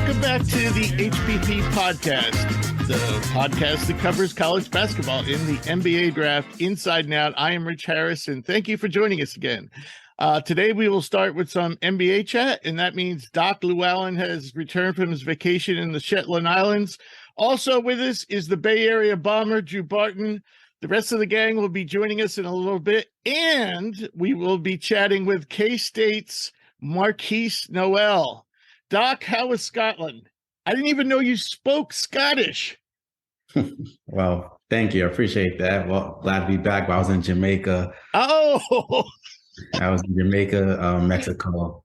Welcome back to the HPP podcast, the podcast that covers college basketball in the NBA draft inside and out. I am Rich Harrison. Thank you for joining us again. Today we will start with some NBA chat, and that means Doc Louallen has returned from his vacation in the Shetland Islands. Also with us is the Bay Area bomber, Drew Barton. The rest of the gang will be joining us in a little bit, and we will be chatting with K-State's Markquis Nowell. Doc, how was Scotland? I didn't even know you spoke Scottish. Well, thank you. I appreciate that. Well, glad to be back. I was in Jamaica. Oh! I was in Jamaica, Mexico,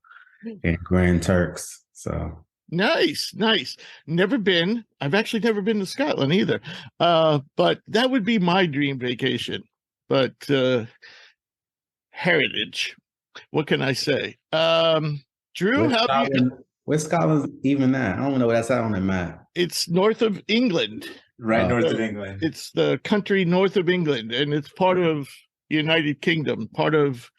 and Grand Turks. So Nice. Never been. I've actually never been to Scotland either. But that would be my dream vacation. But heritage. What can I say? Drew, how do you... Where's Scotland even at? I don't know where that's at on the map. It's north of England. Right, north of England. It's the country north of England, and it's part of the United Kingdom, part of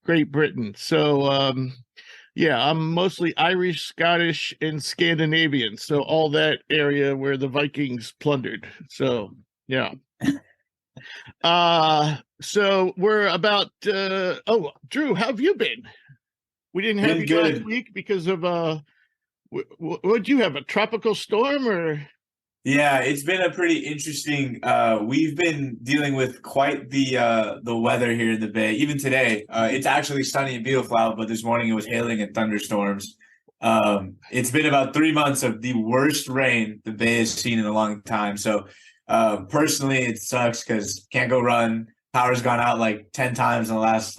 Great Britain. So, I'm mostly Irish, Scottish, and Scandinavian. So all that area where the Vikings plundered. So, yeah. So we're about, Drew, how have you been? We didn't have you last week because of, what'd you have, a tropical storm or? Yeah, it's been a pretty interesting, we've been dealing with quite the weather here in the Bay. Even today, it's actually sunny and beautiful out, but this morning it was hailing and thunderstorms. It's been about 3 months of the worst rain the Bay has seen in a long time. So personally, it sucks because can't go run. Power's gone out like 10 times in the last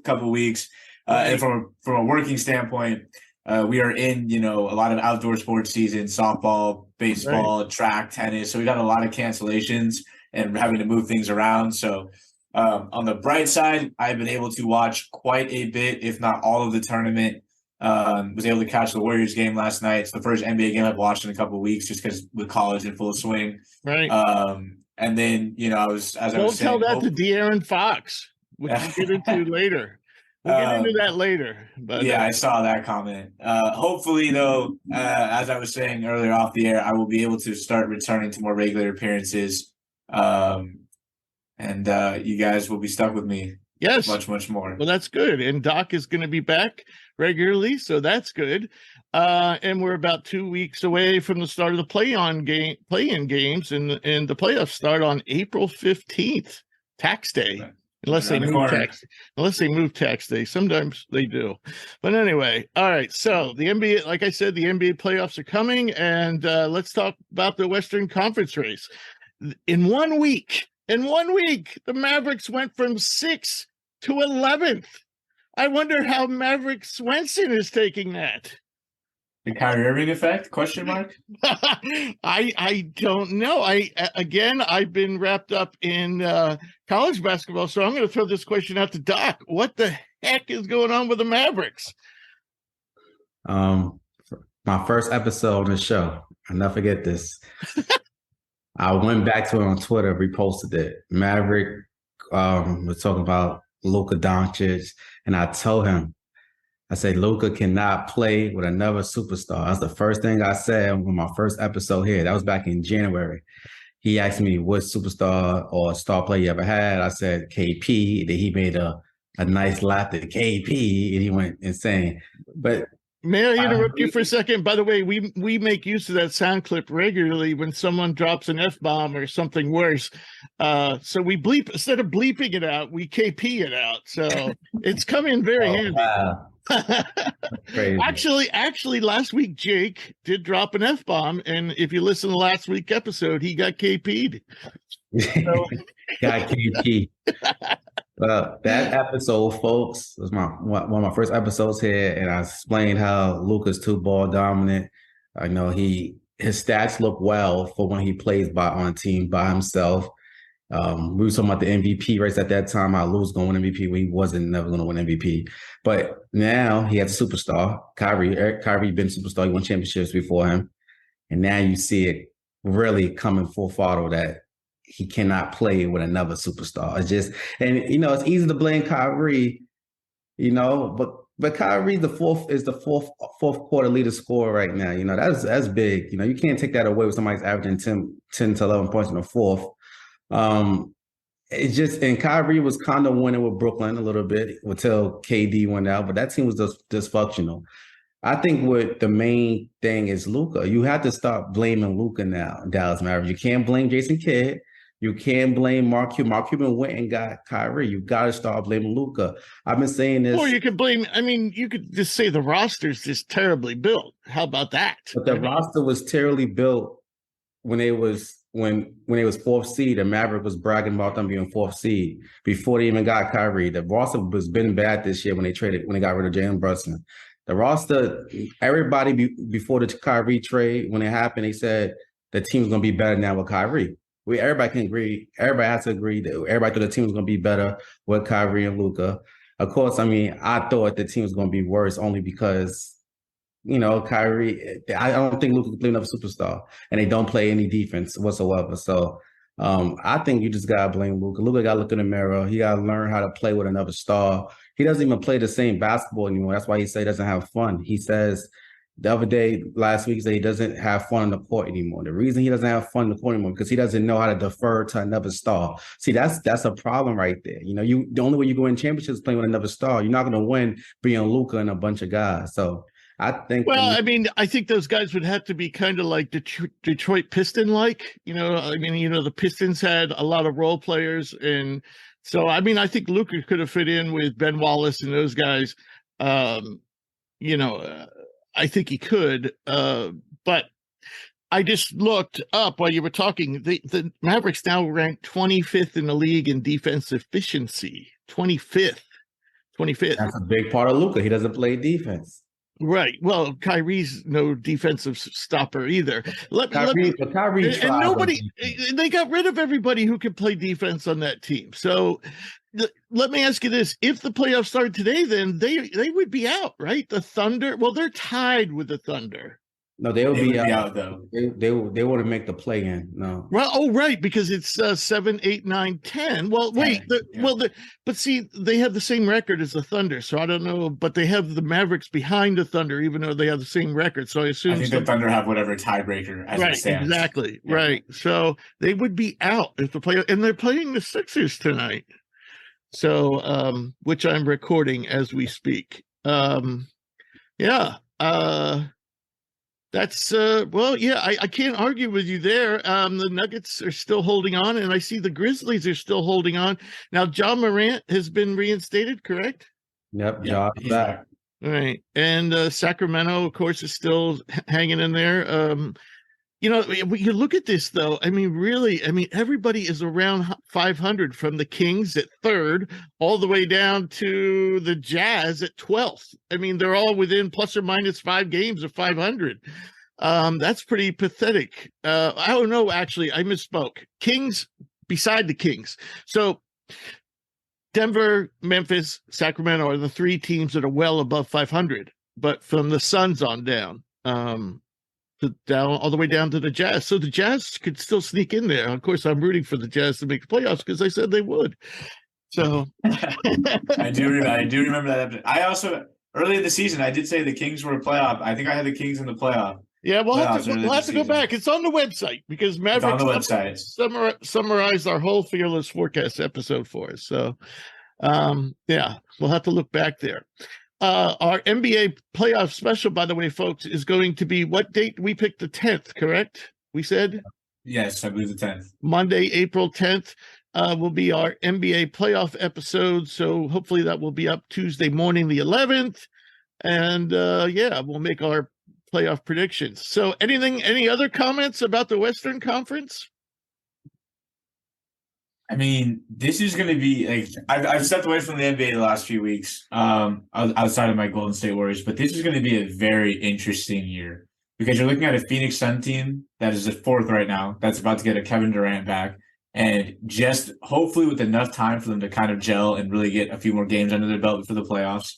couple weeks. And from a working standpoint, we are in, a lot of outdoor sports season, softball, baseball, track, tennis. So we got a lot of cancellations and having to move things around. So on the bright side, I've been able to watch quite a bit, if not all of the tournament. Was able to catch the Warriors game last night. It's the first NBA game I've watched in a couple of weeks just because with college in full swing. Right. And then, I was saying. Don't tell that to De'Aaron Fox, which we'll get into later. We'll get into that later. But yeah, I saw that comment. Hopefully, though, as I was saying earlier off the air, I will be able to start returning to more regular appearances. And you guys will be stuck with me. Yes. Much more. Well, that's good. And Doc is going to be back regularly, so that's good. And we're about 2 weeks away from the start of the play-in games, and the playoffs start on April 15th, tax day. Right. Unless they move tax day. Sometimes they do. But anyway, all right. So the NBA, like I said, the NBA playoffs are coming, and let's talk about the Western Conference race. In 1 week, the Mavericks went from 6th to 11th. I wonder how Maverick Swenson is taking that. The Kyrie Irving effect? Question mark? I don't know. I've been wrapped up in college basketball, so I'm going to throw this question out to Doc. What the heck is going on with the Mavericks? My first episode on the show, I'll never forget this. I went back to it on Twitter, reposted it. Maverick was talking about Luka Doncic, and I told him, I said, Luka cannot play with another superstar. That's the first thing I said on my first episode here. That was back in January. He asked me what superstar or star player you ever had. I said KP. Then he made a nice laugh at KP, and he went insane. But may I interrupt you for a second? By the way, we make use of that sound clip regularly when someone drops an F-bomb or something worse. So we bleep, instead of bleeping it out, we KP it out. So it's come in very handy. Wow. Actually, last week Jake did drop an F-bomb, and if you listen to last week's episode, he got KP'd. So. Got KP. Well, that episode, folks, was one of my first episodes here, and I explained how Luka's too ball dominant. I know his stats look well for when he plays on a team by himself. We were talking about the MVP race at that time. How Lou was going to win MVP when he wasn't never going to win MVP. But now he has a superstar, Kyrie. Kyrie been a superstar. He won championships before him. And now you see it really coming full throttle that he cannot play with another superstar. It's just, and it's easy to blame Kyrie, but But Kyrie is the fourth quarter leader scorer right now. You know, that's big. You know, you can't take that away with somebody's averaging 10 to 11 points in the fourth. It's just, and Kyrie was kind of winning with Brooklyn a little bit until KD went out, but that team was just dysfunctional. I think what the main thing is Luka. You have to stop blaming Luka now, Dallas Mavericks. You can't blame Jason Kidd. You can't blame Mark Cuban. Mark Cuban went and got Kyrie. You got to start blaming Luka. I've been saying this. Or you could blame, I mean, you could just say the roster's just terribly built. How about that? But the roster was terribly built when it was fourth seed, and Maverick was bragging about them being fourth seed before they even got Kyrie. The roster was been bad this year when they got rid of Jalen Brunson. The roster, everybody before the Kyrie trade, when it happened, they said the team's going to be better now with Kyrie. Everybody can agree. Everybody has to agree that everybody thought the team was going to be better with Kyrie and Luka. Of course, I mean, I thought the team was going to be worse only because, you know, Kyrie, I don't think Luka can play another superstar, and they don't play any defense whatsoever. So I think you just got to blame Luka. Luka got to look in the mirror. He got to learn how to play with another star. He doesn't even play the same basketball anymore. That's why he says he doesn't have fun. He says the other day, last week, he said he doesn't have fun on the court anymore. The reason he doesn't have fun on the court anymore because he doesn't know how to defer to another star. See, that's a problem right there. You know, the only way you go in championships is playing with another star. You're not going to win being Luka and a bunch of guys. So I think. Well, I mean, I think those guys would have to be kind of like Detroit Piston-like. You know, I mean, you know, the Pistons had a lot of role players, and so I mean, I think Luka could have fit in with Ben Wallace and those guys. You know, I think he could, but I just looked up while you were talking. The Mavericks now rank 25th in the league in defense efficiency. 25th. That's a big part of Luka. He doesn't play defense. Right. Well, Kyrie's no defensive stopper either. Kyrie and nobody. They got rid of everybody who could play defense on that team. So let me ask you this: if the playoffs started today, then they would be out, right? The Thunder. Well, they're tied with the Thunder. No, they would be out though. They wouldn't make the play in. No. Well, oh right, because it's 7, 8, 9, 10. Well, wait. But see, they have the same record as the Thunder, so I don't know. But they have the Mavericks behind the Thunder, even though they have the same record. So I assume the Thunder have whatever tiebreaker as it stands. Exactly. Yeah. Right. So they would be out if the play, and they're playing the Sixers tonight. So, which I'm recording as we speak. That's I can't argue with you there. The Nuggets are still holding on, and I see the Grizzlies are still holding on. Now, John Morant has been reinstated, correct? Yep, John's back. All right. And Sacramento, of course, is still hanging in there. You know, you look at this, though. I mean, really, everybody is around 500 from the Kings at 3rd all the way down to the Jazz at 12th. I mean, they're all within plus or minus 5 games of 500. That's pretty pathetic. I don't know, actually, I misspoke. Kings beside the Kings. So Denver, Memphis, Sacramento are the 3 teams that are well above 500, but from the Suns on down. Down all the way down to the Jazz. So the Jazz could still sneak in there. Of course, I'm rooting for the Jazz to make the playoffs because I said they would. So I do remember that. I also early in the season I did say the Kings were a playoff. I think I had the Kings in the playoff. Yeah, we'll have to go back. It's on the website because Mavericks summarized our whole Fearless Forecast episode for us. So we'll have to look back there. Our NBA playoff special, by the way, folks, is going to be what date? We picked the 10th, correct? We said? Yes, I believe the 10th. Monday, April 10th will be our NBA playoff episode. So hopefully that will be up Tuesday morning, the 11th. And we'll make our playoff predictions. So any other comments about the Western Conference? I mean, this is going to be like I've stepped away from the NBA the last few weeks, outside of my Golden State Warriors, but this is going to be a very interesting year because you're looking at a Phoenix Sun team that is at 4th right now, that's about to get a Kevin Durant back, and just hopefully with enough time for them to kind of gel and really get a few more games under their belt for the playoffs.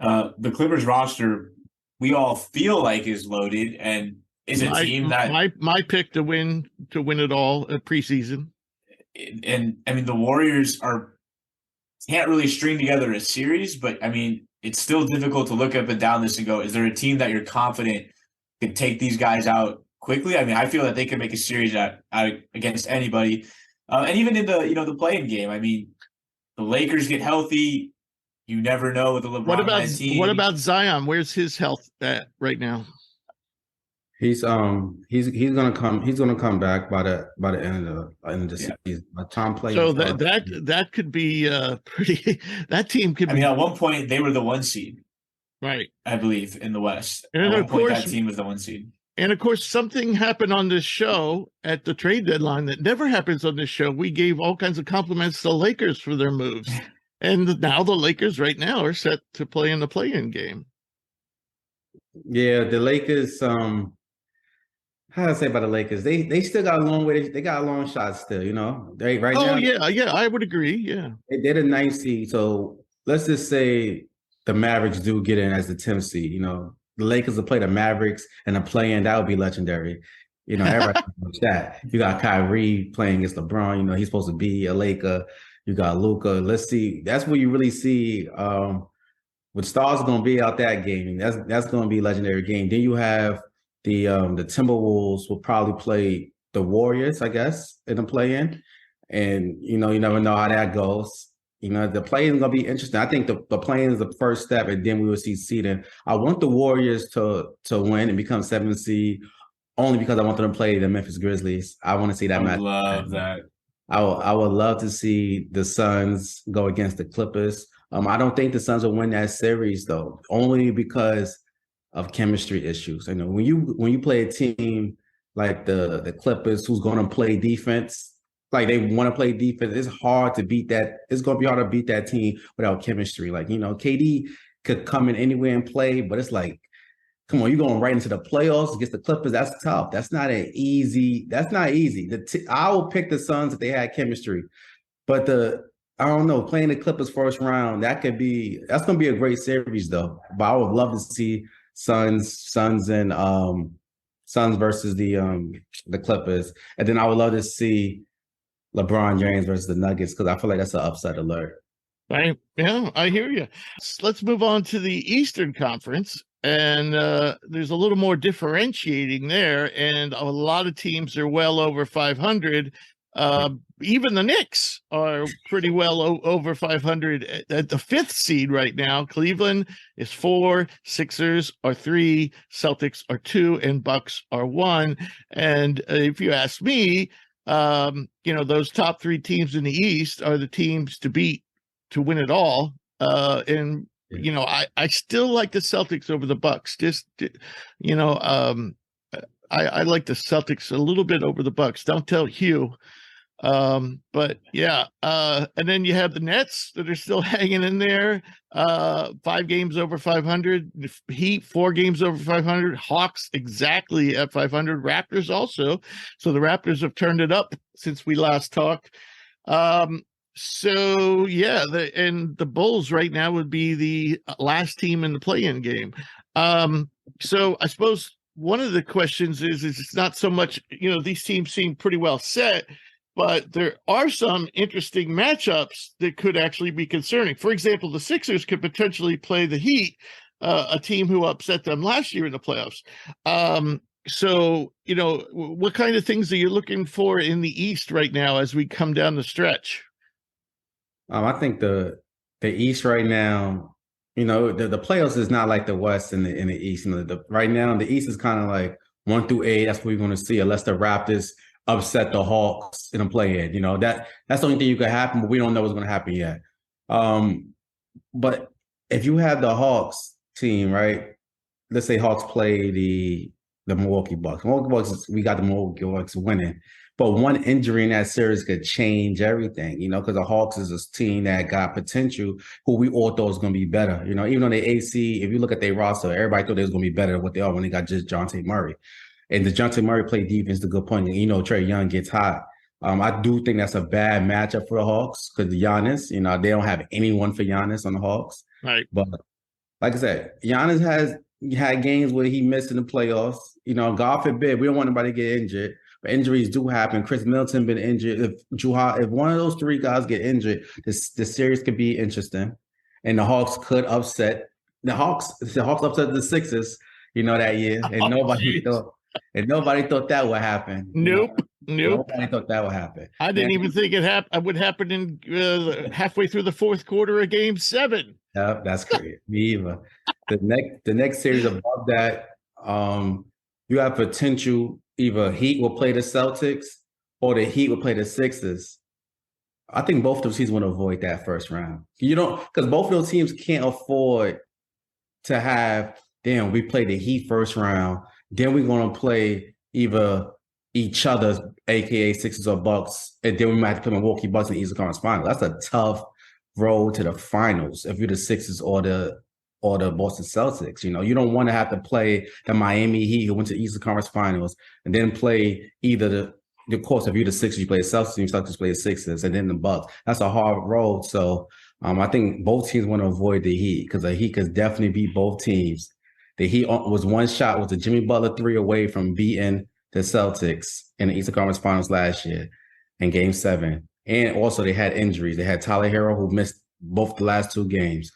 The Clippers roster, we all feel like is loaded and is a team that my pick to win it all preseason. And I mean, the Warriors can't really string together a series, but I mean, it's still difficult to look up and down this and go, is there a team that you're confident could take these guys out quickly? I mean, I feel that they can make a series out against anybody. And even in the play-in game, I mean, the Lakers get healthy. You never know with the LeBron team. What about Zion? Where's his health at right now? He's gonna come back by the end of the season. Tom playing. So that could be pretty. That team could. I mean, at one point they were the 1 seed, right? I believe in the West. And at of one point, course, that team was the 1 seed. And of course, something happened on this show at the trade deadline that never happens on this show. We gave all kinds of compliments to the Lakers for their moves, and now the Lakers right now are set to play in the play-in game. Yeah, the Lakers. How do I say about the Lakers? They still got a long way. They got a long shot still. You know, now. Yeah, I would agree. Yeah, they're the 9th seed. So let's just say the Mavericks do get in as the 10th seed. You know, the Lakers will play the Mavericks and a play-in. That would be legendary. You know, everybody knows that. You got Kyrie playing against LeBron. You know, he's supposed to be a Laker. You got Luka. Let's see. That's where you really see what stars are going to be out that game. That's going to be a legendary game. Then you have the Timberwolves will probably play the Warriors, I guess, in the play-in. And, you know, you never know how that goes. You know, the play-in is going to be interesting. I think the play-in is the first step, and then we will see seeding. I want the Warriors to win and become 7th seed only because I want them to play the Memphis Grizzlies. I want to see that match. I love that. I would love to see the Suns go against the Clippers. I don't think the Suns will win that series, though, only because of chemistry issues. You know, when you play a team like the Clippers who's going to play defense, like they want to play defense, it's hard to beat that. It's going to be hard to beat that team without chemistry. Like, you know, KD could come in anywhere and play, but it's like, come on, you're going right into the playoffs against the Clippers. That's tough. That's not easy. I will pick the Suns if they had chemistry, but I don't know, playing the Clippers first round, that's going to be a great series though. But I would love to see Suns versus the Clippers. And then I would love to see LeBron James versus the Nuggets because I feel like that's an upset alert. Right. Yeah, I hear you. Let's move on to the Eastern Conference. And there's a little more differentiating there. And a lot of teams are well over 500. Even the Knicks are pretty well over 500 at the 5th seed right now. Cleveland is 4, Sixers are 3, Celtics are 2, and Bucks are 1. And if you ask me, you know, those top 3 teams in the East are the teams to beat to win it all. And you know, I still like the Celtics over the Bucks. Just, you know, I like the Celtics a little bit over the Bucks. Don't tell Hugh. But yeah, and then you have the Nets that are still hanging in there. 5 games over 500. Heat 4 games over 500. Hawks exactly at 500. Raptors also. So the Raptors have turned it up since we last talked. So yeah, the Bulls right now would be the last team in the play-in game. So I suppose one of the questions is it's not so much, you know, these teams seem pretty well set, but there are some interesting matchups that could actually be concerning. For example, the Sixers could potentially play the Heat, a team who upset them last year in the playoffs. So, you know, what kind of things are you looking for in the East right now as we come down the stretch? I think the East right now, you know, the playoffs is not like the West and the East. You know, right now the East is kind of like 1 through 8. That's what we're going to see, unless the Raptors upset the Hawks in a play-in. You know, that's the only thing you could happen, but we don't know what's going to happen yet. But if you have the Hawks team, right? Let's say Hawks play the Milwaukee Bucks. We got the Milwaukee Bucks winning. But one injury in that series could change everything, you know, because the Hawks is a team that got potential, who we all thought was going to be better. You know, even on the AC, if you look at their roster, everybody thought they was going to be better than what they are when they got just DeJounte Murray. And DeJounte Murray played defense, the good point. And, you know, Trae Young gets hot. I do think that's a bad matchup for the Hawks because Giannis, you know, they don't have anyone for Giannis on the Hawks. Right. But like I said, Giannis has had games where he missed in the playoffs. You know, God forbid, we don't want anybody to get injured. But injuries do happen. Chris Middleton been injured. If one of those 3 guys get injured, this series could be interesting. and the Hawks could upset the Hawks. The Hawks upset the Sixers, that year, and nobody thought that would happen. Nope. Nobody thought that would happen. I didn't even think it would happen in halfway through the fourth quarter of Game 7. Yeah, that's crazy. Me either. The next series above that, you have potential. Either Heat will play the Celtics or the Heat will play the Sixers. I think both of those teams want to avoid that first round. Because both of those teams can't afford to have, we play the Heat first round, then we're going to play either each other, aka Sixers or Bucks, and then we might have to play Milwaukee Bucks in the Eastern Conference Finals. That's a tough road to the finals if you're the Sixers or the Boston Celtics. You don't want to have to play the Miami Heat who went to the Eastern Conference Finals and then play either of course, if you're the Sixers, you play the Celtics, and you Celtics play the Sixers, and then the Bucks. That's a hard road. So I think both teams want to avoid the Heat because the Heat could definitely beat both teams. The Heat was one shot, was a Jimmy Butler 3 away from beating the Celtics in the Eastern Conference Finals last year in Game 7. And also they had injuries. They had Tyler Hero, who missed both the last 2 games.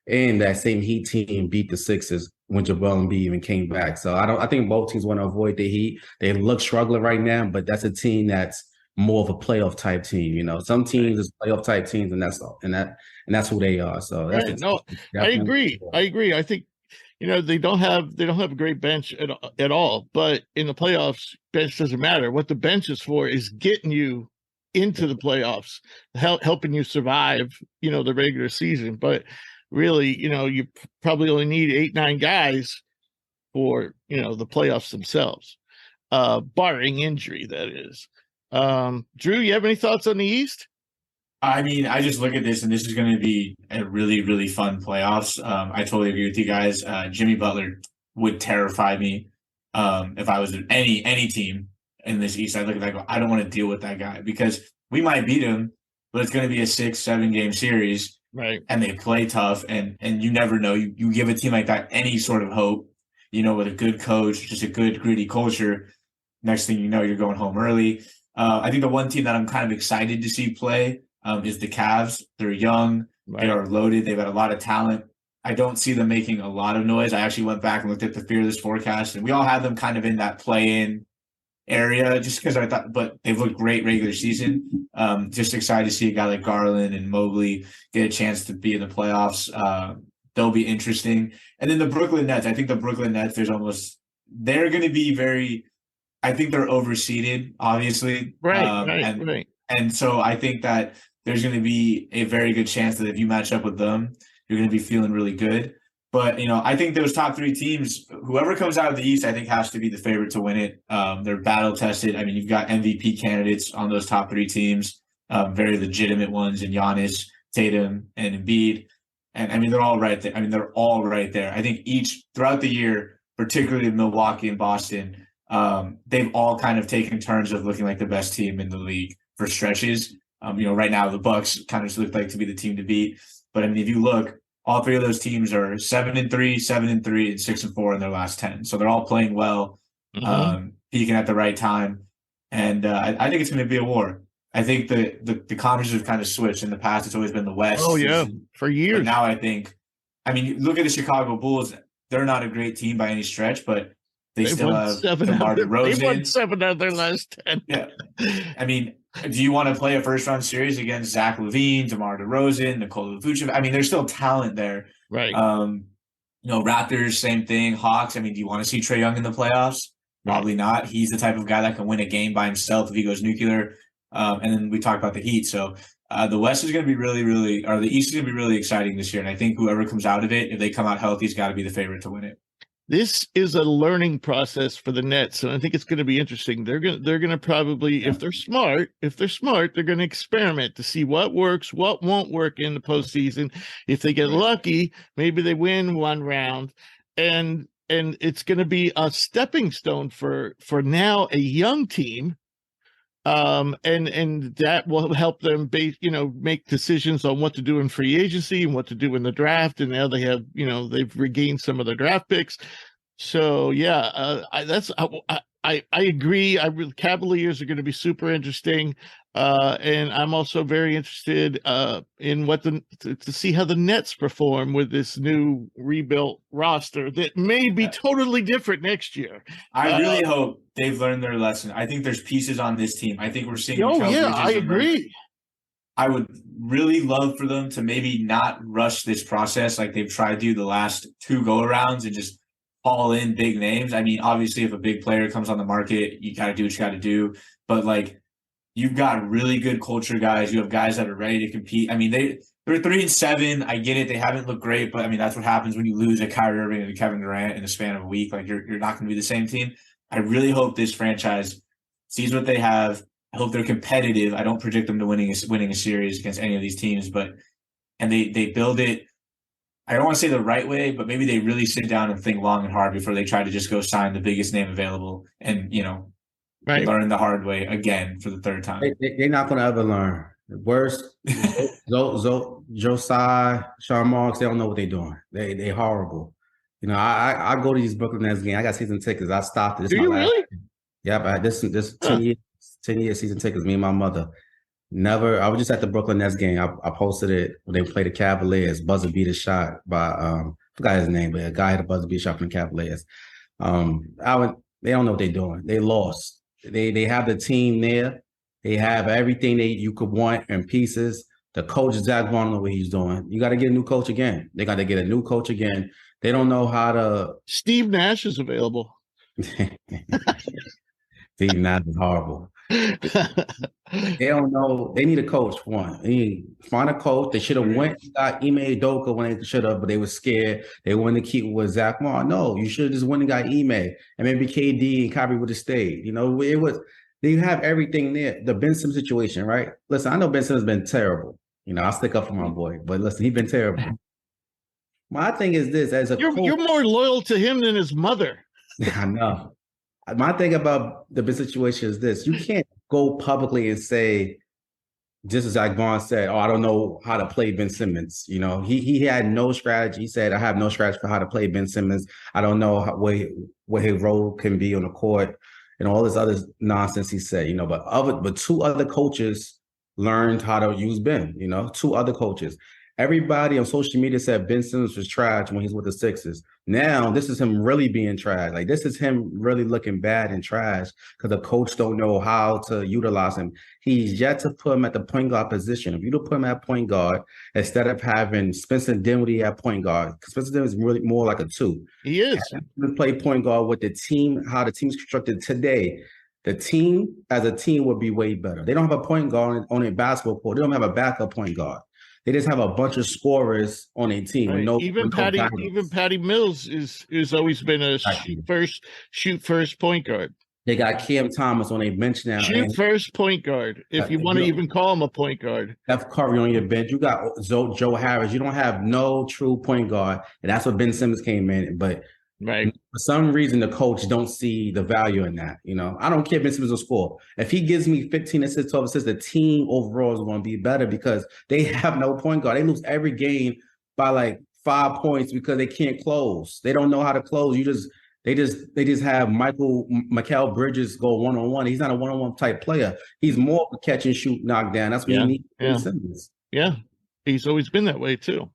And that same Heat team beat the Sixers when Joel Embiid even came back. So I think both teams want to avoid the Heat. They look struggling right now, but that's a team that's more of a playoff type team. Some teams is playoff type teams, and that's who they are. So that's I agree. I think they don't have a great bench at all. But in the playoffs, bench doesn't matter. What the bench is for is getting you into the playoffs, helping you survive. The regular season, but really, you probably only need 8-9 guys for, the playoffs themselves, barring injury, that is. Drew, you have any thoughts on the East? I mean, I just look at this, and this is going to be a really, really fun playoffs. I totally agree with you guys. Jimmy Butler would terrify me if I was any team in this East. I look at that and go, I don't want to deal with that guy because we might beat him, but it's going to be a 6-7 game series. Right. And they play tough, and you never know. You give a team like that any sort of hope, with a good coach, just a good, gritty culture. Next thing you know, you're going home early. I think the one team that I'm kind of excited to see play is the Cavs. They're young. Right. They are loaded. They've got a lot of talent. I don't see them making a lot of noise. I actually went back and looked at the Fearless forecast, and we all have them kind of in that play-in area just because I thought, but they've looked great regular season. Just excited to see a guy like Garland and Mobley get a chance to be in the playoffs. They'll be interesting. And then the Brooklyn Nets, I think the Brooklyn Nets, they're going to be I think they're overseeded, obviously. Right. And so I think that there's going to be a very good chance that if you match up with them, you're going to be feeling really good. But, I think those top 3 teams, whoever comes out of the East, I think has to be the favorite to win it. They're battle-tested. I mean, you've got MVP candidates on those top 3 teams, very legitimate ones, in Giannis, Tatum, and Embiid. And, I mean, they're all right there. I think each, throughout the year, particularly Milwaukee and Boston, they've all kind of taken turns of looking like the best team in the league for stretches. Right now, the Bucks kind of just look like to be the team to beat. But, I mean, if you look, all 3 of those teams are 7-3, 7-3, and 6-4 in their last 10. So they're all playing well, peaking at the right time. And I think it's going to be a war. I think the conferences have kind of switched. In the past, it's always been the West. Oh, yeah, for years. But now look at the Chicago Bulls. They're not a great team by any stretch, but they still have DeMar DeRozan. They won 7 out of their last 10. Yeah. I mean, do you want to play a first-round series against Zach LaVine, DeMar DeRozan, Nikola Vucevic? I mean, there's still talent there. Right. Raptors, same thing. Hawks, I mean, do you want to see Trae Young in the playoffs? Probably not. He's the type of guy that can win a game by himself if he goes nuclear. And then we talked about the Heat. So the West is going to be the East is going to be really exciting this year. And I think whoever comes out of it, if they come out healthy, has got to be the favorite to win it. This is a learning process for the Nets, and I think it's going to be interesting. They're going to probably, if they're smart, they're going to experiment to see what works, what won't work in the postseason. If they get lucky, maybe they win one round, and it's going to be a stepping stone for now a young team, and that will help them make decisions on what to do in free agency and what to do in the draft. And now they have they've regained some of their draft picks. So yeah, I agree. Cavaliers are going to be super interesting. And I'm also very interested in to see how the Nets perform with this new rebuilt roster that may be totally different next year. I really hope they've learned their lesson. I think there's pieces on this team. I think we're seeing. Oh yeah, I agree. I would really love for them to maybe not rush this process like they've tried to do the last 2 go-arounds and just haul in big names. I mean, obviously, if a big player comes on the market, you got to do what you got to do. But like, you've got really good culture guys. You have guys that are ready to compete. I mean, they're 3-7. I get it. They haven't looked great, but I mean, that's what happens when you lose a Kyrie Irving and a Kevin Durant in the span of a week. Like, you're not going to be the same team. I really hope this franchise sees what they have. I hope they're competitive. I don't predict them to winning a series against any of these teams, and they build it. I don't want to say the right way, but maybe they really sit down and think long and hard before they try to just go sign the biggest name available and, learn the hard way again for the 3rd time. They're not going to ever learn. Worst, Josiah, Sean Marks, they don't know what they're doing. They horrible. I go to these Brooklyn Nets games. I got season tickets. I stopped it. Do you really? Yeah, this 10-year season tickets, me and my mother. Never. I was just at the Brooklyn Nets game. I posted it when they played the Cavaliers. Buzzer beater shot by forgot his name, but a guy had a buzzer beater shot from the Cavaliers. They don't know what they're doing. They lost. They have the team there. They have everything you could want in pieces. The coach, Zach Vaughn, don't know what he's doing. You got to get a new coach again. They got to get a new coach again. They don't know how to. Steve Nash is available. Steve Nash is horrible. They don't know. They need a coach for one. They need find a coach. They should have went and got Ime Udoka when they should have, but they were scared. They wanted to keep with Zach Vaughn. No, you should have just went and got Ime, and maybe KD and Kyrie would have stayed. It was. They have everything there. The Ben Simmons situation, right? Listen, I know Ben Simmons has been terrible. I stick up for my boy, but listen, he's been terrible. My thing is this: as a coach, you're more loyal to him than his mother. I know. My thing about the Ben situation is this: you can't go publicly and say, just as Zach Vaughn said, "Oh, I don't know how to play Ben Simmons." He had no strategy. He said, "I have no strategy for how to play Ben Simmons. I don't know what his role can be on the court." And all this other nonsense he said, but 2 other coaches learned how to use Ben, 2 other coaches. Everybody on social media said Ben Simmons was trash when he's with the Sixers. Now, this is him really being trash. Like, this is him really looking bad and trash because the coach don't know how to utilize him. He's yet to put him at the point guard position. If you don't put him at point guard, instead of having Spencer Dinwiddie at point guard, because Spencer Dinwiddie is really more like a 2. He is. To play point guard with the team, how the team's constructed today, the team as a team would be way better. They don't have a point guard on a basketball court. They don't have a backup point guard. They just have a bunch of scorers on a team. Right. Even Patty Mills is always been a shoot first point guard. They got Cam Thomas on a bench now. Shoot first point guard, if you want to even call him a point guard. Steph Curry on your bench. You got Joe Harris. You don't have no true point guard, and that's what Ben Simmons came in. But right, for some reason, the coach don't see the value in that. I don't care if Ben Simmons will score. If he gives me 15 assists, 12 assists, the team overall is going to be better because they have no point guard. They lose every game by like 5 points because they can't close. They don't know how to close. They just have Mikal Bridges go one-on-one. He's not a one-on-one type player. He's more of a catch and shoot knockdown. That's what you need. Ben Simmons. Yeah, he's always been that way too.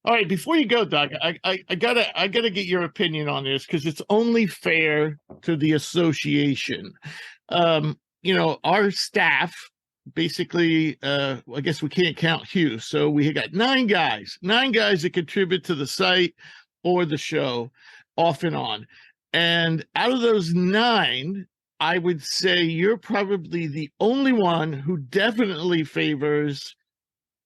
All right, before you go, Doc, I gotta get your opinion on this because it's only fair to the association. Our staff basically, I guess we can't count Hugh, so we got 9 guys that contribute to the site or the show off and on. And out of those 9, I would say you're probably the only one who definitely favors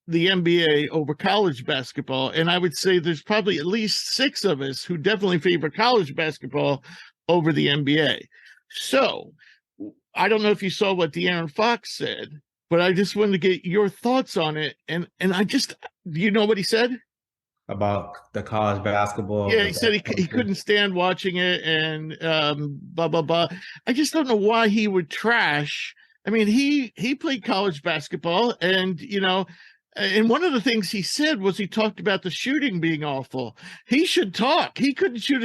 the NBA over college basketball. And I would say there's probably at least 6 of us who definitely favor college basketball over the NBA. So I don't know if you saw what De'Aaron Fox said, but I just wanted to get your thoughts on it. And do you know what he said? About the college basketball. Yeah, he said he couldn't stand watching it and blah, blah, blah. I just don't know why he would trash. I mean, he played college basketball and, And one of the things he said was he talked about the shooting being awful. He should talk. He couldn't shoot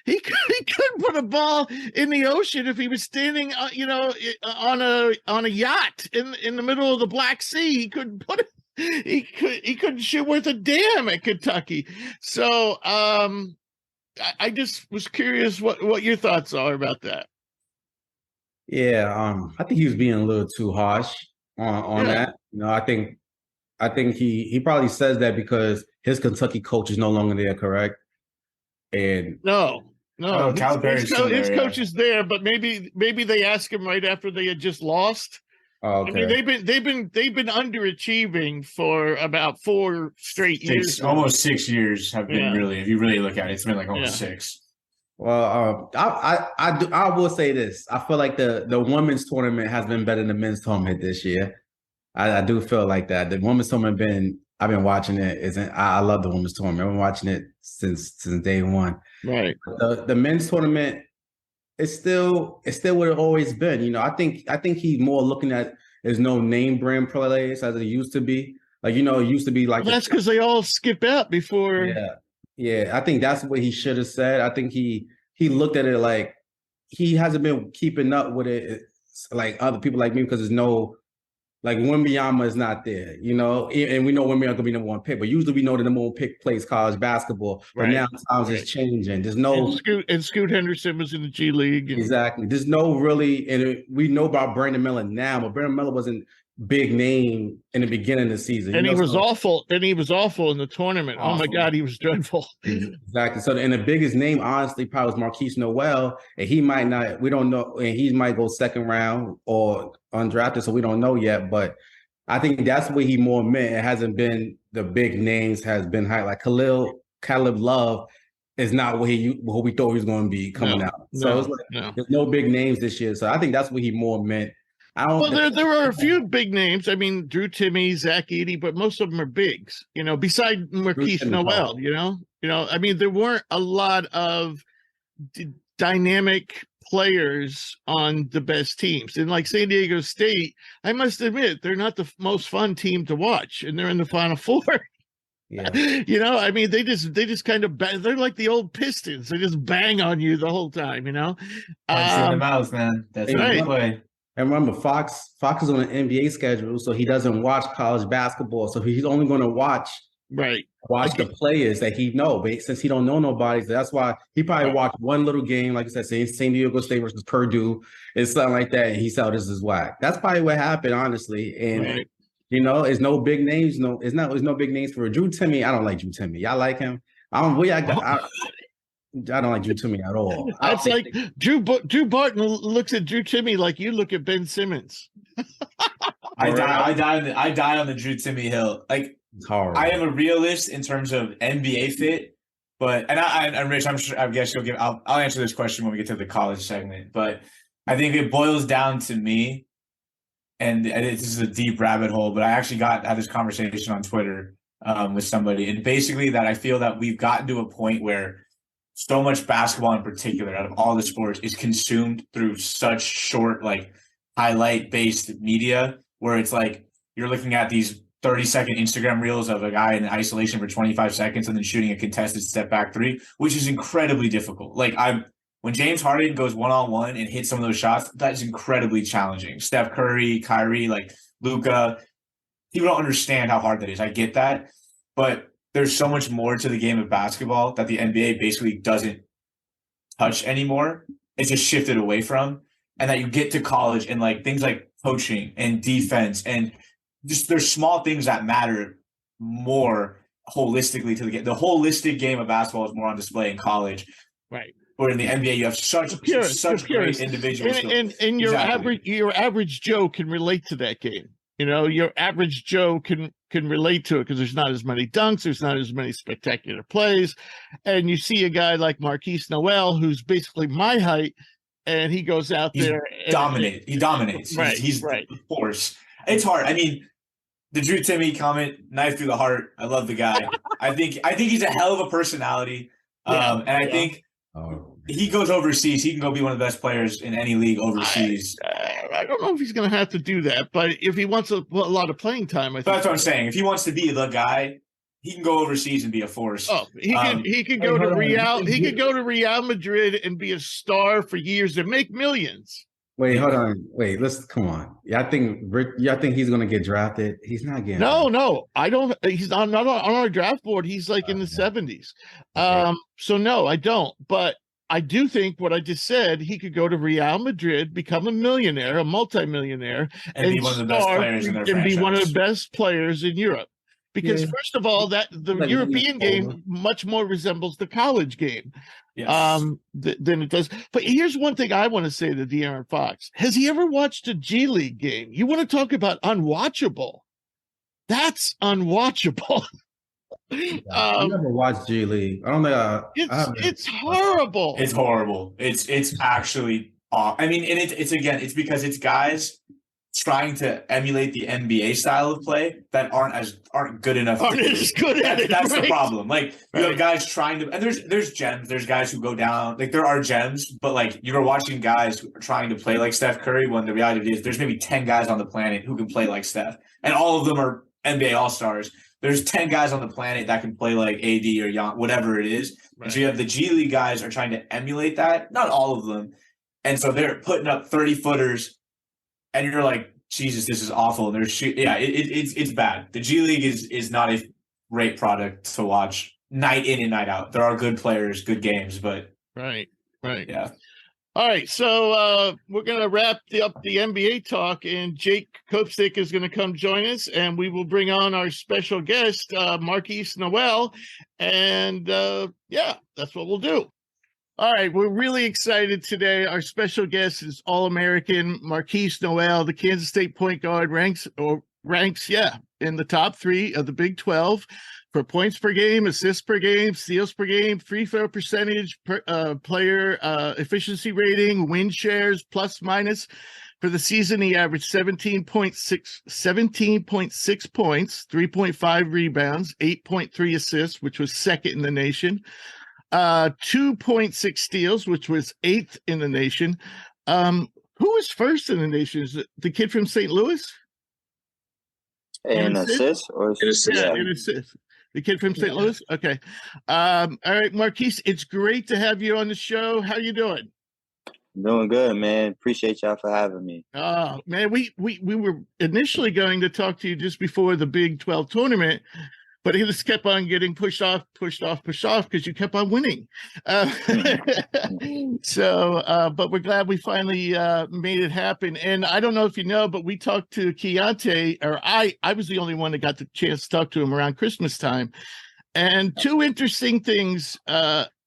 he couldn't put a ball in the ocean if he was standing, on a yacht in the middle of the Black Sea. He couldn't put it. He couldn't shoot worth a damn at Kentucky. So I just was curious what your thoughts are about that. Yeah, I think he was being a little too harsh on that. I think he probably says that because his Kentucky coach is no longer there, correct? And no, Calipari's his coach is there, but maybe they asked him right after they had just lost. Oh, okay. I mean, they've been underachieving for about 4 straight years. Almost 6 years have been really. If you really look at it, it's been like almost 6. Well, I will say this: I feel like the women's tournament has been better than the men's tournament this year. I do feel like that. The women's tournament I've been watching it. I love the women's tournament. I've been watching it since day one. Right. The men's tournament it's still what it always been. I think he's more looking at there's no name brand players as it used to be. Like, it used to be like that's because they all skip out before. Yeah. I think that's what he should have said. I think he looked at it like he hasn't been keeping up with it like other people like me because there's no. Like Wembanyama is not there, and we know Wembanyama gonna be number 1 pick, but usually we know the number 1 pick plays college basketball. But now times is changing. There's no and Scoot Henderson was in the G League. Exactly. There's no really, and we know about Brandon Miller now, but Brandon Miller wasn't big name in the beginning of the season. And he was awful. And he was awful in the tournament. Awful. Oh my God, he was dreadful. Exactly. So, and the biggest name, honestly, probably was Markquis Nowell, and he might not. We don't know, and he might go second round or undrafted, so we don't know yet. But I think that's what he more meant. It hasn't been the big names. Has been high like Caleb Love. Is not what we thought he was going to be coming out. So it's like, there's no big names this year. So I think that's what he more meant. There are a few big names. I mean, Drew Timme, Zach Edey, but most of them are bigs. Beside Markquis Nowell. I mean, there weren't a lot of dynamic players on the best teams. And like San Diego State, I must admit, they're not the most fun team to watch, and they're in the Final Four. Yeah. I mean, they just kind of they're like the old Pistons. They just bang on you the whole time, Punch in the mouth, man. That's right. Play. And remember, Fox is on an NBA schedule, so he doesn't watch college basketball. So he's only going to watch the players that he knows. But since he don't know nobody, so that's why he probably watched one little game, like I said, San Diego State versus Purdue, and something like that. And he said, "This is whack." That's probably what happened, honestly. And it's no big names. There's no big names for Drew Timme. I don't like Drew Timme. Y'all like him? I don't like Drew Timme at all. That's like Drew Barton looks at Drew Timme like you look at Ben Simmons. I die on the Drew Timme hill. Like, I am a realist in terms of NBA fit, but and Rich, I guess you'll I'll answer this question when we get to the college segment. But I think it boils down to me. And this is a deep rabbit hole, but I actually had this conversation on Twitter with somebody. And basically that I feel that we've gotten to a point where so much basketball in particular out of all the sports is consumed through such short, like highlight-based media where it's like you're looking at these 30-second Instagram reels of a guy in isolation for 25 seconds and then shooting a contested step-back 3, which is incredibly difficult. Like when James Harden goes one-on-one and hits some of those shots, that's incredibly challenging. Steph Curry, Kyrie, like Luka, people don't understand how hard that is. I get that. But there's so much more to the game of basketball that the NBA basically doesn't touch anymore. It's just shifted away from. And that you get to college and like things like coaching and defense and just there's small things that matter more holistically to the game. The holistic game of basketball is more on display in college. Right. Or in the NBA, you have such great individuals. And your average Joe can relate to that game. Your average Joe can relate to it because there's not as many dunks, there's not as many spectacular plays, and you see a guy like Markquis Nowell, who's basically my height, and he goes out there. He dominates. Right. He's a force. It's hard. I mean, the Drew Timme comment, knife through the heart. I love the guy. I think he's a hell of a personality, and I think. He goes overseas. He can go be one of the best players in any league overseas. I don't know if he's going to have to do that, but if he wants a lot of playing time, I think That's what I'm saying. If he wants to be the guy, he can go overseas and be a force. Oh, he could go to Real. He could go to Real Madrid and be a star for years and make millions. Wait, hold on. Wait, come on. Y'all think he's gonna get drafted? He's not getting drafted. No, I don't. He's not on our draft board. He's like in the 70s. Okay. So no, I don't. But I do think what I just said, he could go to Real Madrid, become a millionaire, a multimillionaire, and be one of the best players in their franchise. Be one of the best players in Europe. Because first of all, that the European game much more resembles the college game. Yes. Than it does. But here's one thing I want to say to De'Aaron Fox. Has he ever watched a G League game? You want to talk about unwatchable? That's unwatchable. I never watched G League. I don't think it's horrible. It's horrible. It's actually I mean, and it's because it's guys trying to emulate the NBA style of play that aren't good enough. Aren't as good at it. That's right? The problem. Like you have guys trying to, and there's gems. There's guys who go down. Like there are gems, but like you're watching guys who are trying to play like Steph Curry when the reality is there's maybe 10 guys on the planet who can play like Steph, and all of them are NBA All-Stars. There's 10 guys on the planet that can play like AD or Jan, whatever it is. Right. And so you have the G League guys are trying to emulate that. Not all of them, and so they're putting up 30-footers. And you're like, Jesus, this is awful. And it's bad. The G League is not a great product to watch night in and night out. There are good players, good games, but right, yeah. All right, so we're gonna wrap up the NBA talk, and Jake Kopstick is gonna come join us, and we will bring on our special guest, Markquis Nowell, and that's what we'll do. All right, we're really excited today. Our special guest is All-American Markquis Nowell, the Kansas State point guard, ranks in the top 3 of the Big 12 for points per game, assists per game, steals per game, free throw percentage, player efficiency rating, win shares, plus minus. For the season, he averaged 17.6 points, 3.5 rebounds, 8.3 assists, which was second in the nation. 2.6 steals, which was 8th in the nation. Who was first in the nation? Is it the kid from St. Louis? In assist or in assist. The kid from St. Louis? Okay. All right, Markquis, it's great to have you on the show. How you doing? Doing good, man. Appreciate y'all for having me. Oh, man, we were initially going to talk to you just before the Big 12 tournament, but it just kept on getting pushed off because you kept on winning. But we're glad we finally made it happen. And I don't know if you know, but we talked to Keontae, or I was the only one that got the chance to talk to him around Christmas time. And two interesting things.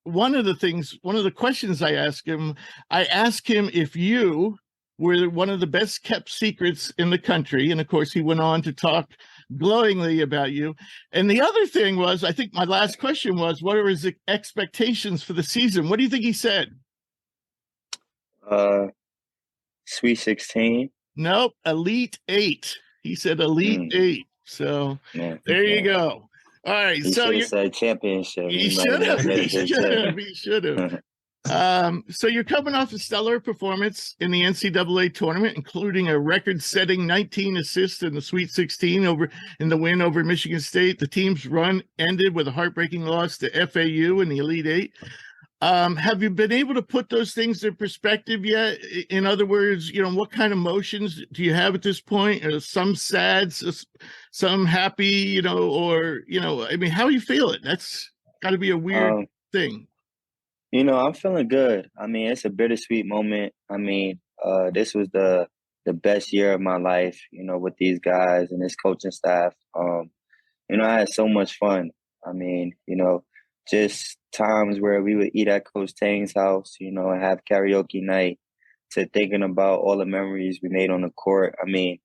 One of the questions I asked him if you were one of the best kept secrets in the country. And of course, he went on to talk glowingly about you. And the other thing was, I think my last question was, what are his expectations for the season? What do you think he said? Sweet 16. Nope, Elite 8. He said Elite 8. So there you go. All right. So you said championship. He should have. So you're coming off a stellar performance in the NCAA tournament, including a record-setting 19 assists in the Sweet 16 in the win over Michigan State. The team's run ended with a heartbreaking loss to FAU in the Elite 8. Have you been able to put those things in perspective yet? In other words, what kind of emotions do you have at this point? Some sad, some happy, or I mean, how are you feeling? That's got to be a weird thing. I'm feeling good. I mean, it's a bittersweet moment. I mean, this was the best year of my life, with these guys and this coaching staff. I had so much fun. I mean, just times where we would eat at Coach Tang's house, and have karaoke night, to thinking about all the memories we made on the court. I mean,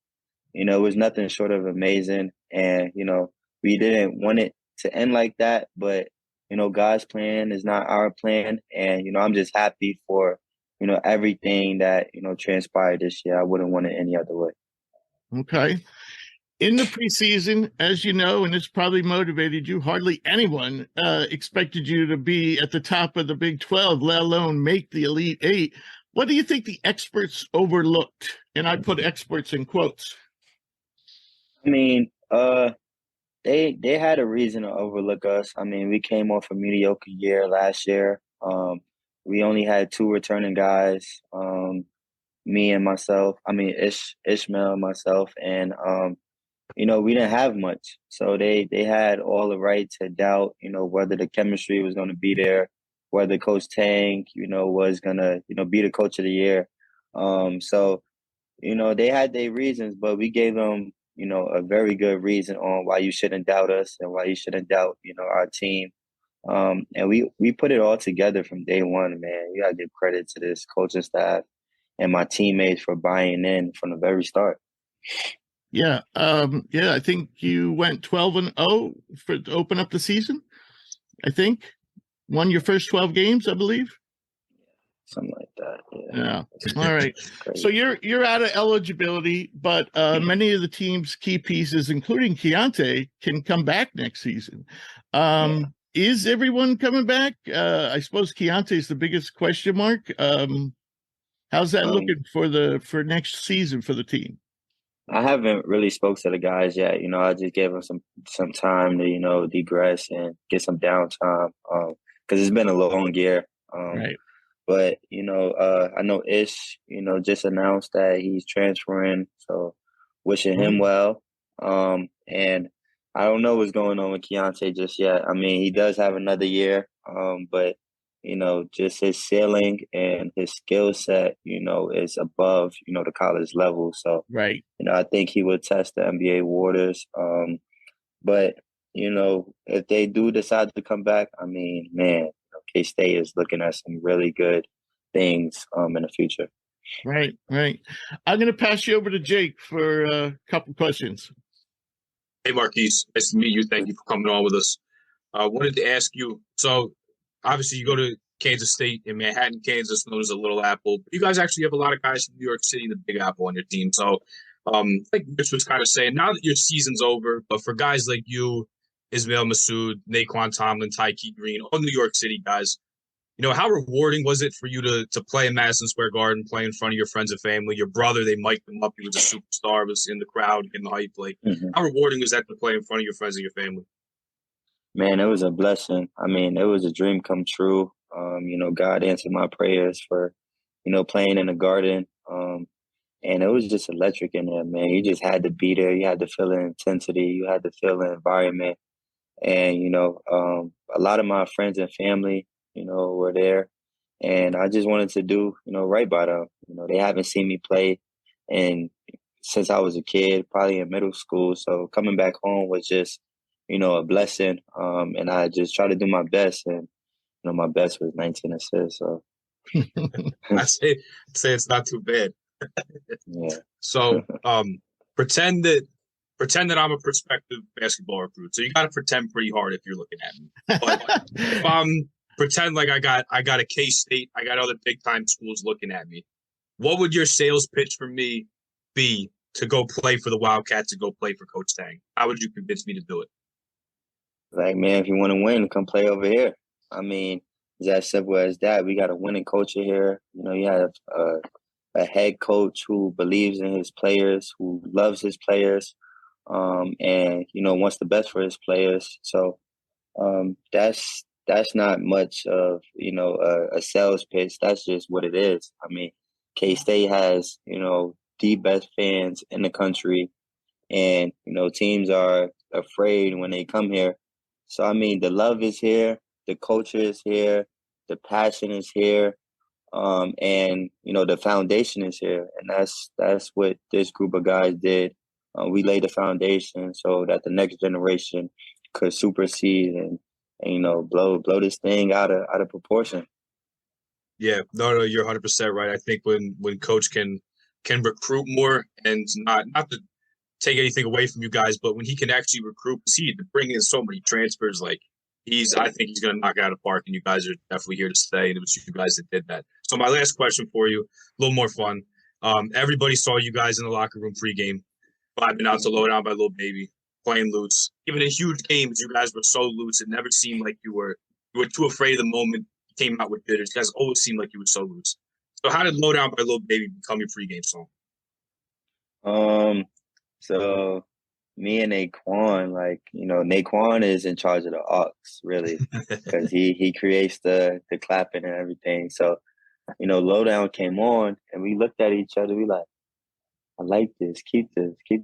it was nothing short of amazing. And, we didn't want it to end like that, but God's plan is not our plan. And, I'm just happy for, everything that, transpired this year. I wouldn't want it any other way. Okay. In the preseason, as you know, and it's probably motivated you, hardly anyone expected you to be at the top of the Big 12, let alone make the Elite 8. What do you think the experts overlooked? And I put experts in quotes. I mean, they had a reason to overlook us. I mean, we came off a mediocre year last year. We only had 2 returning guys. Me and myself. I mean, Ishmael, myself, and we didn't have much. So they had all the right to doubt, whether the chemistry was going to be there, whether Coach Tang, was going to, be the coach of the year. So, they had their reasons, but we gave them, a very good reason on why you shouldn't doubt us and why you shouldn't doubt, our team. And we put it all together from day one, man. You got to give credit to this coaching staff and my teammates for buying in from the very start. Yeah. I think you went 12-0 to open up the season. I think won your first 12 games, I believe. Something like that. Yeah. All right. So you're out of eligibility, but many of the team's key pieces, including Keontae, can come back next season. Is everyone coming back? I suppose Keontae is the biggest question mark. How's that looking for next season for the team? I haven't really spoke to the guys yet. I just gave them some time to, degress and get some downtime because it's been a long year. Right. But, I know Ish, just announced that he's transferring. So wishing him well. And I don't know what's going on with Keontae just yet. I mean, he does have another year, but, just his ceiling and his skill set, is above, the college level. So, right. I think he would test the NBA waters. But, if they do decide to come back, I mean, man, K-State is looking at some really good things in the future. Right. I'm going to pass you over to Jake for a couple questions. Hey, Markquis. Nice to meet you. Thank you for coming on with us. I wanted to ask you, so obviously you go to Kansas State in Manhattan, Kansas, known as the Little Apple. You guys actually have a lot of guys from New York City, the Big Apple on your team. So I think Mitch was kind of saying, now that your season's over, but for guys like you, Ismail Massoud, Naquan Tomlin, Tyke Green, all New York City guys, how rewarding was it for you to play in Madison Square Garden, play in front of your friends and family? Your brother, they mic'd him up. He was a superstar, was in the crowd, getting the hype. How rewarding was that to play in front of your friends and your family? Man, it was a blessing. I mean, it was a dream come true. God answered my prayers for, playing in the Garden. And it was just electric in there, man. You just had to be there. You had to feel the intensity. You had to feel the environment. And, a lot of my friends and family, were there. And I just wanted to do, right by them. They haven't seen me play since I was a kid, probably in middle school. So coming back home was just, a blessing. And I just tried to do my best. And, my best was 19 assists. So I'd say it's not too bad. Yeah. So pretend that I'm a prospective basketball recruit. So you got to pretend pretty hard if you're looking at me. But if pretend like I got a K-State, I got other big time schools looking at me. What would your sales pitch for me be to go play for the Wildcats, to go play for Coach Tang? How would you convince me to do it? Like, man, if you want to win, come play over here. I mean, it's as simple as that. We got a winning culture here. You have a head coach who believes in his players, who loves his players, and wants the best for his players. So that's not much of a sales pitch. That's just what it is. I mean, K-State has the best fans in the country, and teams are afraid when they come here. So I mean, the love is here, the culture is here, the passion is here. And the foundation is here, and that's what this group of guys did. We laid the foundation so that the next generation could supersede and blow this thing out of proportion. Yeah, no, you're 100% right. I think when Coach can recruit more, and not to take anything away from you guys, but when he can actually recruit, he to bring in so many transfers, I think he's going to knock it out of the park, and you guys are definitely here to stay, and it was you guys that did that. So my last question for you, a little more fun. Everybody saw you guys in the locker room pregame, vibing out to Low Down by Lil Baby, playing loose. Even in huge games, you guys were so loose. It never seemed like you were too afraid of the moment you came out with bitters. You guys always seemed like you were so loose. So how did "Low Down" by Lil Baby become your pregame song? So me and Naquan, like, Naquan is in charge of the aux, really, because he creates the clapping and everything. So, Lowdown came on, and we looked at each other. We like, I like this. Keep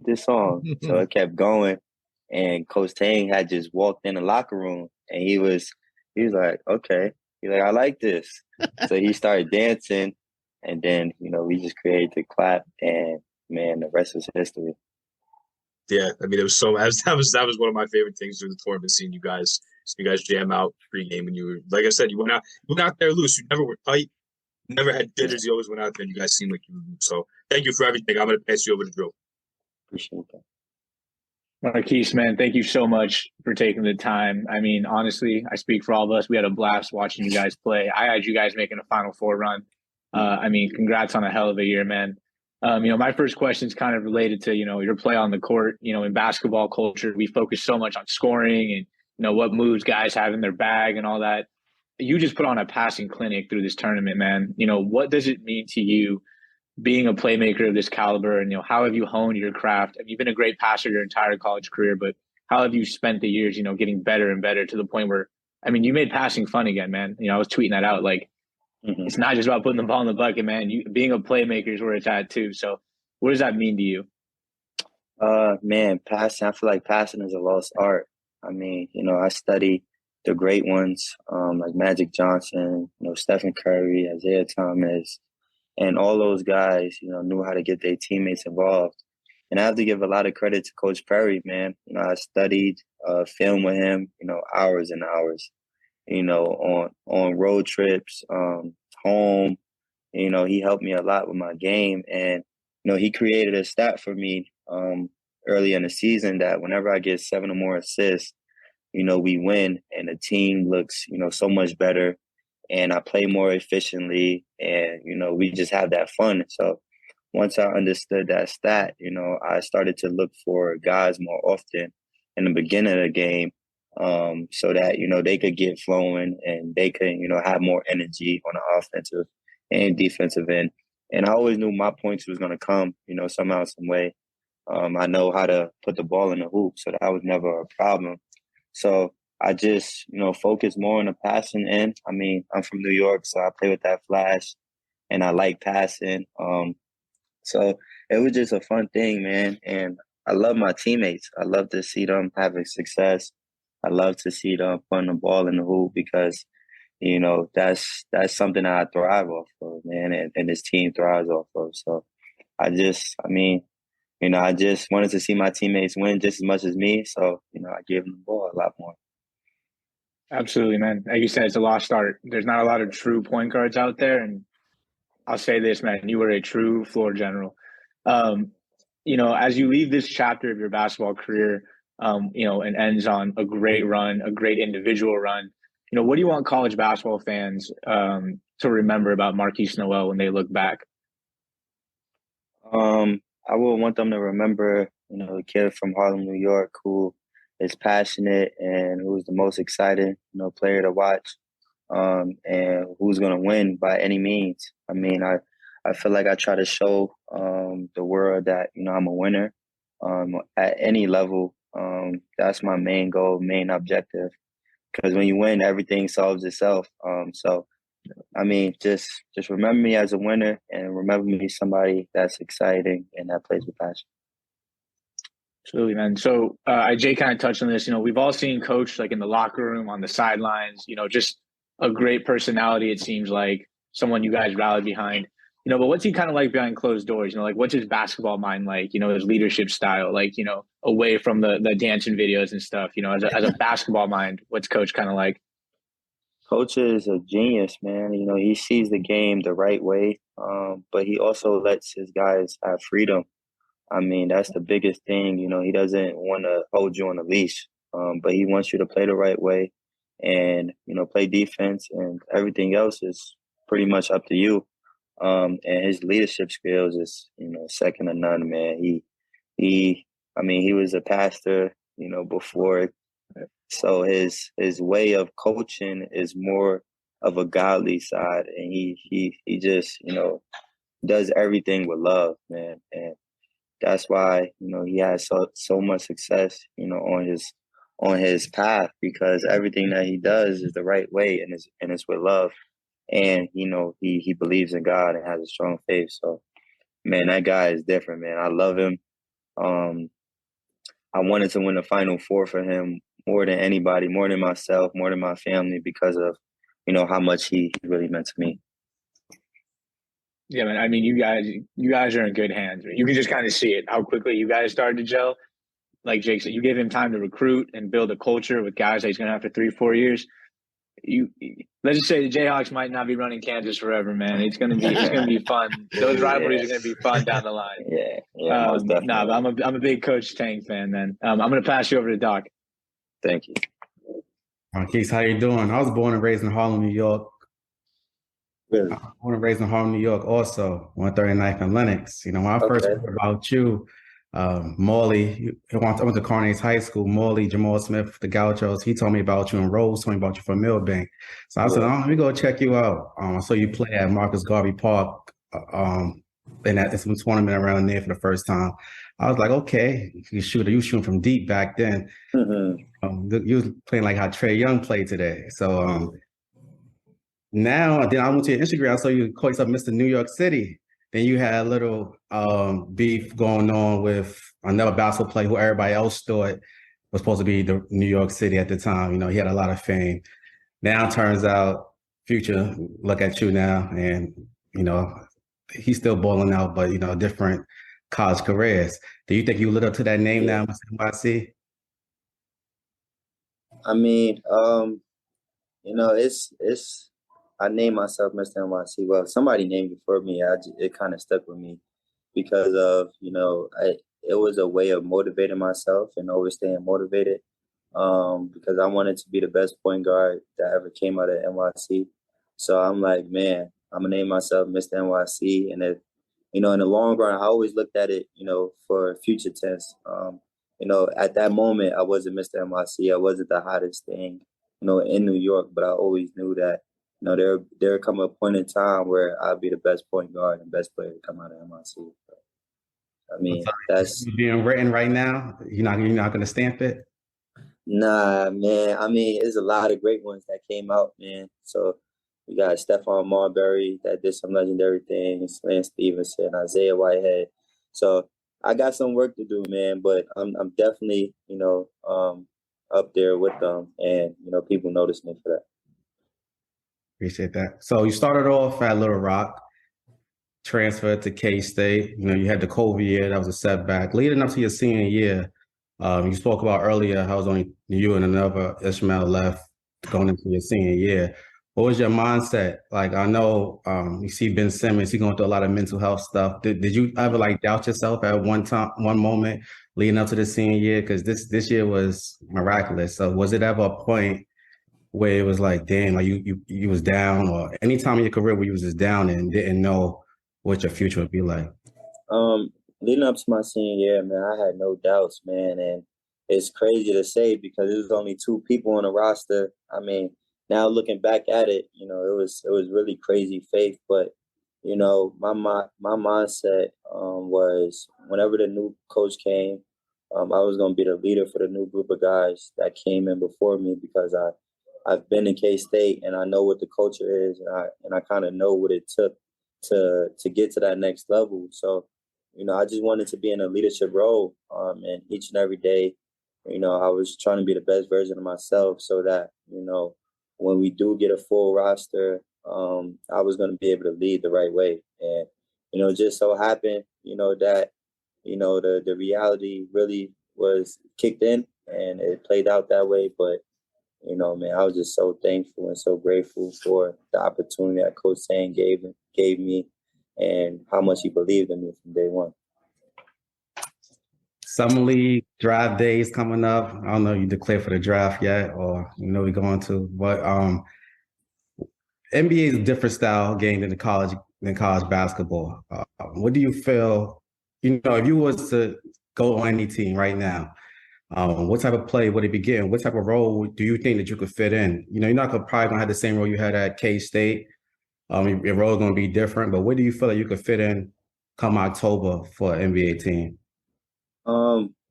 this song. So it kept going, and Coach Tang had just walked in the locker room, and he was like, okay, he's like, I like this. So he started dancing, and then we just created the clap, and man, the rest is history. Yeah, I mean, it was that was one of my favorite things through the tournament, seeing you guys jam out pregame, and you were, like I said, you went out there loose. You never were tight, never had jitters. You always went out there, and you guys seemed like you were loose. So thank you for everything. I'm going to pass you over to Drew. Appreciate that. Markquis, man, thank you so much for taking the time. I mean, honestly, I speak for all of us. We had a blast watching you guys play. I had you guys making a Final Four run. I mean, congrats on a hell of a year, man. My first question is kind of related to, your play on the court. In basketball culture, we focus so much on scoring and, what moves guys have in their bag and all that. You just put on a passing clinic through this tournament, man. What does it mean to you being a playmaker of this caliber? And, how have you honed your craft? I mean, you've been a great passer your entire college career, but how have you spent the years, getting better and better to the point where, I mean, you made passing fun again, man. I was tweeting that out, like, it's not just about putting the ball in the bucket, man. Being a playmaker is where it's at too. So what does that mean to you? Man, passing, I feel like passing is a lost art. I mean, I study the great ones, like Magic Johnson, Stephen Curry, Isaiah Thomas, and all those guys, knew how to get their teammates involved. And I have to give a lot of credit to Coach Perry, man. I studied film with him, hours and hours. On road trips, home. He helped me a lot with my game. And, he created a stat for me early in the season that whenever I get 7 or more assists, we win and the team looks, so much better. And I play more efficiently and, we just have that fun. So once I understood that stat, I started to look for guys more often in the beginning of the game. So that, they could get flowing and they could, have more energy on the offensive and defensive end. And I always knew my points was going to come, somehow, some way. I know how to put the ball in the hoop, so that was never a problem. So I just, focus more on the passing end. I mean, I'm from New York, so I play with that flash and I like passing. So it was just a fun thing, man. And I love my teammates. I love to see them having success. I love to see them putting the ball in the hoop because, that's something that I thrive off of, man, and this team thrives off of. So I just wanted to see my teammates win just as much as me. So, I gave them the ball a lot more. Absolutely, man. Like you said, it's a lost art. There's not a lot of true point guards out there. And I'll say this, man, you were a true floor general. As you leave this chapter of your basketball career, and ends on a great run, a great individual run. What do you want college basketball fans to remember about Markquis Nowell when they look back? I would want them to remember, a kid from Harlem, New York, who is passionate and who's the most exciting, player to watch, and who's going to win by any means. I mean, I feel like I try to show the world that, I'm a winner at any level. That's my main goal, main objective. Because when you win, everything solves itself. So, I mean, just remember me as a winner and remember me somebody that's exciting and that plays with passion. Absolutely, man. So Jay kind of touched on this. We've all seen Coach like in the locker room, on the sidelines, just a great personality, it seems like, someone you guys rally behind. But what's he kind of like behind closed doors? Like, what's his basketball mind like? His leadership style, like, away from the dancing videos and stuff. As a basketball mind, what's Coach kind of like? Coach is a genius, man. He sees the game the right way, but he also lets his guys have freedom. I mean, that's the biggest thing. He doesn't want to hold you on a leash, but he wants you to play the right way and, play defense, and everything else is pretty much up to you. And his leadership skills is, second to none, man. He was a pastor, before. So his way of coaching is more a godly side, and he just, you know, does everything with love, man. And that's why, you know, he has so much success, you know, on his path, because everything that he does is the right way, and it's with love. And, you know, he believes in God and has a strong faith. So, man, that guy is different, man. I love him. I wanted to win the Final Four for him more than anybody, more than myself, more than my family, because of, you know, how much he really meant to me. Yeah, man. I mean, you guys are in good hands. You can just kind of see it, how quickly you guys started to gel. Like Jake said, you gave him time to recruit and build a culture with guys that he's going to have for 3-4 years. Let's just say the Jayhawks might not be running Kansas forever, man. It's gonna be fun. Those rivalries are gonna be fun down the line. Yeah. Most definitely. But I'm a big Coach Tang fan, man. I'm gonna pass you over to Doc. Thank you. Markquis, how you doing? I was born and raised in Harlem, New York. Really? I was born and raised in Harlem, New York, also 139th and Lenox. You know, when I first heard about you, Morley, I went to Carnegie High School. Morley, Jamal Smith, the Gauchos, he told me about you, and Rose told me about you from Millbank. So I said, let me go check you out. I saw you play at Marcus Garvey Park in some tournament around there for the first time. I was like, okay, you shooting from deep back then. Mm-hmm. You was playing like how Trae Young played today. So now, then I went to your Instagram. I saw you call yourself Mr. New York City. Then you had a little beef going on with another basketball player who everybody else thought was supposed to be the New York City at the time. You know, he had a lot of fame. Now it turns out, Future, look at you now, and, you know, he's still balling out, but, you know, different college careers. Do you think you live up to that name now, Mr. NYC? I mean, you know, it's I named myself Mr. NYC. Well, somebody named it for me. It kind of stuck with me because of, you know, it was a way of motivating myself and always staying motivated, because I wanted to be the best point guard that ever came out of NYC. So I'm like, man, I'm going to name myself Mr. NYC. And, you know, in the long run, I always looked at it, you know, for future tense. You know, at that moment, I wasn't Mr. NYC. I wasn't the hottest thing, you know, in New York, but I always knew that, you know, there come a point in time where I'll be the best point guard and best player to come out of NYC. I mean, that's being written right now. You're not going to stamp it. Nah, man. I mean, there's a lot of great ones that came out, man. So we got Stephon Marbury that did some legendary things, Lance Stevenson, Isaiah Whitehead. So I got some work to do, man. But I'm definitely, you know, up there with them, and, you know, people notice me for that. Appreciate that. So you started off at Little Rock, transferred to K-State. You know, you had the COVID year. That was a setback. Leading up to your senior year, you spoke about earlier how it was only you and another Ishmael left going into your senior year. What was your mindset? Like, I know you see Ben Simmons, he's going through a lot of mental health stuff. Did you ever, like, doubt yourself at one moment leading up to the senior year? Because this year was miraculous. So was it ever a point where it was like, damn, like you was down, or any time in your career where you was just down and didn't know what your future would be like? Leading up to my senior year, man, I had no doubts, man. And it's crazy to say because it was only 2 people on the roster. I mean, now looking back at it, you know, it was really crazy faith. But, you know, my mindset was whenever the new coach came, I was going to be the leader for the new group of guys that came in before me, because I've been in K-State and I know what the culture is, and I kind of know what it took to get to that next level. So, you know, I just wanted to be in a leadership role, and each and every day, you know, I was trying to be the best version of myself so that, you know, when we do get a full roster, I was going to be able to lead the right way. And, you know, it just so happened, you know, that, you know, the reality really was kicked in and it played out that way. But, you know, man, I was just so thankful and so grateful for the opportunity that Coach Tang gave me and how much he believed in me from day one. Summer League draft days coming up. I don't know if you declared for the draft yet, or you know we're going to, but NBA is a different style game than college basketball. What do you feel? You know, if you was to go on any team right now, What type of play would it be getting? What type of role do you think that you could fit in? You know, you're not probably gonna have the same role you had at K-State. Your role is gonna be different, but where do you feel like you could fit in come October for an NBA team?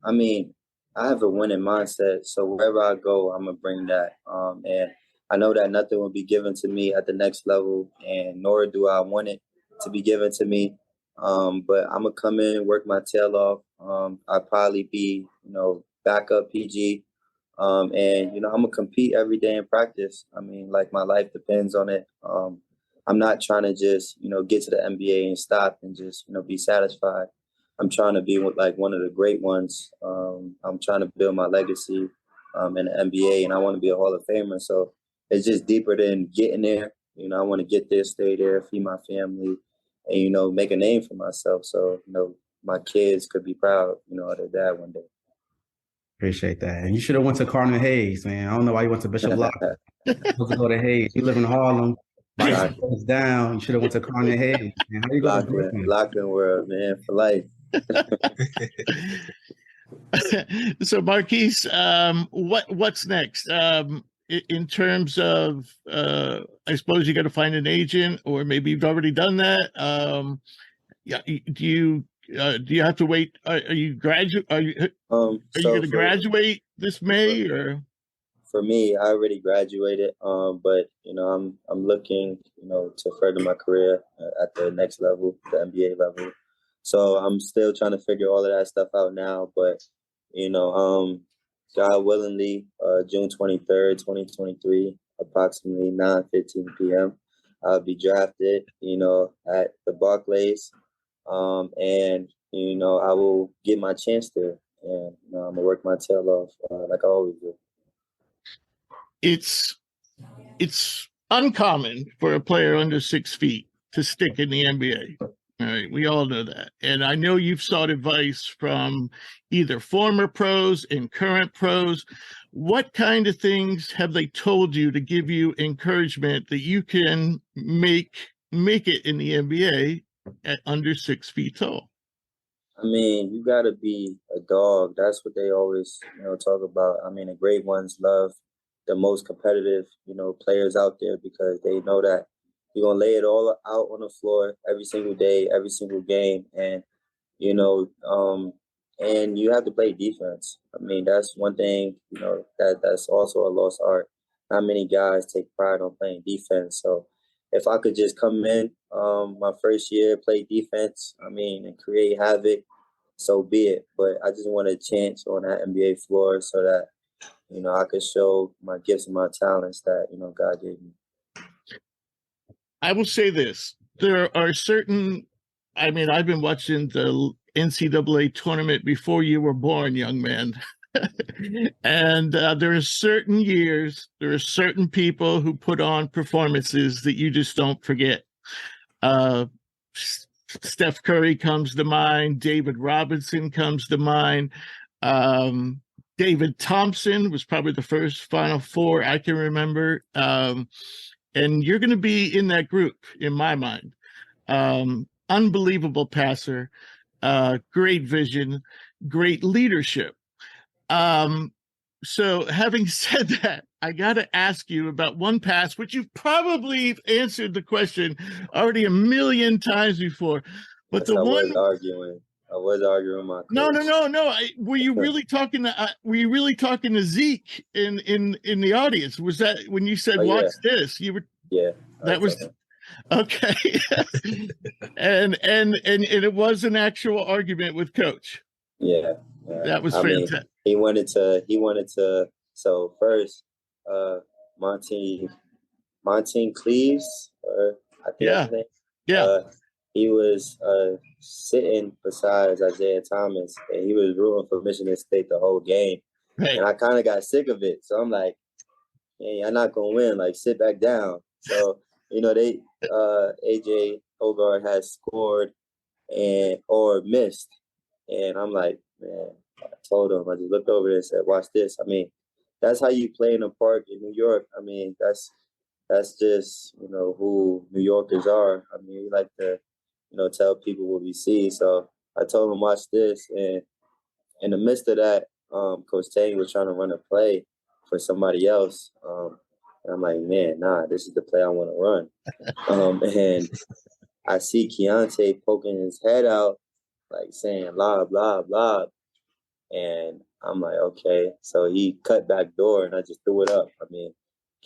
I mean, I have a winning mindset, so wherever I go, I'm gonna bring that. And I know that nothing will be given to me at the next level, and nor do I want it to be given to me. But I'm gonna come in and work my tail off. I'll probably be, backup PG. And I'm gonna compete every day in practice. I mean, like my life depends on it. I'm not trying to just, get to the NBA and stop and just, be satisfied. I'm trying to be like one of the great ones. I'm trying to build my legacy in the NBA, and I want to be a Hall of Famer. So it's just deeper than getting there. I want to get there, stay there, feed my family, and make a name for myself. So my kids could be proud, of their dad one day. Appreciate that. And you should have went to Cardinal Hayes, man. I don't know why you went to Bishop Locker. Supposed to go to Hayes. You live in Harlem. Bicycle's down. You should have went to Cardinal Hayes. Man. How you go to Brooklyn? Lockman world, man, for life. So Markquis, what's next? In terms of, I suppose you got to find an agent, or maybe you've already done that. Do you have to wait? Are you graduate? Are you going to graduate this May or? For me, I already graduated. But I'm looking, to further my career at the next level, the NBA level. So I'm still trying to figure all of that stuff out now. But God willingly, June 23rd, 2023, approximately 9:15 p.m. I'll be drafted, at the Barclays. And I will get my chance there, and I'm gonna work my tail off like I always do. It's uncommon for a player under 6 feet to stick in the NBA. All right, we all know that, and I know you've sought advice from either former pros and current pros. What kind of things have they told you to give you encouragement that you can make it in the NBA at under 6 feet tall? I mean, you got to be a dog. That's what they always, talk about. I mean, the great ones love the most competitive, players out there, because they know that you're going to lay it all out on the floor every single day, every single game. And, and you have to play defense. I mean, that's one thing, that's also a lost art. Not many guys take pride on playing defense. So if I could just come in my first year, play defense, and create havoc, so be it. But I just want a chance on that NBA floor so that, I could show my gifts and my talents that, God gave me. I will say this. There are certain, I've been watching the NCAA tournament before you were born, young man. And there are certain years, there are certain people who put on performances that you just don't forget. Steph Curry comes to mind. David Robinson comes to mind. David Thompson was probably the first Final Four I can remember. And you're going to be in that group, in my mind. Unbelievable passer, great vision, great leadership. So having said that, I got to ask you about one pass, which you've probably answered the question already a million times before. But yes, I was arguing my coach. No. Were you really talking to Zeke in the audience? Was that when you said, "Watch this"? You were. Yeah. That was okay. and it was an actual argument with Coach. Yeah. That was fantastic. He wanted to. So first, Monty Cleaves, I think that's his name. Yeah. He was sitting beside Isaiah Thomas, and he was rooting for Michigan State the whole game. Right. And I kind of got sick of it. So I'm like, hey, I'm not going to win. Like, sit back down. So, they AJ Hogarth has scored or missed. And I'm like, man, I told him, I just looked over there and said, watch this. That's how you play in a park in New York. That's just, who New Yorkers are. We like to, tell people what we see. So I told him, watch this. And in the midst of that, Coach Tang was trying to run a play for somebody else. And I'm like, man, nah, this is the play I want to run. And I see Keontae poking his head out, like saying, lob, lob, lob. And I'm like, okay. So he cut back door, and I just threw it up. I mean,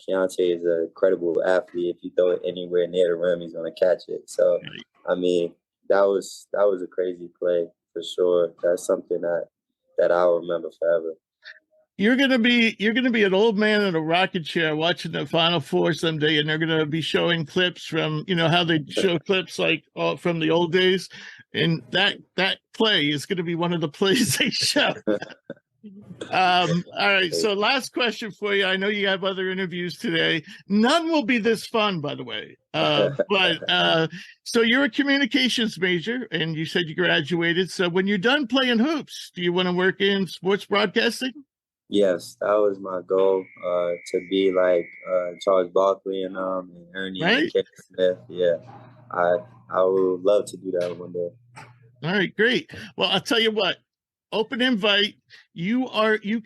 Keontae is an incredible athlete. If you throw it anywhere near the rim, he's going to catch it. So, I mean, that was a crazy play for sure. That's something that I'll remember forever. You're gonna be an old man in a rocket chair watching the Final Four someday, and they're gonna be showing clips from, you know, how they show clips like from the old days, and that play is gonna be one of the plays they show. All right, so last question for you. I know you have other interviews today. None will be this fun, by the way. So you're a communications major, and you said you graduated. So when you're done playing hoops, do you want to work in sports broadcasting? Yes, that was my goal, to be like Charles Barkley and Ernie and Kevin Smith. Yeah, I would love to do that one day. All right, great. Well, I'll tell you what. Open invite. You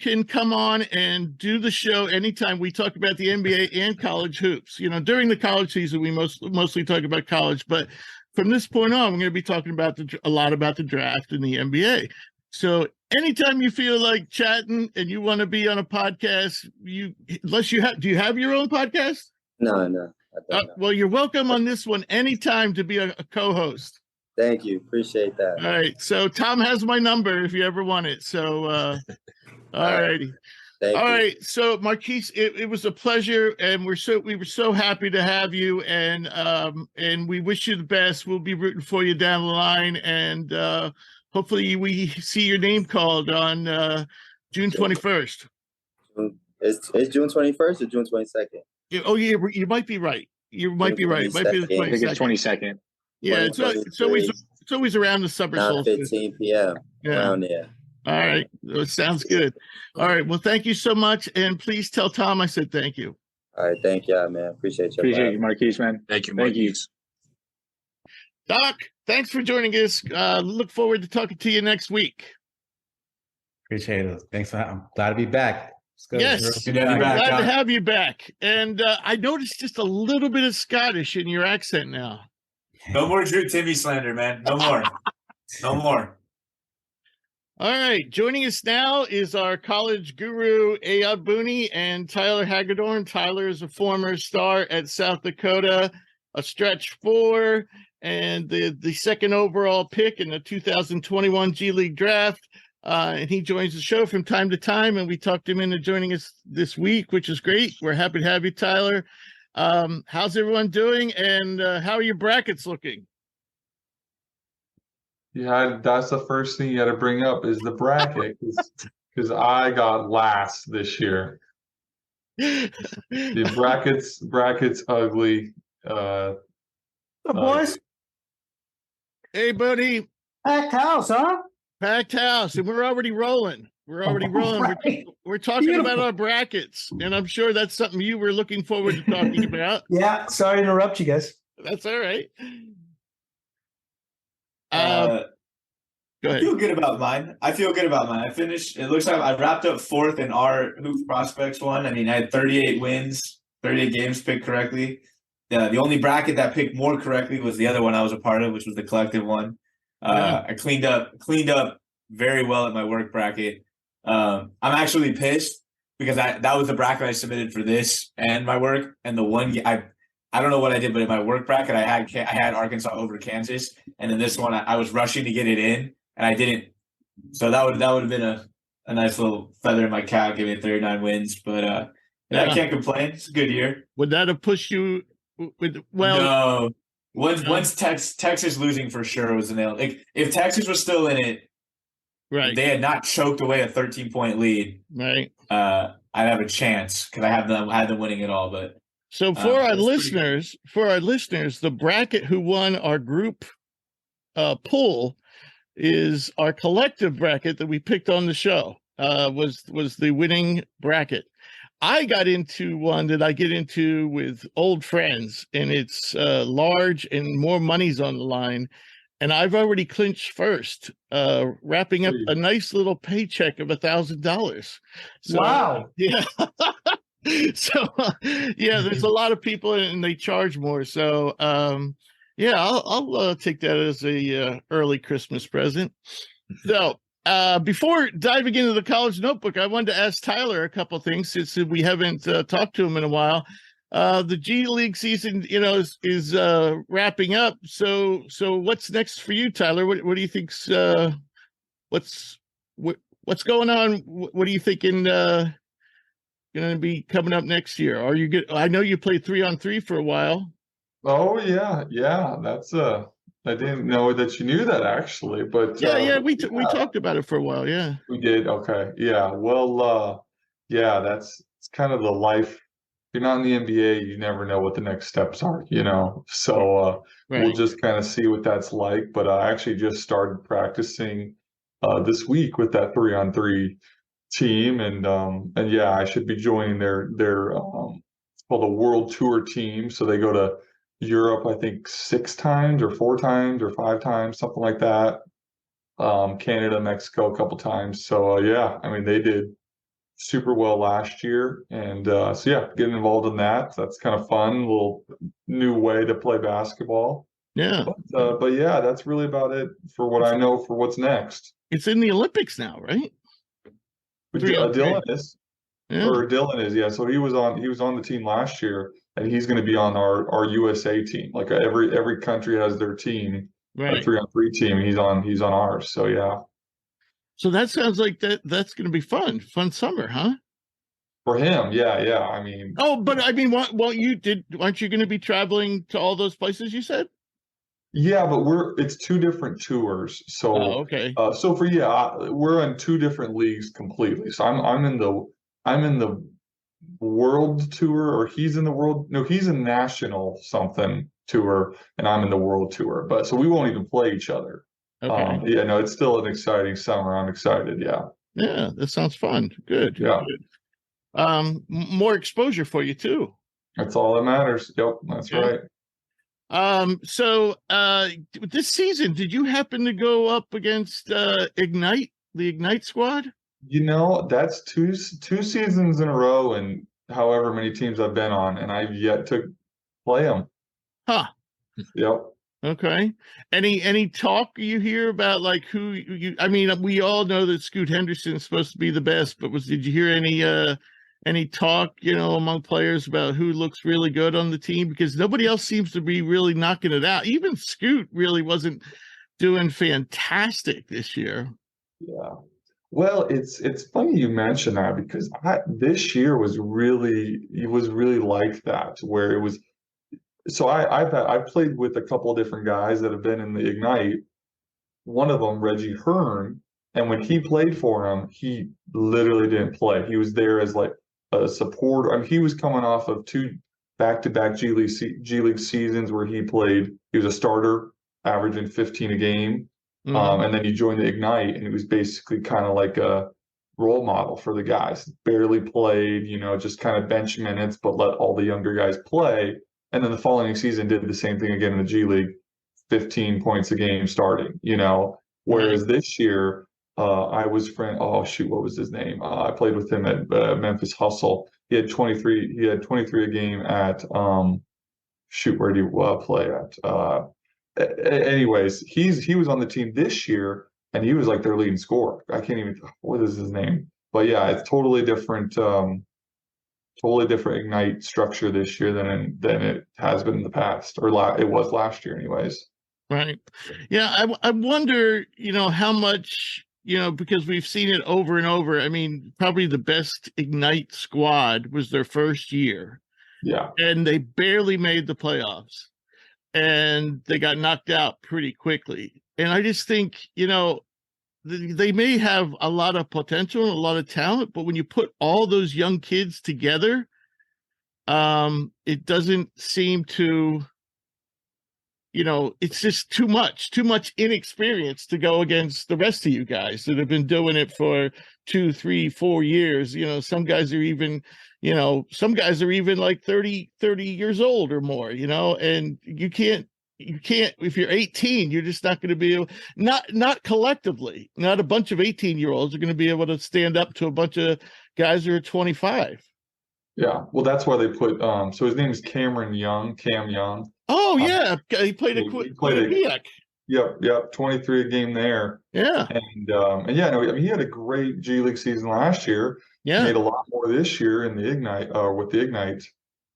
can come on and do the show anytime. We talk about the NBA and college hoops. You know, during the college season, we mostly talk about college, but from this point on, we're going to be talking about a lot about the draft and the NBA. So anytime you feel like chatting and you want to be on a podcast, do you have your own podcast? No. Well, you're welcome on this one anytime to be a co-host. Thank you. Appreciate that. All right. So Tom has my number if you ever want it. So, all righty. Thank you. Right. So Markquis, it was a pleasure, and we were so happy to have you, and we wish you the best. We'll be rooting for you down the line, and hopefully we see your name called on June 21st. It's June 21st or June 22nd? Oh, yeah, you might be right. You might be right. It might be the 22nd. I think it's 22nd. Yeah, it's always around the summer solstice. 9:15 p.m. around there. All right. That sounds good. All right. Well, thank you so much. And please tell Tom I said thank you. All right. Thank y'all, man. Appreciate you. Appreciate you, Markquis, man. Thank you, Markquis. Doc, thanks for joining us. Look forward to talking to you next week. Appreciate it. Thanks for having me. Glad to be back. Yes, Good to have you back, glad Doc. to have you back. And I noticed just a little bit of Scottish in your accent now. No more Drew Timmy slander, man. No more. No more. All right. Joining us now is our college guru, Bunni, and Tyler Hagedorn. Tyler is a former star at South Dakota, a stretch 4, and the second overall pick in the 2021 G-League draft. And he joins the show from time to time, and we talked him into joining us this week, which is great. We're happy to have you, Tyler. How's everyone doing, and how are your brackets looking? Yeah, that's the first thing you got to bring up is the bracket, because I got last this year. The brackets ugly. Boys, Hey, buddy. packed house, huh? Packed house, and we're already rolling. We're already rolling. Right. We're talking Beautiful. about our brackets, and I'm sure that's something you were looking forward to talking about. Yeah, sorry to interrupt you guys. That's all right. Go I ahead. feel good about mine. I finished. It looks like I wrapped up 4th in our Hoop Prospects one. I mean, I had 38 wins, 38 games picked correctly. The only bracket that picked more correctly was the other one I was a part of, which was the collective one. I cleaned up very well at my work bracket. I'm actually pissed because that was the bracket I submitted for this and my work. And the one I don't know what I did, but in my work bracket I had Arkansas over Kansas, and then this one I was rushing to get it in and I didn't. So that would have been a nice little feather in my cap, give me 39 wins. But I can't complain. It's a good year. Would that have pushed you? No. Once Texas losing for sure was a nail. Like if Texas was still in it, right? They had not choked away a 13-point lead, Right. I'd have a chance because I had them winning it all. But So for our listeners, the bracket who won our group pool is our collective bracket that we picked on the show. Was the winning bracket. I got into one that I get into with old friends, and it's large and more money's on the line. and I've already clinched first, wrapping up a nice little paycheck of $1,000. So, Wow. yeah. So, yeah, there's a lot of people and they charge more. So, yeah, I'll take that as a early Christmas present. So, before diving into the college notebook, I wanted to ask Tyler a couple of things since we haven't talked to him in a while. The G League season, is wrapping up. So what's next for you, Tyler? What do you think's what's going on? What are you thinking going to be coming up next year? Are you good? I know you played 3-on-3 for a while. Oh yeah. That's I didn't know that you knew that actually, but We talked about it for a while. Yeah, we did. Okay, yeah. Well, yeah, it's kind of the life. If you're not in the NBA, you never know what the next steps are, So right. we'll just kind of see what that's like. But I actually just started practicing this week with that 3-on-3 team, and yeah, I should be joining their it's called a World Tour team. So they go to Europe, I think 6 times or 4 times or 5 times, something like that. Canada, Mexico a couple times. So yeah, I mean they did super well last year, and so yeah, getting involved in that. That's kind of fun, a little new way to play basketball. Yeah. But yeah, that's really about it for what I know for what's next. It's in the Olympics now, right? Dylan is. Yeah. Or Dylan is, yeah. So he was on the team last year, and he's going to be on our USA team. Like every country has their team, right. A 3-on-3 team, and he's on ours. So yeah. So that sounds like that's going to be fun summer, huh? For him, yeah. I mean, but I mean, aren't you going to be traveling to all those places you said? Yeah, but it's 2 different tours. So okay. We're on 2 different leagues completely. So I'm in the world tour, or he's in the world. No, he's in national something tour, and I'm in the world tour. But so we won't even play each other. Okay. Yeah, no, it's still an exciting summer. I'm excited. Yeah. Yeah, that sounds fun. Good. Yeah. Good. More exposure for you too. That's all that matters. Yep, that's right. So this season, did you happen to go up against the Ignite squad? That's two seasons in a row, and however many teams I've been on, and I've yet to play them. Huh. Yep. Okay. Any talk you hear about like who you? I mean, we all know that Scoot Henderson is supposed to be the best, but did you hear any talk, among players about who looks really good on the team? Because nobody else seems to be really knocking it out. Even Scoot really wasn't doing fantastic this year. Yeah. Well, it's funny you mention that, because this year was really like that, where it was. So I've played with a couple of different guys that have been in the Ignite. One of them, Reggie Hearn, and when he played for him, he literally didn't play. He was there as like a supporter. I mean, he was coming off of 2 back-to-back G League seasons where he played. He was a starter, averaging 15 a game, and then he joined the Ignite, and he was basically kind of like a role model for the guys. Barely played, just kind of bench minutes, but let all the younger guys play. And then the following season did the same thing again in the G League, 15 points a game starting. Whereas this year, I was what was his name? I played with him at Memphis Hustle. He had 23. He had 23 a game at where did he play at? Anyways, he was on the team this year, and he was like their leading scorer. I can't even. What is his name? But yeah, it's totally different. Totally different Ignite structure this year than it has been in the past, or it was last year, anyways. Right. Yeah, I wonder, how much, because we've seen it over and over. I mean, probably the best Ignite squad was their first year. Yeah. And they barely made the playoffs, and they got knocked out pretty quickly. And I just think, they may have a lot of potential and a lot of talent, but when you put all those young kids together, it doesn't seem to, it's just too much inexperience to go against the rest of you guys that have been doing it for 2, 3, 4 years. Some guys are even, like 30 years old or more, and you can't, you can't, if you're 18, you're just not going to be able, not collectively, not a bunch of 18-year-olds are going to be able to stand up to a bunch of guys who are 25. Yeah, well, that's why they put. So his name is Cam Young. Oh yeah, he played a Yep, 23 a game there. Yeah, and yeah, no, I mean he had a great G League season last year. Yeah, made a lot more this year in the Ignite, with the Ignite.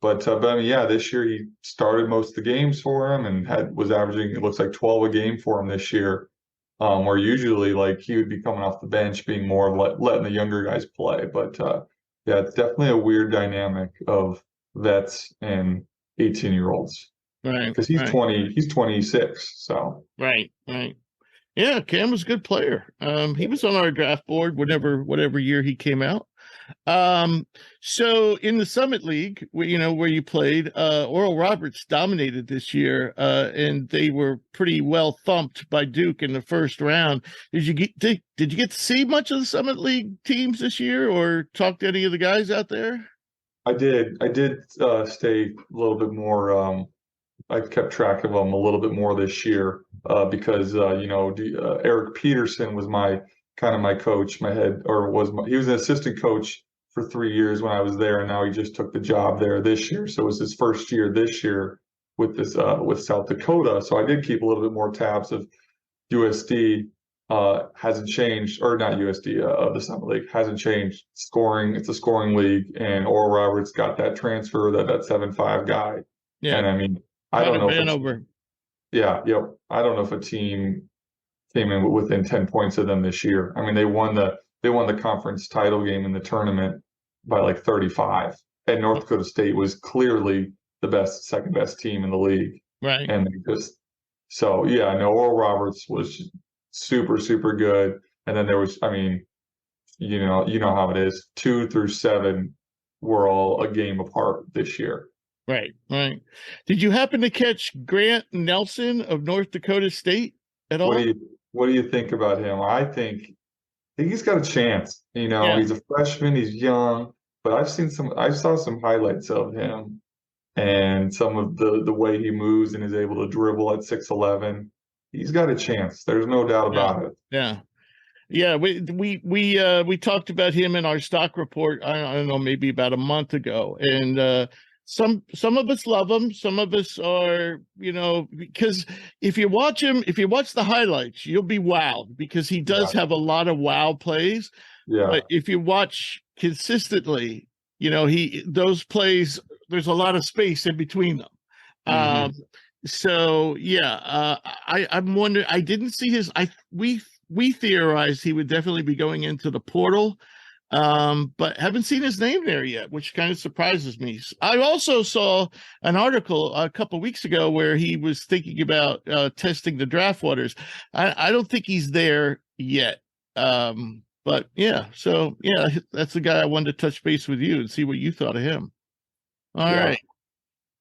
But I mean, yeah, this year he started most of the games for him and was averaging, it looks like 12 a game for him this year. Where usually like he would be coming off the bench, being more of letting the younger guys play. But yeah, it's definitely a weird dynamic of vets and 18-year-olds. Right. Because he's 26. So Right. Yeah, Cam was a good player. He was on our draft board whatever year he came out. So in the Summit League, where you played, Oral Roberts dominated this year, and they were pretty well thumped by Duke in the first round. Did you get to see much of the Summit League teams this year, or talk to any of the guys out there? I did stay a little bit more. I kept track of them a little bit more this year because Eric Peterson was my coach, he was an assistant coach for 3 years when I was there, and now he just took the job there this year. So it was his first year this year with South Dakota. So I did keep a little bit more tabs of USD. Hasn't changed, or not USD, of the Summit League hasn't changed. Scoring, it's a scoring league, and Oral Roberts got that transfer, that 7'5" guy. Yeah, and I mean, I don't know if a team came in within 10 points of them this year. I mean, they won the conference title game in the tournament by like 35, and North Dakota State was clearly the second best team in the league. Right. And Oral Roberts was super, super good. And then there was, I mean, you know how it is. 2 through 7 were all a game apart this year. Right. Did you happen to catch Grant Nelson of North Dakota State at all? What do you think about him? I think he's got a chance. He's a freshman, he's young, but I saw some highlights of him and some of the way he moves and is able to dribble at 6'11". He's got a chance. There's no doubt about it. Yeah. We talked about him in our stock report. I don't know, maybe about a month ago, and some of us love him. Some of us are, because if you watch the highlights, you'll be wowed, because he does have a lot of wow plays. Yeah. But if you watch consistently, those plays, there's a lot of space in between them. Mm-hmm. I'm wondering. I didn't see we theorized he would definitely be going into the portal. But haven't seen his name there yet, which kind of surprises me. I also saw an article a couple of weeks ago where he was thinking about testing the draft waters. I don't think he's there yet. But that's the guy I wanted to touch base with you and see what you thought of him. All right.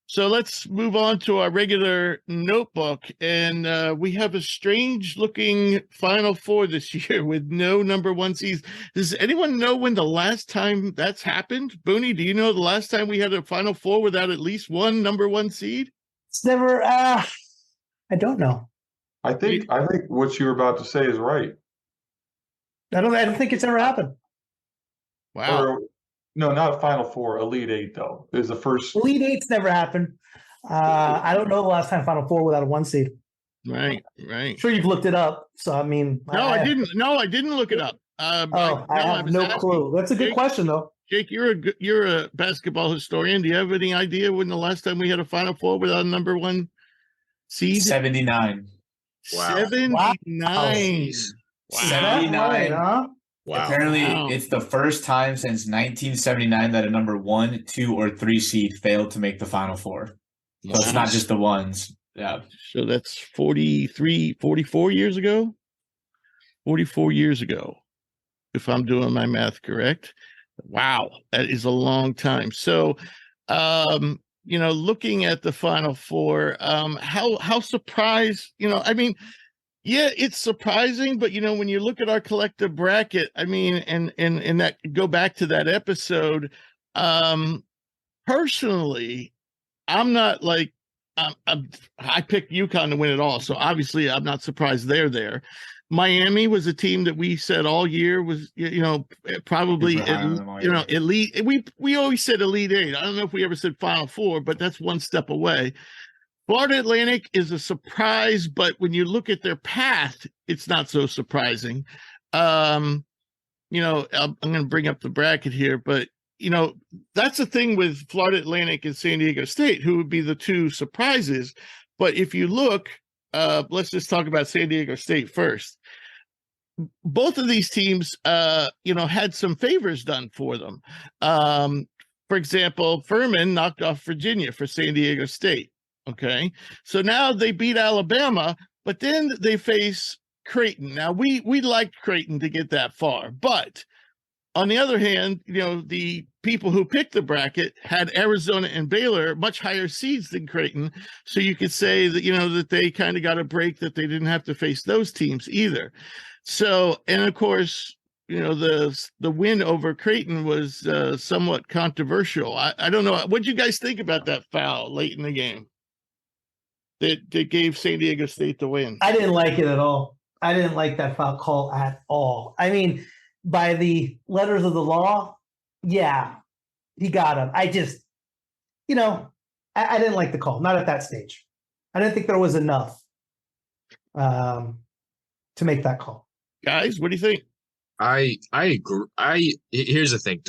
So let's move on to our regular notebook, and we have a strange-looking Final Four this year with no number one seeds. Does anyone know when the last time that's happened? Bunni, do you know the last time we had a Final Four without at least one number one seed? It's never. I don't know. I think what you were about to say is right. I don't think it's ever happened. Wow. No, not Final Four, Elite Eight, though. It was the first. Elite Eight's never happened. I don't know the last time Final Four without a one seed. Right. I'm sure you've looked it up. So, I mean. I didn't. No, I didn't look it up. I have no clue. That's a good question, though. Jake, you're a basketball historian. Do you have any idea when the last time we had a Final Four without a number one seed? 79. Wow. 79. Wow. 79. Huh? Wow. Apparently, it's the first time since 1979 that a number 1, 2, or 3 seed failed to make the Final Four. So it's not just the ones. Yeah. So that's 44 years ago? 44 years ago, if I'm doing my math correct. Wow, that is a long time. So, looking at the Final Four, how surprised, yeah, it's surprising, but when you look at our collective bracket, and that go back to that episode, personally, I'm not like I picked UConn to win it all, so obviously I'm not surprised they're there. Miami was a team that we said all year was, probably elite. We always said Elite Eight. I don't know if we ever said Final Four, but that's one step away. Florida Atlantic is a surprise, but when you look at their path, it's not so surprising. I'm going to bring up the bracket here, but that's the thing with Florida Atlantic and San Diego State, who would be the two surprises. But if you look, let's just talk about San Diego State first. Both of these teams, had some favors done for them. For example, Furman knocked off Virginia for San Diego State. Okay, so now they beat Alabama, but then they face Creighton. Now we liked Creighton to get that far, but on the other hand, the people who picked the bracket had Arizona and Baylor much higher seeds than Creighton. So you could say that, that they kind of got a break, that they didn't have to face those teams either. So, and of course, the win over Creighton was somewhat controversial. I don't know. What did you guys think about that foul late in the game that gave San Diego State the win? I didn't like it at all. I didn't like that foul call at all. I mean, by the letters of the law, yeah, he got him. I just, I didn't like the call. Not at that stage. I didn't think there was enough to make that call. Guys, what do you think? I agree. Here's the thing.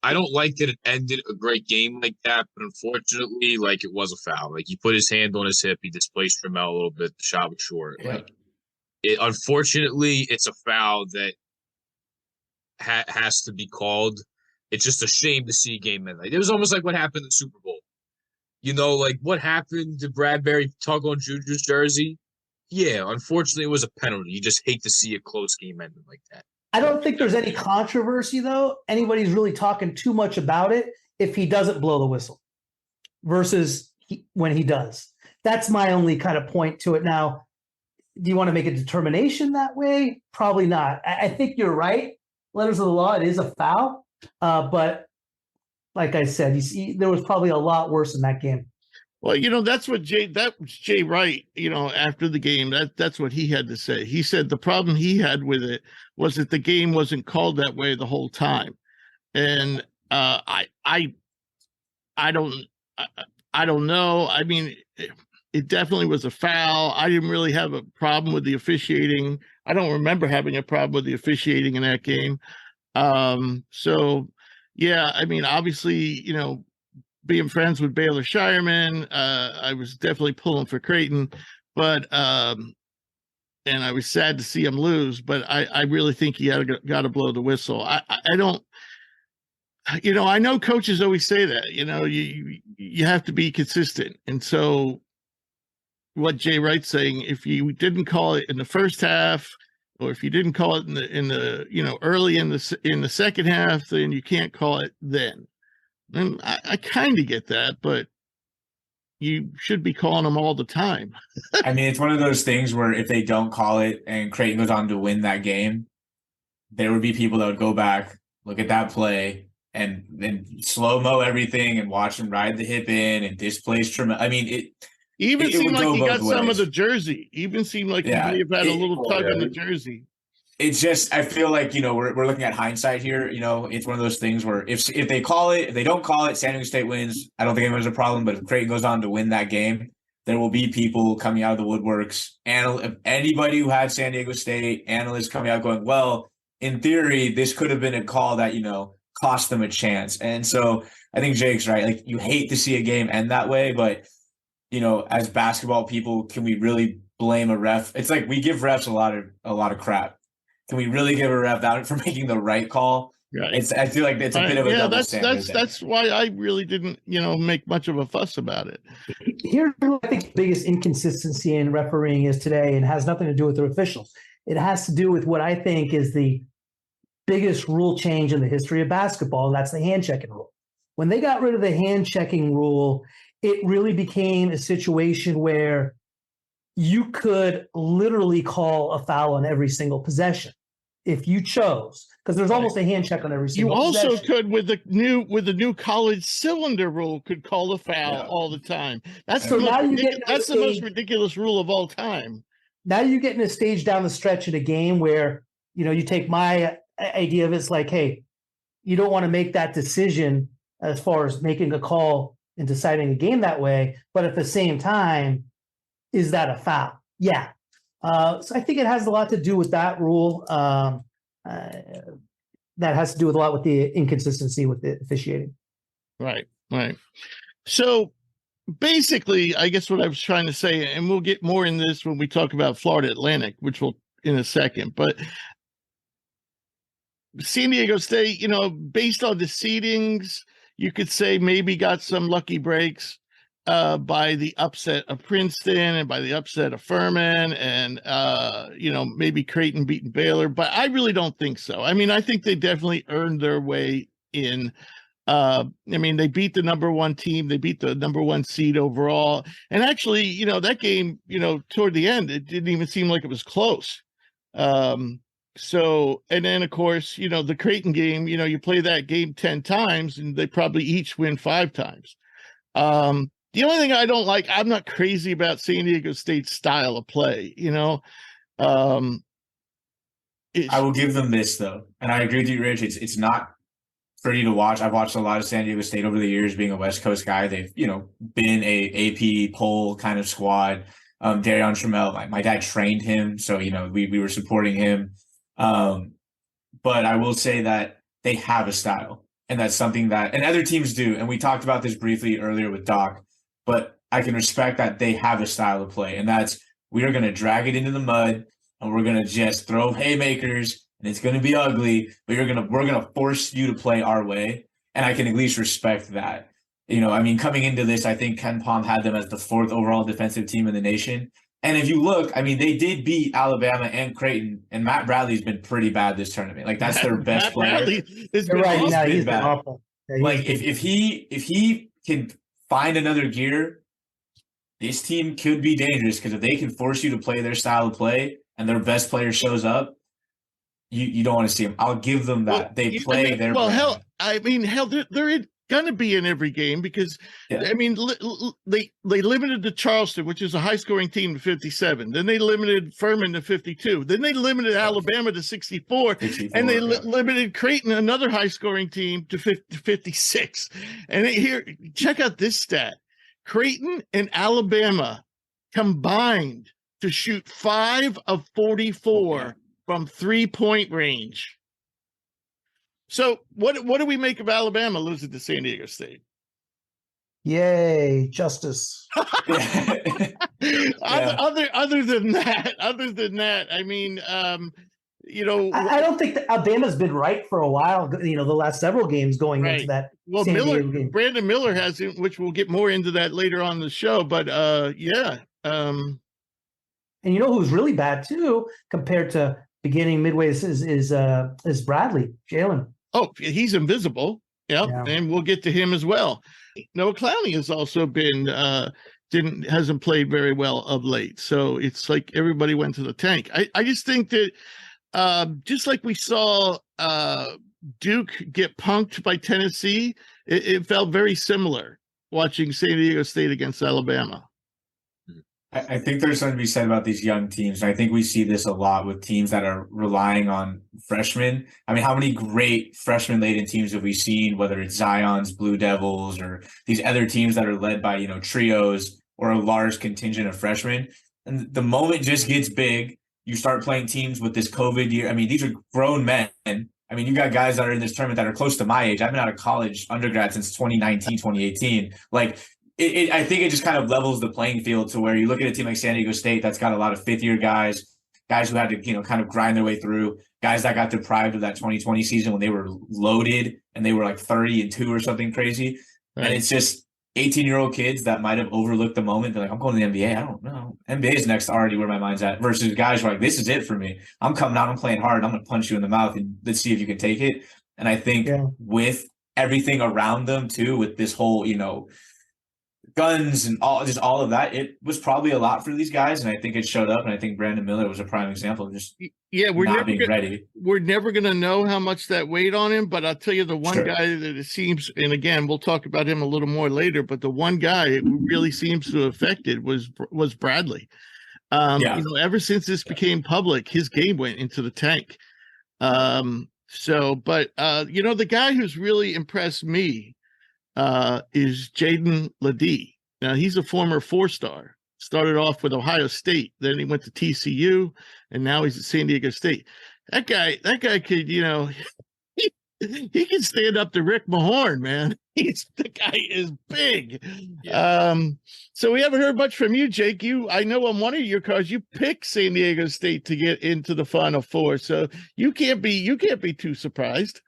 I don't like that it ended a great game like that, but unfortunately, it was a foul. He put his hand on his hip, he displaced Trammell a little bit. The shot was short. Yeah. Unfortunately, it's a foul that has to be called. It's just a shame to see a game end. It was almost like what happened in the Super Bowl. What happened to Bradbury tug on Juju's jersey? Yeah, unfortunately, it was a penalty. You just hate to see a close game ending like that. I don't think there's any controversy, though. Anybody's really talking too much about it if he doesn't blow the whistle versus when he does. That's my only kind of point to it. Now, do you want to make a determination that way? Probably not. I think you're right. Letters of the law, it is a foul. But like I said, there was probably a lot worse in that game. Well, that's what Jay Wright, after the game, that's what he had to say. He said the problem he had with it was that the game wasn't called that way the whole time. And I don't know. I mean, it definitely was a foul. I didn't really have a problem with the officiating. I don't remember having a problem with the officiating in that game. So yeah, I mean, obviously, being friends with Baylor Shireman, I was definitely pulling for Creighton, but and I was sad to see him lose, but I really think he got to blow the whistle. I don't, I know coaches always say that, you have to be consistent. And so what Jay Wright's saying, if you didn't call it in the first half, or if you didn't call it in the early in the second half, then you can't call it then. And I kind of get that, but you should be calling them all the time. I mean, it's one of those things where if they don't call it and Creighton goes on to win that game, there would be people that would go back, look at that play, and then slow-mo everything and watch him ride the hip in and displace Trammell. I mean, it seemed like he got ways. some of the jersey. Even seemed like he may have had a little tug on the jersey. It's just, I feel like, we're looking at hindsight here. It's one of those things where if they call it, if they don't call it, San Diego State wins. I don't think anyone's a problem. But if Creighton goes on to win that game, there will be people coming out of the woodworks. And anybody who had San Diego State, analysts coming out going, well, in theory, this could have been a call that, cost them a chance. And so I think Jake's right. You hate to see a game end that way, but as basketball people, can we really blame a ref? It's like we give refs a lot of crap. Can we really give a ref out for making the right call? Right. I feel like it's a bit of a double standard. That's why I really didn't, make much of a fuss about it. Here's what I think the biggest inconsistency in refereeing is today, and has nothing to do with the officials. It has to do with what I think is the biggest rule change in the history of basketball, and that's the hand-checking rule. When they got rid of the hand-checking rule, it really became a situation where you could literally call a foul on every single possession. if you chose, because there's almost a hand check on every You single also possession. could, with the new college cylinder rule, could call a foul Yeah. all the time. That's So the now most you get ridiculous, to a that's the most stage- ridiculous rule of all time. Now you get in a stage down the stretch in a game where, you take my idea of it's like, hey, you don't want to make that decision as far as making a call and deciding a game that way. But at the same time, is that a foul? Yeah. So I think it has a lot to do with that rule. That has to do with a lot with the inconsistency with the officiating. Right. So basically, I guess what I was trying to say, and we'll get more in this when we talk about Florida Atlantic, which we'll in a second, but San Diego State, based on the seedings, you could say maybe got some lucky breaks by the upset of Princeton and by the upset of Furman and, maybe Creighton beating Baylor, but I really don't think so. I mean, I think they definitely earned their way in. They beat the number one team. They beat the number one seed overall. And actually, that game, toward the end, it didn't even seem like it was close. So, and then of course, the Creighton game, you play that game 10 times and they probably each win 5 times. The only thing I don't like, I'm not crazy about San Diego State's style of play, I will give them this though. And I agree with you, Rich. It's not pretty to watch. I've watched a lot of San Diego State over the years being a West Coast guy. They've, been a AP poll kind of squad. Darion Trammell, my dad trained him. So, we were supporting him. But I will say that they have a style, and that's something that, and other teams do. And we talked about this briefly earlier with Doc, but I can respect that they have a style of play, and that's, we are going to drag it into the mud and we're going to just throw haymakers and it's going to be ugly, but we're going to force you to play our way. And I can at least respect that. Coming into this, I think Ken Pom had them as the 4th overall defensive team in the nation. And if you look, they did beat Alabama and Creighton, and Matt Bradley's been pretty bad this tournament. Like, that's their best player. He's You're right. awful. He's been Bad. awful. Yeah, Like, if he can find another gear, this team could be dangerous, because if they can force you to play their style of play and their best player shows up, you don't want to see them. I'll give them that. They play their brand. They're going to be in every game because, they limited to Charleston, which is a high-scoring team, to 57. Then they limited Furman to 52. Then they limited Alabama to 64. And they limited Creighton, another high-scoring team, to 56. And here, check out this stat. Creighton and Alabama combined to shoot 5 of 44 from 3-point range. So what do we make of Alabama losing to San Diego State? Yay, justice. Other than that, I don't think that Alabama's been right for a while, the last several games going into that. Well, San Diego game. Brandon Miller hasn't, which we'll get more into that later on the show, but and who's really bad too, compared to beginning midway is Bradley, Jalen. Oh, he's invisible. Yeah, and we'll get to him as well. Noah Clowney has also been hasn't played very well of late. So it's like everybody went to the tank. I just think that just like we saw Duke get punked by Tennessee, it felt very similar watching San Diego State against Alabama. I think there's something to be said about these young teams. And I think we see this a lot with teams that are relying on freshmen. How many great freshman-laden teams have we seen, whether it's Zion's Blue Devils or these other teams that are led by, trios or a large contingent of freshmen? And the moment just gets big, you start playing teams with this COVID year. These are grown men. You got guys that are in this tournament that are close to my age. I've been out of college undergrad since 2019, 2018. I think it just kind of levels the playing field to where you look at a team like San Diego State that's got a lot of fifth-year guys who had to, kind of grind their way through, guys that got deprived of that 2020 season when they were loaded and they were like 30-2 or something crazy. Right. And it's just 18-year-old kids that might have overlooked the moment. They're like, I'm going to the NBA. I don't know. NBA is next already where my mind's at, versus guys who are like, this is it for me. I'm coming out, I'm playing hard. I'm going to punch you in the mouth and let's see if you can take it. And I think with everything around them too, with this whole, guns and all of that. It was probably a lot for these guys, and I think it showed up. And I think Brandon Miller was a prime example of just we're not never being ready. We're never going to know how much that weighed on him, but I'll tell you the one guy that it seems, and again we'll talk about him a little more later, but the one guy who really seems to have affected was Bradley. You know, ever since this became public, his game went into the tank. But you know, the guy who's really impressed me is Jaden Ledee. Now, he's a former 4-star. Started off with Ohio State, then he went to TCU, and now he's at San Diego State. That guy could, you know, he can stand up to Rick Mahorn, man. The guy is big. Yeah. So we haven't heard much from you, Jake. I know on one of your cards you picked San Diego State to get into the Final Four, so you can't be too surprised.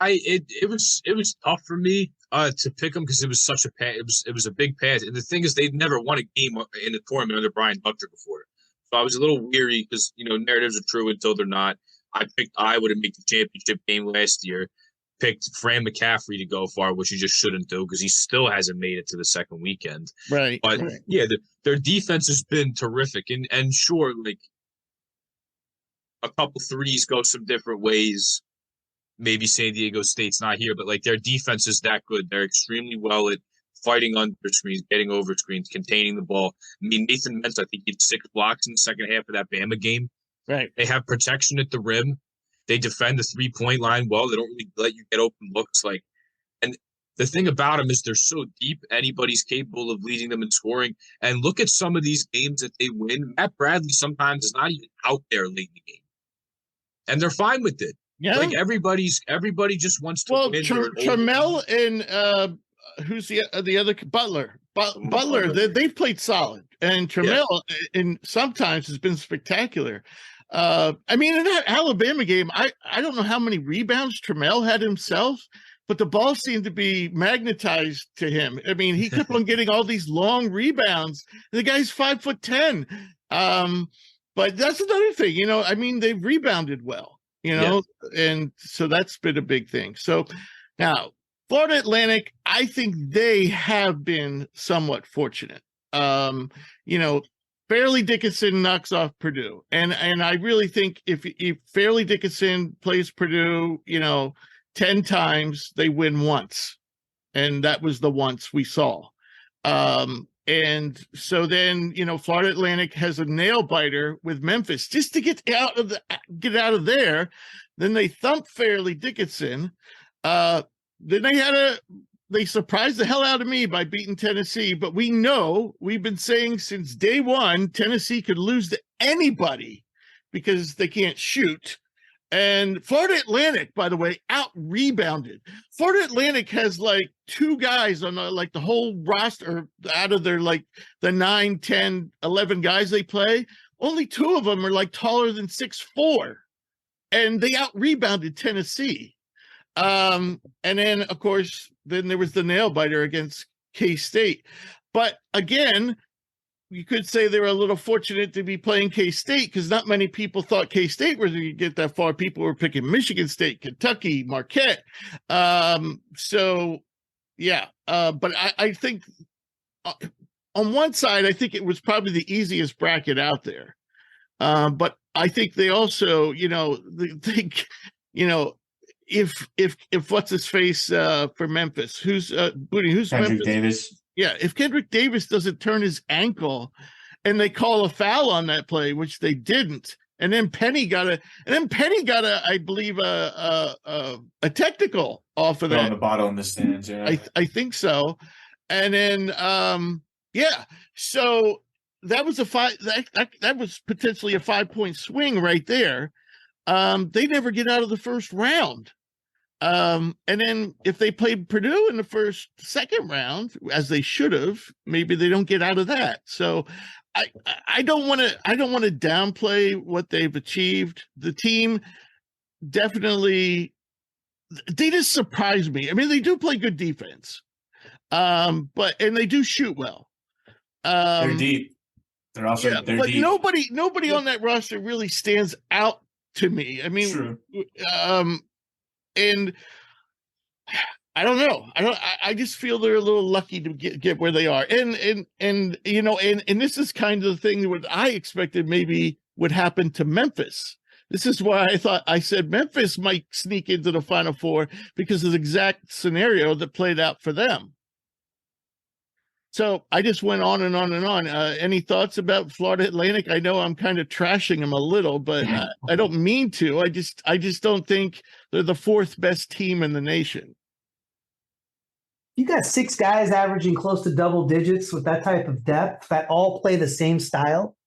It was tough for me to pick them because it was such it was a big pass, and the thing is they've never won a game in the tournament under Brian Butler before, so I was a little weary because, you know, narratives are true until they're not. I picked Iowa to make the championship game last year. Picked Fran McCaffrey to go far, which he just shouldn't do because he still hasn't made it to the second weekend. Right. But yeah, their defense has been terrific, and sure, like a couple threes go some different ways. Maybe San Diego State's not here, but like their defense is that good. They're extremely well at fighting under screens, getting over screens, containing the ball. I mean, Nathan Mentz, I think he had 6 blocks in the second half of that Bama game. Right. They have protection at the rim. They defend the 3-point line well. They don't really let you get open looks. And the thing about them is they're so deep, anybody's capable of leading them in scoring. And look at some of these games that they win. Matt Bradley sometimes is not even out there late in the game. And they're fine with it. Yeah. Like everybody just wants to win. Trammell and who's the other Butler? Butler, they've played solid. And Trammell and sometimes has been spectacular. I mean, in that Alabama game, I don't know how many rebounds Trammell had himself, but the ball seemed to be magnetized to him. I mean, he kept on getting all these long rebounds. The guy's 5'10". But that's another thing, you know, I mean, they've rebounded well, you know, and so that's been a big thing. So now Florida Atlantic, I think they have been somewhat fortunate. You know, Fairleigh Dickinson knocks off Purdue. And I really think if Fairleigh Dickinson plays Purdue, you know, 10 times, they win once. And that was the once we saw. And so then, you know, Florida Atlantic has a nail biter with Memphis just to get out of there. Then they thump Fairleigh Dickinson. Then they surprised the hell out of me by beating Tennessee, but we've been saying since day one, Tennessee could lose to anybody because they can't shoot. And Florida Atlantic, by the way, out-rebounded. Florida Atlantic has like 2 guys on the whole roster out of their like the 9, 10, 11 guys they play. Only 2 of them are like taller than 6'4", and they out-rebounded Tennessee. And then, of course, then there was the nail biter against K-State. But again, you could say they were a little fortunate to be playing K-State because not many people thought K-State was going to get that far. People were picking Michigan State, Kentucky, Marquette. So, yeah. But I think on one side, I think it was probably the easiest bracket out there. But I think they also, you know, think, you know, if what's his face for Memphis, who's Bunni, Kendrick Memphis? Davis. Yeah, if Kendrick Davis doesn't turn his ankle and they call a foul on that play, which they didn't, and then Penny got a I believe a technical off of that. On the bottle in the stands, yeah. I think so. And then so that was that was potentially a 5-point swing right there. They never get out of the first round. And then if they played Purdue in the second round, as they should have, maybe they don't get out of that. So I don't want to downplay what they've achieved. The team definitely, they just surprised me. I mean, they do play good defense, and they do shoot well. They're deep. They're also they're but deep. Nobody on that roster really stands out to me. I mean, True. And I don't know. I just feel they're a little lucky to get where they are. And you know, and this is kind of the thing what I expected maybe would happen to Memphis. This is why I said Memphis might sneak into the Final Four because of the exact scenario that played out for them. So I just went on and on and on. Any thoughts about Florida Atlantic? I know I'm kind of trashing them a little, but I don't mean to. I just don't think they're the fourth best team in the nation. You got 6 guys averaging close to double digits with that type of depth that all play the same style.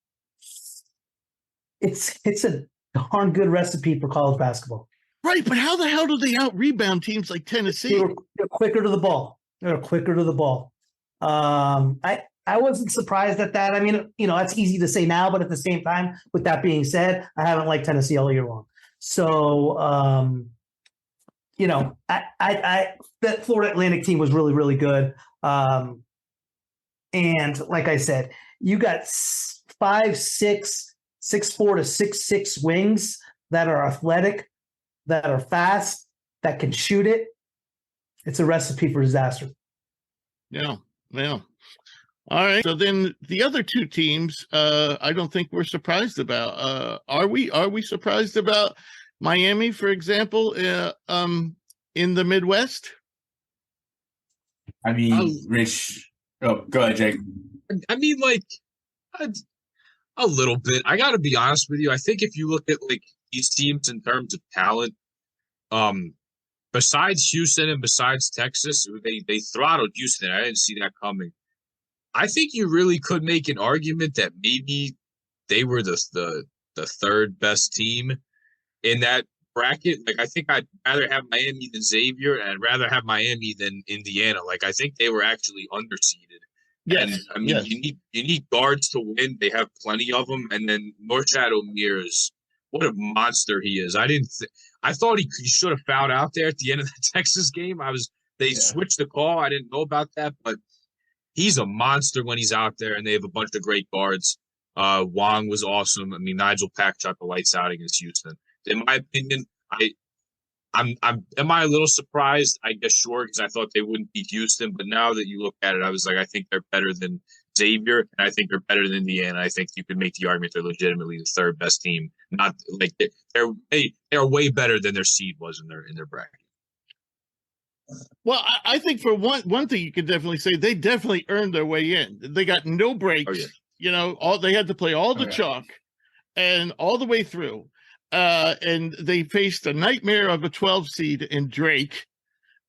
It's a darn good recipe for college basketball. Right, but how the hell do they out-rebound teams like Tennessee? They're quicker to the ball. I wasn't surprised at that. I mean, you know, that's easy to say now, but at the same time, with that being said, I haven't liked Tennessee all year long. So, you know, I that Florida Atlantic team was really, really good. And like I said, you got 5'6", 6'4" to 6'6" wings that are athletic, that are fast, that can shoot it. It's a recipe for disaster. Yeah. All right. So then the other 2 teams, I don't think we're surprised about. Are we surprised about Miami, for example, in the Midwest? I mean, Rich. Oh, go ahead, Jake. I mean, like, a little bit. I got to be honest with you. I think if you look at like these teams in terms of talent, besides Houston and besides Texas, they throttled Houston. I didn't see that coming. I think you really could make an argument that maybe they were the third best team in that bracket. Like, I think I'd rather have Miami than Xavier, and I'd rather have Miami than Indiana. Like, I think they were actually underseeded. Yes. And I mean, you need guards to win. They have plenty of them. And then Norchad Omier is what a monster he is. I thought he should have fouled out there at the end of the Texas game. They switched the call. I didn't know about that, but he's a monster when he's out there. And they have a bunch of great guards. Wong was awesome. I mean, Nigel Pack shot the lights out against Houston. In my opinion, am I a little surprised? I guess sure, because I thought they wouldn't beat Houston. But now that you look at it, I was like, I think they're better than Xavier, and I think they're better than Indiana. I think you could make the argument they're legitimately the third best team. Not like they're way better than their seed was in their bracket. Well, I think for one thing you could definitely say they definitely earned their way in. They got no breaks. Oh, yeah. You know, they had to play all the chalk and all the way through. And they faced a nightmare of a 12 seed in Drake.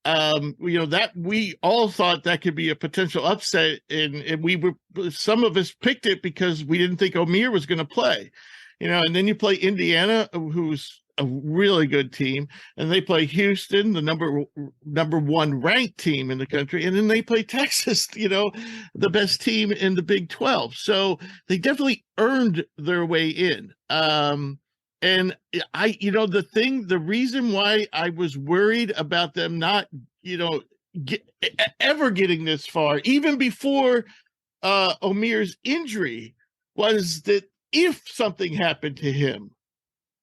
You know, that we all thought that could be a potential upset, and some of us picked it because we didn't think Omier was going to play. You know, and then you play Indiana, who's a really good team, and they play Houston, the number 1 ranked team in the country, and then they play Texas, you know, the best team in the Big 12. So they definitely earned their way in. And the reason why I was worried about them not, you know, ever getting this far, even before Omier's injury, was that if something happened to him,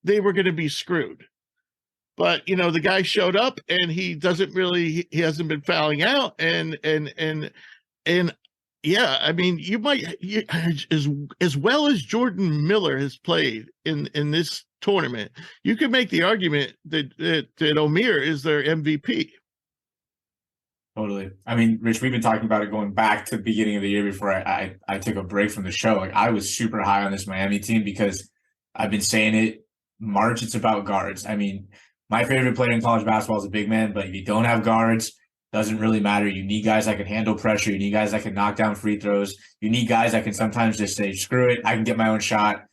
they were going to be screwed. But, you know, the guy showed up and he hasn't been fouling out. And yeah, I mean, as well as Jordan Miller has played in this tournament, you could make the argument that Omier is their MVP. Totally. I mean, Rich, we've been talking about it going back to the beginning of the year before I took a break from the show. Like, I was super high on this Miami team because I've been saying it. March, it's about guards. I mean, my favorite player in college basketball is a big man, but if you don't have guards, doesn't really matter. You need guys that can handle pressure. You need guys that can knock down free throws. You need guys that can sometimes just say, screw it, I can get my own shot.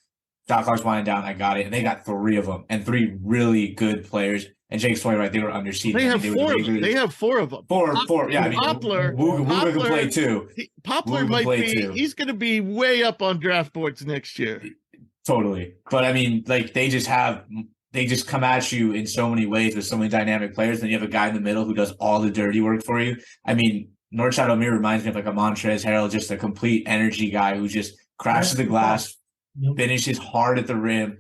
Shot clock's winding down, I got it. And they got 3 of them, and 3 really good players. And Jake's totally right, they were underseeded. They have 4 of them. Four. Yeah, I mean, Poplar can play too. Poplar might be. He's going to be way up on draft boards next year. Totally. But I mean, like, they just come at you in so many ways with so many dynamic players. Then you have a guy in the middle who does all the dirty work for you. I mean, Norchad Omier reminds me of like a Montrezl Harrell, just a complete energy guy who just crashes the glass, finishes hard at the rim,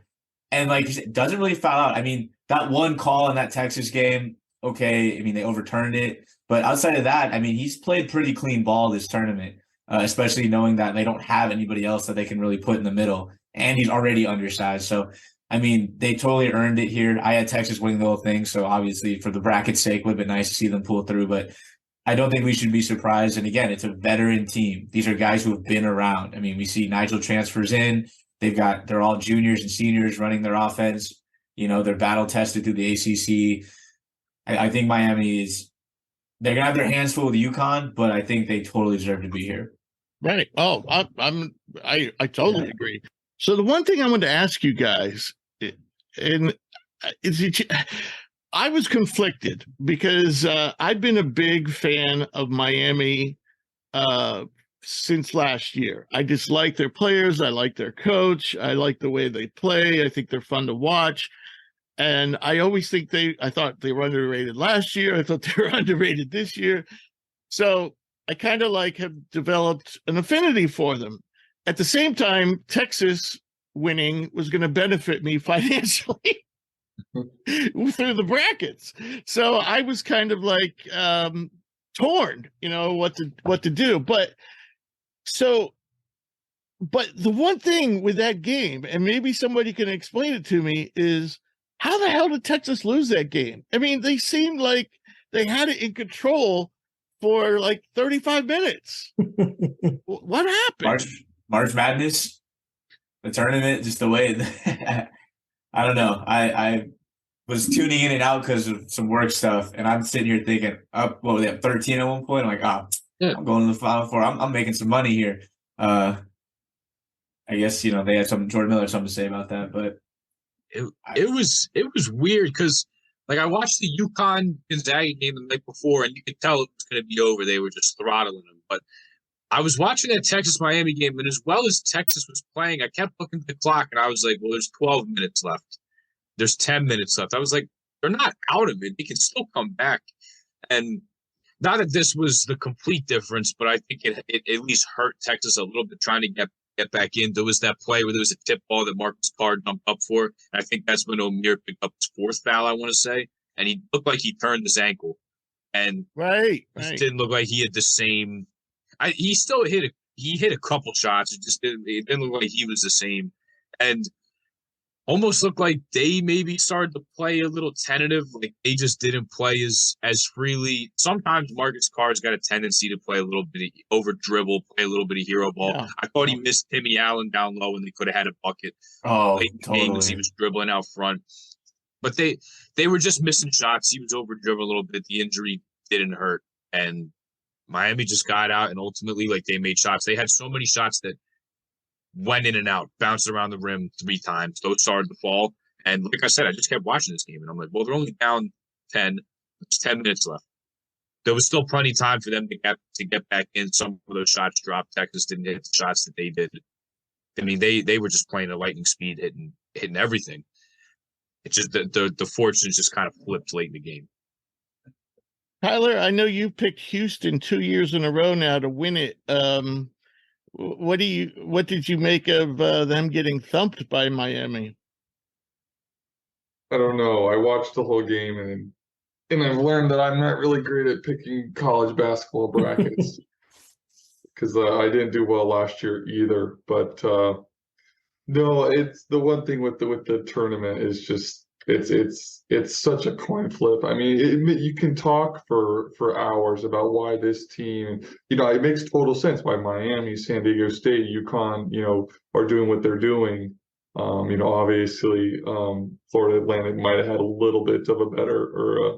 and like doesn't really foul out. I mean, that one call in that Texas game, okay. I mean, they overturned it. But outside of that, I mean, he's played pretty clean ball this tournament, especially knowing that they don't have anybody else that they can really put in the middle. And he's already undersized. So, I mean, they totally earned it here. I had Texas winning the whole thing. So, obviously, for the bracket's sake, would have been nice to see them pull through. But I don't think we should be surprised. And again, it's a veteran team. These are guys who have been around. I mean, we see Nigel transfers in. They're all juniors and seniors running their offense. You know, they're battle tested through the ACC. I think Miami they're gonna have their hands full with UConn, but I think they totally deserve to be here. Right. Oh, I totally agree. So the one thing I wanted to ask you guys, I was conflicted because I've been a big fan of Miami since last year. I just like their players. I like their coach. I like the way they play. I think they're fun to watch. And I always think I thought they were underrated last year. I thought they were underrated this year. So I kind of have developed an affinity for them. At the same time, Texas winning was going to benefit me financially through the brackets. So I was kind of torn, what to do. But the one thing with that game, and maybe somebody can explain it to me, is how the hell did Texas lose that game? I mean, they seemed like they had it in control for 35 minutes. What happened? March Madness, the tournament, just the way I don't know. I was tuning in and out because of some work stuff, and I'm sitting here thinking, they have 13 at one point. I'm like, I'm going to the Final Four. I'm making some money here. I guess they had Jordan Miller something to say about that, but it was weird because I watched the UConn Gonzaga game the night before, and you could tell it was going to be over. They were just throttling them. But I was watching that Texas Miami game, and as well as Texas was playing, I kept looking at the clock, and I was like, well, there's 12 minutes left. There's 10 minutes left. I was like, they're not out of it. They can still come back. And not that this was the complete difference, but I think it at least hurt Texas a little bit trying to get back in. There was that play where there was a tip ball that Marcus Carr jumped up for. And I think that's when O'Meara picked up his fourth foul, I want to say. And he looked like he turned his ankle. And right. It didn't look like he had the same. He still hit a couple shots. It didn't look like he was the same. And almost looked like they maybe started to play a little tentative. Like they just didn't play as freely. Sometimes Marcus Carr's got a tendency to play a little bit of over dribble, play a little bit of hero ball. Yeah. I thought he missed Timmy Allen down low and they could have had a bucket. Oh, late in the game as he was dribbling out front. But they were just missing shots. He was over dribbling a little bit. The injury didn't hurt. And Miami just got out and ultimately they made shots. They had so many shots that went in and out, bounced around the rim 3 times. Those started to fall. And like I said, I just kept watching this game. And I'm like, well, they're only down 10. There's 10 minutes left. There was still plenty of time for them to get back in. Some of those shots dropped. Texas didn't hit the shots that they did. I mean, they were just playing at lightning speed, hitting everything. It's just the fortunes just kind of flipped late in the game. Tyler, I know you picked Houston 2 years in a row now to win it. What did you make of them getting thumped by Miami? I don't know. I watched the whole game and I've learned that I'm not really great at picking college basketball brackets because I didn't do well last year either. But no, it's the one thing with the tournament is just it's such a coin flip. I mean, you can talk for hours about why this team, it makes total sense why Miami, San Diego State, UConn, are doing what they're doing. Obviously, Florida Atlantic might have had a little bit of a better or a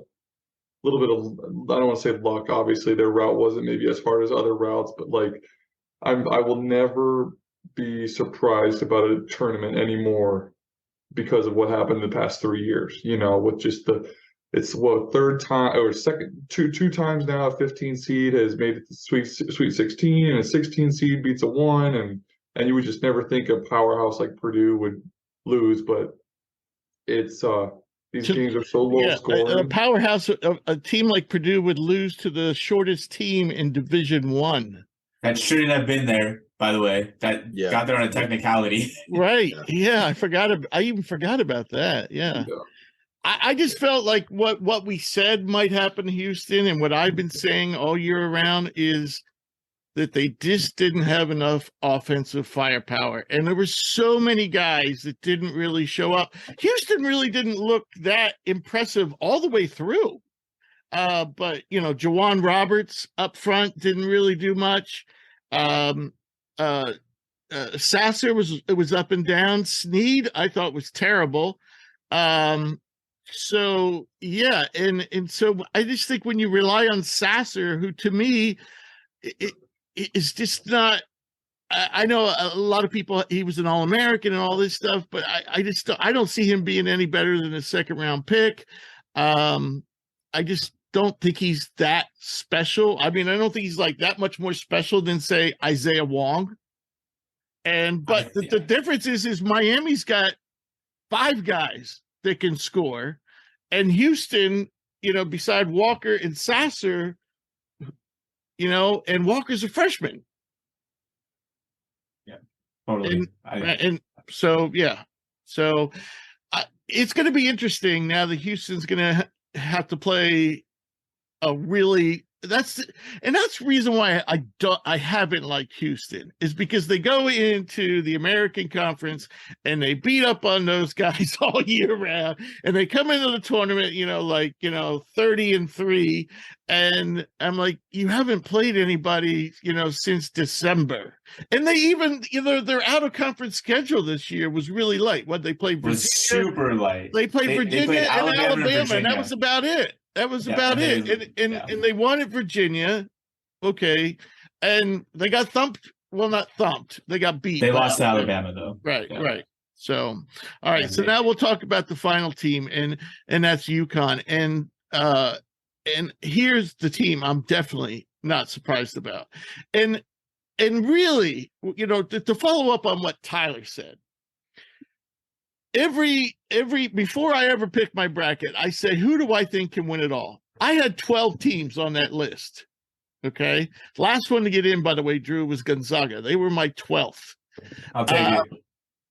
little bit of, I don't want to say luck. Obviously, their route wasn't maybe as hard as other routes, but I will never be surprised about a tournament anymore because of what happened in the past 3 years, with just third time or second, two times now, a 15 seed has made it to Sweet 16 and a 16 seed beats a 1. And you would just never think a powerhouse like Purdue would lose, but it's, these games are so low scoring. A powerhouse, a team like Purdue would lose to the shortest team in Division I. That shouldn't have been there, by the way. That got there on a technicality. Right. Yeah, I even forgot about that. Yeah. I just felt like what we said might happen to Houston, and what I've been saying all year around is that they just didn't have enough offensive firepower. And there were so many guys that didn't really show up. Houston really didn't look that impressive all the way through. But, Jawan Roberts up front didn't really do much. Sasser was up and down. Sneed, I thought, was terrible. So, yeah. And so I just think when you rely on Sasser, who to me, it's just not. I know a lot of people. He was an All-American and all this stuff, but I don't see him being any better than a second-round pick. I just don't think he's that special. I mean, I don't think he's like that much more special than say Isaiah Wong. But the difference is Miami's got 5 guys that can score, and Houston, beside Walker and Sasser. And Walker's a freshman. Yeah, totally. And so, yeah. So it's going to be interesting now that Houston's going to have to play that's the reason why I haven't liked Houston, is because they go into the American Conference and they beat up on those guys all year round, and they come into the tournament 30-3, and I'm like, you haven't played anybody since December, and they even their out of conference schedule this year was really light. What they played Virginia, was super light. They played Virginia played and Alabama, and that was about it. That was about it. And they won at Virginia. Okay. And they got thumped. Well, not thumped. They got beat. They lost to Alabama, though. Right, right. So, all right. So now we'll talk about the final team, and that's UConn. And here's the team I'm definitely not surprised about. And really, to follow up on what Tyler said, every before I ever pick my bracket, I say, who do I think can win it all? I had 12 teams on that list. Okay. Last one to get in, by the way, Drew, was Gonzaga. They were my 12th. I'll take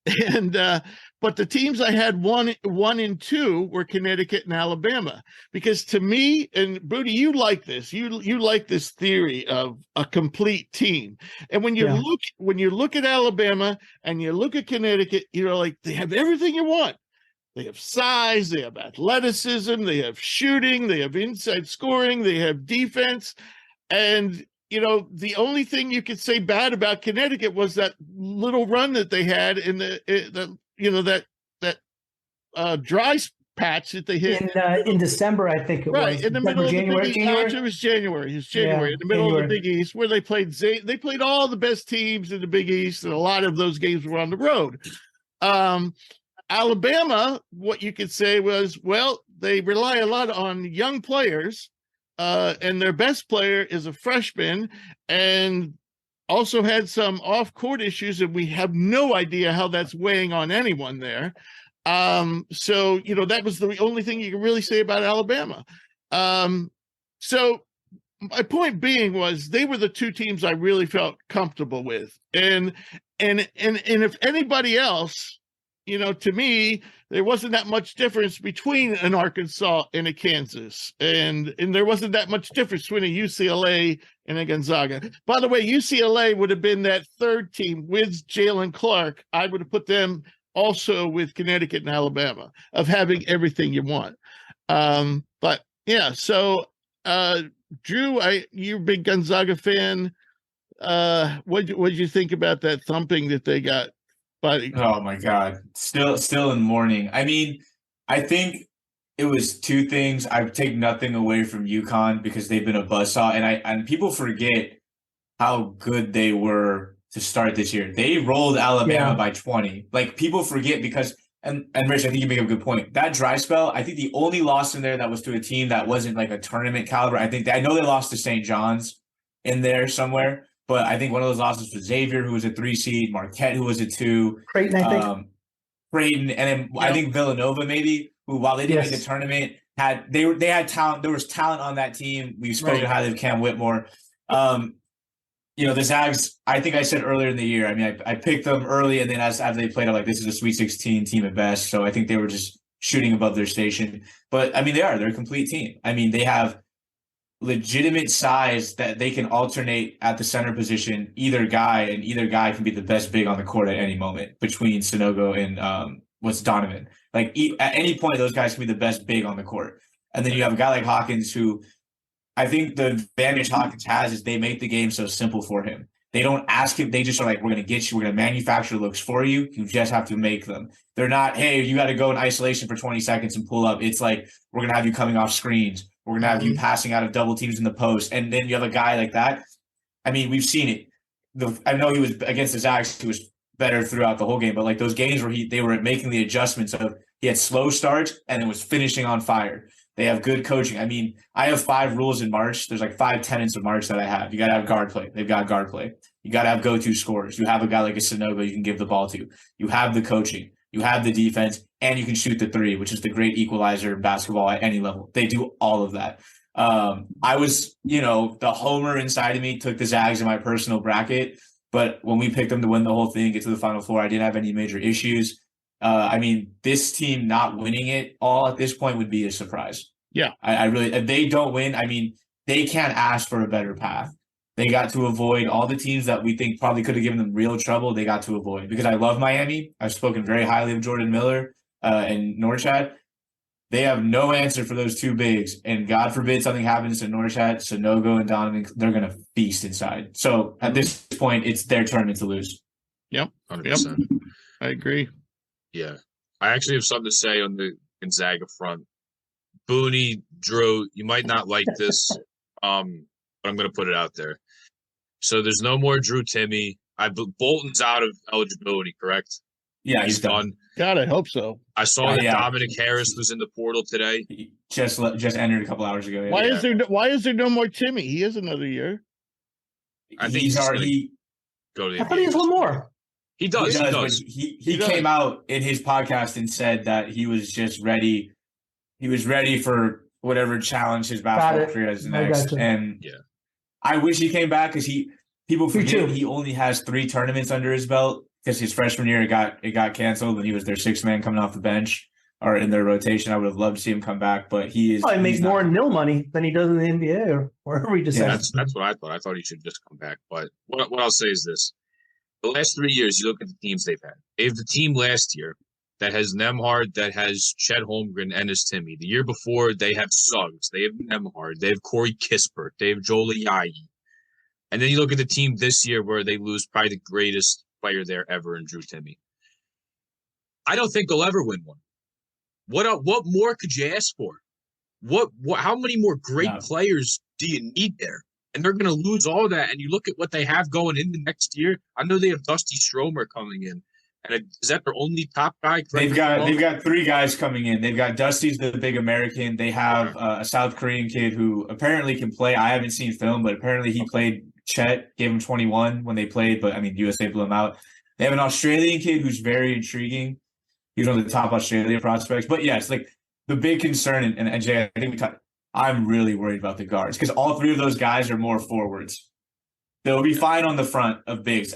it. But the teams I had one and 2 were Connecticut and Alabama, because to me, and Booty, you like this, you like this theory of a complete team. And when you look at Alabama and you look at Connecticut, like, they have everything you want. They have size, they have athleticism, they have shooting, they have inside scoring, they have defense. And the only thing you could say bad about Connecticut was that little run that they had in that dry patch that they hit in December, I think it was. Right in the middle of the Big East. It was January. It was January in the middle of the Big East, where they played all the best teams in the Big East, and a lot of those games were on the road. Alabama, what you could say was, well, they rely a lot on young players. And their best player is a freshman, and also had some off-court issues, and we have no idea how that's weighing on anyone there. So that was the only thing you can really say about Alabama. So my point being was, they were the 2 teams I really felt comfortable with, and if anybody else, to me, there wasn't that much difference between an Arkansas and a Kansas. And there wasn't that much difference between a UCLA and a Gonzaga. By the way, UCLA would have been that 3rd team with Jalen Clark. I would have put them also with Connecticut and Alabama, of having everything you want. But yeah, so Drew, you're a big Gonzaga fan. What did you think about that thumping that they got? Oh my God. Still in the morning. I mean, I think it was 2 things. I take nothing away from UConn, because they've been a buzzsaw, and people forget how good they were to start this year. They rolled Alabama by 20. Like, people forget, because and Rich, I think you make a good point. That dry spell, I think the only loss in there that was to a team that wasn't like a tournament caliber. I know they lost to St. John's in there somewhere. But I think one of those losses was Xavier, who was a 3 seed, Marquette, who was a 2, Creighton, I think. Creighton, and then I think Villanova, maybe, who, while they didn't make the tournament, had talent. There was talent on that team. We've spoken highly of Cam Whitmore. The Zags, I think I said earlier in the year, I mean, I picked them early, and then as they played, I'm like, this is a Sweet 16 team at best. So I think they were just shooting above their station. But I mean, they're a complete team. I mean, they have legitimate size that they can alternate at the center position, either guy can be the best big on the court at any moment between Sanogo and Donovan. Like at any point, those guys can be the best big on the court. And then you have a guy like Hawkins, who I think the advantage Hawkins has is they make the game so simple for him. They don't ask him. They just are like, we're going to get you. We're going to manufacture looks for you. You just have to make them. They're not, hey, you got to go in isolation for 20 seconds and pull up. It's like, we're going to have you coming off screens. We're going to have you passing out of double teams in the post. And then you have a guy like that. I mean, we've seen it. I know he was against the Zags. He was better throughout the whole game. But like those games where they were making the adjustments of he had slow starts and then was finishing on fire. They have good coaching. I mean, I have 5 rules in March. There's like 5 tenets of March that I have. You got to have guard play. They've got guard play. You got to have go-to scorers. You have a guy like a Sanogo you can give the ball to. You have the coaching. You have the defense, and you can shoot the 3, which is the great equalizer in basketball at any level. They do all of that. I was, the homer inside of me took the Zags in my personal bracket, but when we picked them to win the whole thing, get to the Final Four, I didn't have any major issues. I mean, this team not winning it all at this point would be a surprise. Yeah. I really, if they don't win, I mean, they can't ask for a better path. They got to avoid all the teams that we think probably could have given them real trouble. They got to avoid, because I love Miami. I've spoken very highly of Jordan Miller and Norchad. They have no answer for those 2 bigs. And God forbid something happens to Norchad, Sanogo, and Donovan, they're going to feast inside. So at this point, it's their tournament to lose. Yep. 100%. Yep. I agree. Yeah. I actually have something to say on the Gonzaga front. Bunni, Drew, you might not like this, but I'm going to put it out there. So there's no more Drew Timme. Bolton's out of eligibility, correct? Yeah, he's done. God, I hope so. I saw that Dominic Harris was in the portal today. He just entered a couple hours ago. Yeah. Why is there no more Timme? He has another year. I think he's already go to the I thought he has one more. He does. He came out in his podcast and said that he was just ready. He was ready for whatever challenge his basketball career has next. And I wish he came back, because people forget he only has 3 tournaments under his belt, because his freshman year it got canceled when he was their 6th man coming off the bench or in their rotation. I would have loved to see him come back, but he is probably makes more in nil money than he does in the NBA or wherever he just that's what I thought. I thought he should just come back. But what I'll say is this. The last 3 years, you look at the teams they've had. They have the team last year that has Nembhard, that has Chet Holmgren, and his Timme. The year before, they have Suggs. They have Nembhard. They have Corey Kispert. They have Joel Ayayi. And then you look at the team this year where they lose probably the greatest player there ever in Drew Timme. I don't think they'll ever win one. What more could you ask for? How many more great players do you need there? And they're going to lose all that. And you look at what they have going into next year. I know they have Dusty Stromer coming in. And is that their only top guy? They've got 3 guys coming in. They've got Dusty's the big American. They have a South Korean kid who apparently can play. I haven't seen film, but apparently he played. Chet gave him 21 when they played, but I mean, USA blew him out. They have an Australian kid who's very intriguing. He's one of the top Australian prospects. But yes, like the big concern, and Jay, I think I'm really worried about the guards, because all 3 of those guys are more forwards. They'll be fine on the front of bigs.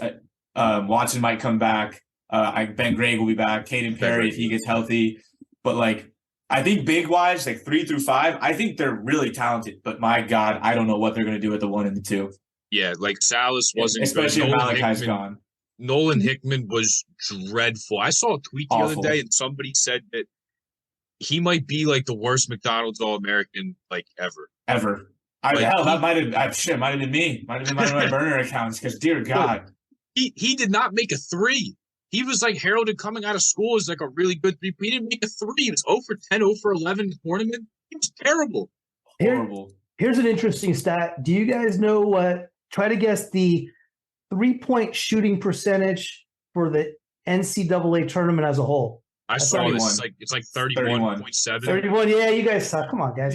Watson might come back. Ben Gregg will be back. Caden Perry, if he gets healthy. But like, I think big wise, like 3 through 5, I think they're really talented. But my God, I don't know what they're going to do at the 1 and the 2. Yeah, like Salas wasn't especially good. If Malachi's gone. Nolan Hickman was dreadful. I saw a tweet the other day, and somebody said that he might be like the worst McDonald's All-American like ever. That might have been me. Might have been one of my burner accounts, because dear God. He did not make a 3. He was like heralded coming out of school as like a really good 3. He didn't make a 3. He was 0 for 10, 0 for 11 in the tournament. He was terrible. Horrible. Here's an interesting stat. Do you guys know what? Try to guess the 3-point shooting percentage for the NCAA tournament as a whole. I saw this. It's like 31.7. 31. Yeah, you guys suck. Come on, guys.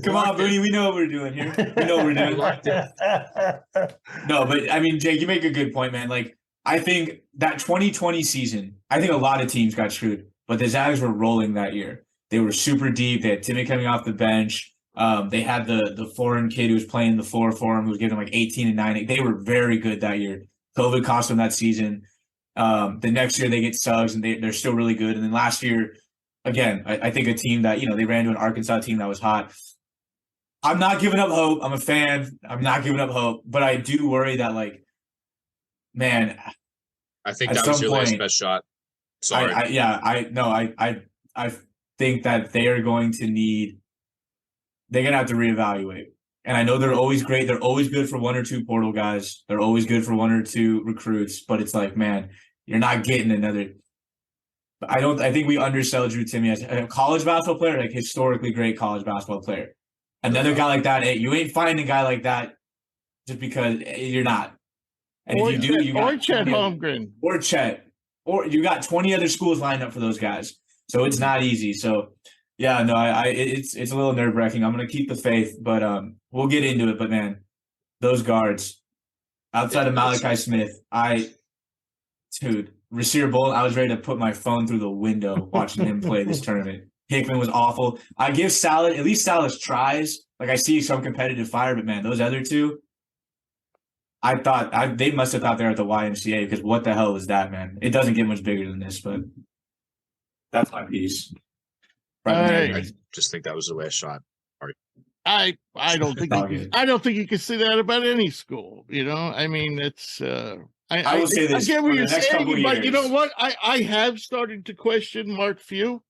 Come on, Bunni. We know what we're doing here. We know what we're doing. No, but I mean, Jake, you make a good point, man. Like, I think that 2020 season, I think a lot of teams got screwed, but the Zags were rolling that year. They were super deep. They had Timme coming off the bench. They had the foreign kid who was playing the 4 for him, who was giving them like 18 and 9. They were very good that year. COVID cost them that season. The next year they get Suggs and they're still really good. And then last year, again, I think a team that, they ran to an Arkansas team that was hot. I'm not giving up hope. I'm a fan. I'm not giving up hope, but I do worry that, like, man, I think that was your last best shot. Sorry. I think that they are going to they're going to have to reevaluate. And I know they're always great. They're always good for one or two portal guys. They're always good for one or two recruits, but it's like, man, you're not getting another. I think we undersell Drew Timme as a college basketball player, like historically great college basketball player. Another guy like that, you ain't finding a guy like that just because you're not. And if you do, you got Chet Holmgren. Or Chet. Or you got 20 other schools lined up for those guys. So it's not easy. So yeah, no, it's a little nerve-wracking. I'm gonna keep the faith, but we'll get into it. But man, those guards, outside of Malachi Smith, Rasir Bolton, I was ready to put my phone through the window watching him play this tournament. Hickman was awful. I give Salad, at least Salas tries. Like, I see some competitive fire, but man, those other two, I thought they must have thought they were at the YMCA, because what the hell was that, man? It doesn't get much bigger than this, but that's my piece. I just think that was the last shot. I don't think you can say that about any school. I mean, it's I will say this. I get what you're saying, but years. you know what? I have started to question Mark Few.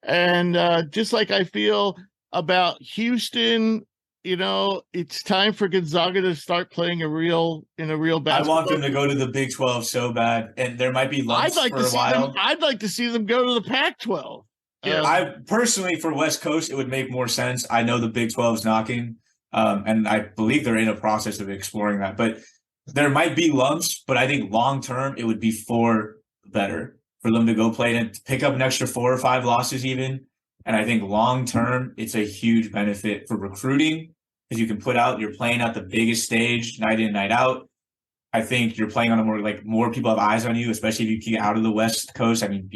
And just like I feel about Houston, it's time for Gonzaga to start playing in a real basketball. I want them to go to the Big 12 so bad, and there might be lumps for a while. I'd like to see them go to the Pac-12. Yeah. I personally, for West Coast, it would make more sense. I know the Big 12 is knocking, and I believe they're in a process of exploring that. But there might be lumps, but I think long term it would be better for them to go play and pick up an extra 4 or 5 losses even. And I think long term, it's a huge benefit for recruiting, because you're playing at the biggest stage night in, night out. I think you're playing on more people have eyes on you, especially if you get out of the West Coast. I mean,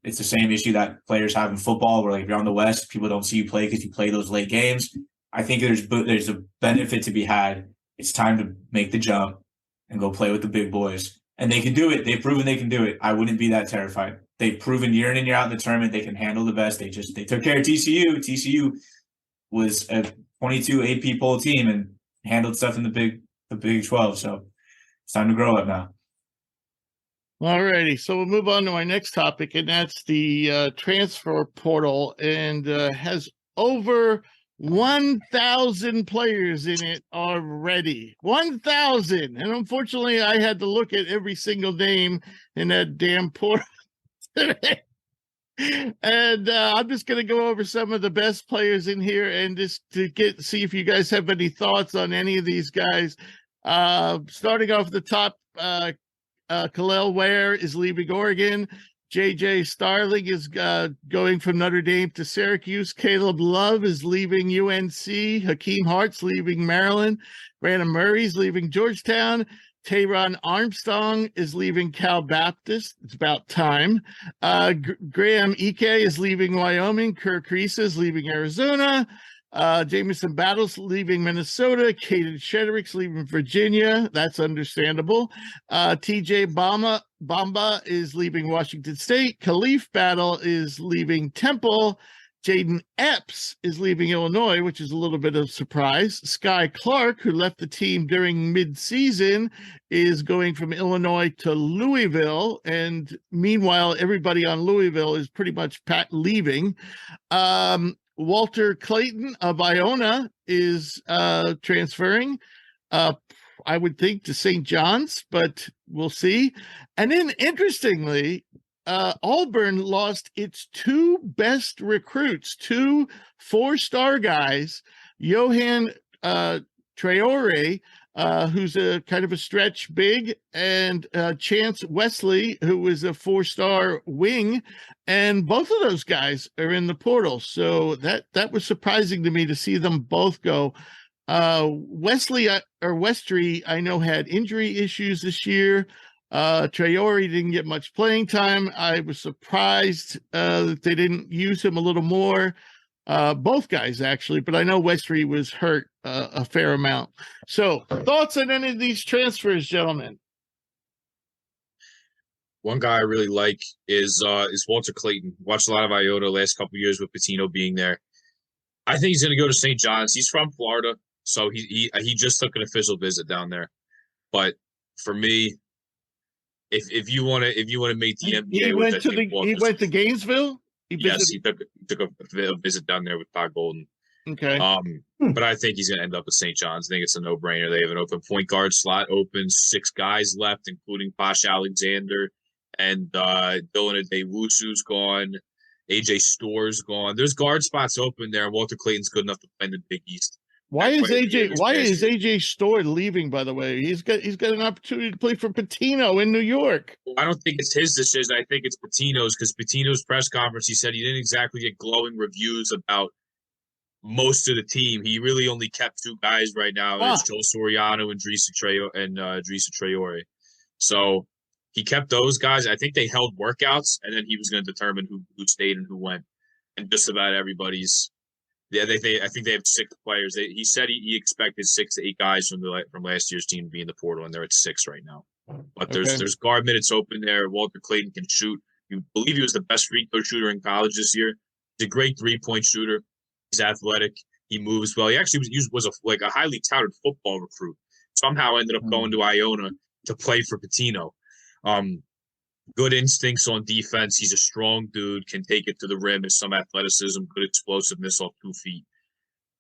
it's the same issue that players have in football, where if you're on the West, people don't see you play because you play those late games. I think there's a benefit to be had. It's time to make the jump and go play with the big boys. And they can do it. They've proven they can do it. I wouldn't be that terrified. They've proven year in and year out in the tournament they can handle the best. They took care of TCU. TCU was a 22 AP poll team and handled stuff in the Big 12. So it's time to grow up now. All righty. So we'll move on to my next topic, and that's the transfer portal, and has over 1,000 players in it already. 1,000. And unfortunately, I had to look at every single name in that damn portal today. And I'm just going to go over some of the best players in here, and just to see if you guys have any thoughts on any of these guys. Starting off the top, Khalil Ware is leaving Oregon. JJ Starling is going from Notre Dame to Syracuse. Caleb Love is leaving UNC. Hakeem Hart's leaving Maryland. Brandon Murray's leaving Georgetown. Tayron Armstrong is leaving Cal Baptist. It's about time. Graham Ike is leaving Wyoming. Kirk Reese is leaving Arizona. Jamison Battles leaving Minnesota. Caden Shedrick's leaving Virginia. That's understandable. TJ Bamba is leaving Washington State. Khalif Battle is leaving Temple. Jaden Epps is leaving Illinois, which is a little bit of a surprise. Sky Clark, who left the team during midseason, is going from Illinois to Louisville. And meanwhile, everybody on Louisville is pretty much leaving. Walter Clayton of Iona is transferring, I would think, to St. John's, but we'll see. And then, interestingly, Auburn lost its 2 best recruits, 2 4-star guys, Johan Traore, who's a kind of a stretch big, and Chance Wesley, who was a 4-star wing, and both of those guys are in the portal. So that was surprising to me to see them both go. Westry, I know, had injury issues this year. Traore didn't get much playing time. I was surprised that they didn't use him a little more. Both guys, actually, but I know Westry was hurt a fair amount. So, thoughts on any of these transfers, gentlemen? One guy I really like is Walter Clayton. Watched a lot of Iona last couple of years with Pitino being there. I think he's going to go to St. John's. He's from Florida, so he just took an official visit down there. But for me, if you want to make the NBA, he went to Gainesville. He took a visit down there with Todd Golden. Okay. But I think he's going to end up at St. John's. I think it's a no-brainer. They have an open point guard slot open, 6 guys left, including Posh Alexander and Dylan Adewusu's gone. AJ Store's gone. There's guard spots open there, and Walter Clayton's good enough to play in the Big East. Why is AJ Store leaving, by the way? He's got an opportunity to play for Pitino in New York. I don't think it's his decision. I think it's Pitino's, because Pitino's press conference, he said he didn't exactly get glowing reviews about most of the team. He really only kept 2 guys right now. It's Joel Soriano and Drisa Traore. So he kept those guys. I think they held workouts, and then he was going to determine who stayed and who went. And just about everybody's. Yeah, I think they have 6 players. He said he expected 6 to 8 guys from last year's team to be in the portal, and they're at 6 right now. But there's guard minutes open there. Walter Clayton can shoot. You believe he was the best free throw shooter in college this year. He's a great 3-point shooter. He's athletic. He moves well. He actually was a highly touted football recruit. Somehow ended up going to Iona to play for Pitino. Good instincts on defense. He's a strong dude, can take it to the rim, has some athleticism, good explosiveness off 2 feet.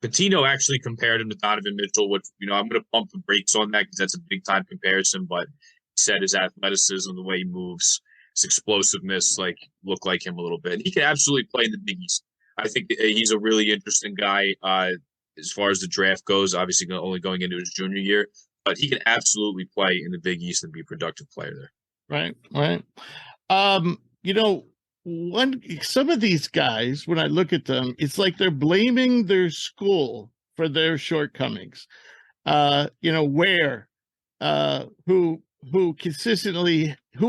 Pitino actually compared him to Donovan Mitchell, which, I'm going to pump the brakes on that because that's a big-time comparison, but he said his athleticism, the way he moves, his explosiveness, look like him a little bit. And he can absolutely play in the Big East. I think he's a really interesting guy as far as the draft goes, obviously only going into his junior year, but he can absolutely play in the Big East and be a productive player there. Right. Some of these guys, when I look at them, it's like they're blaming their school for their shortcomings. Who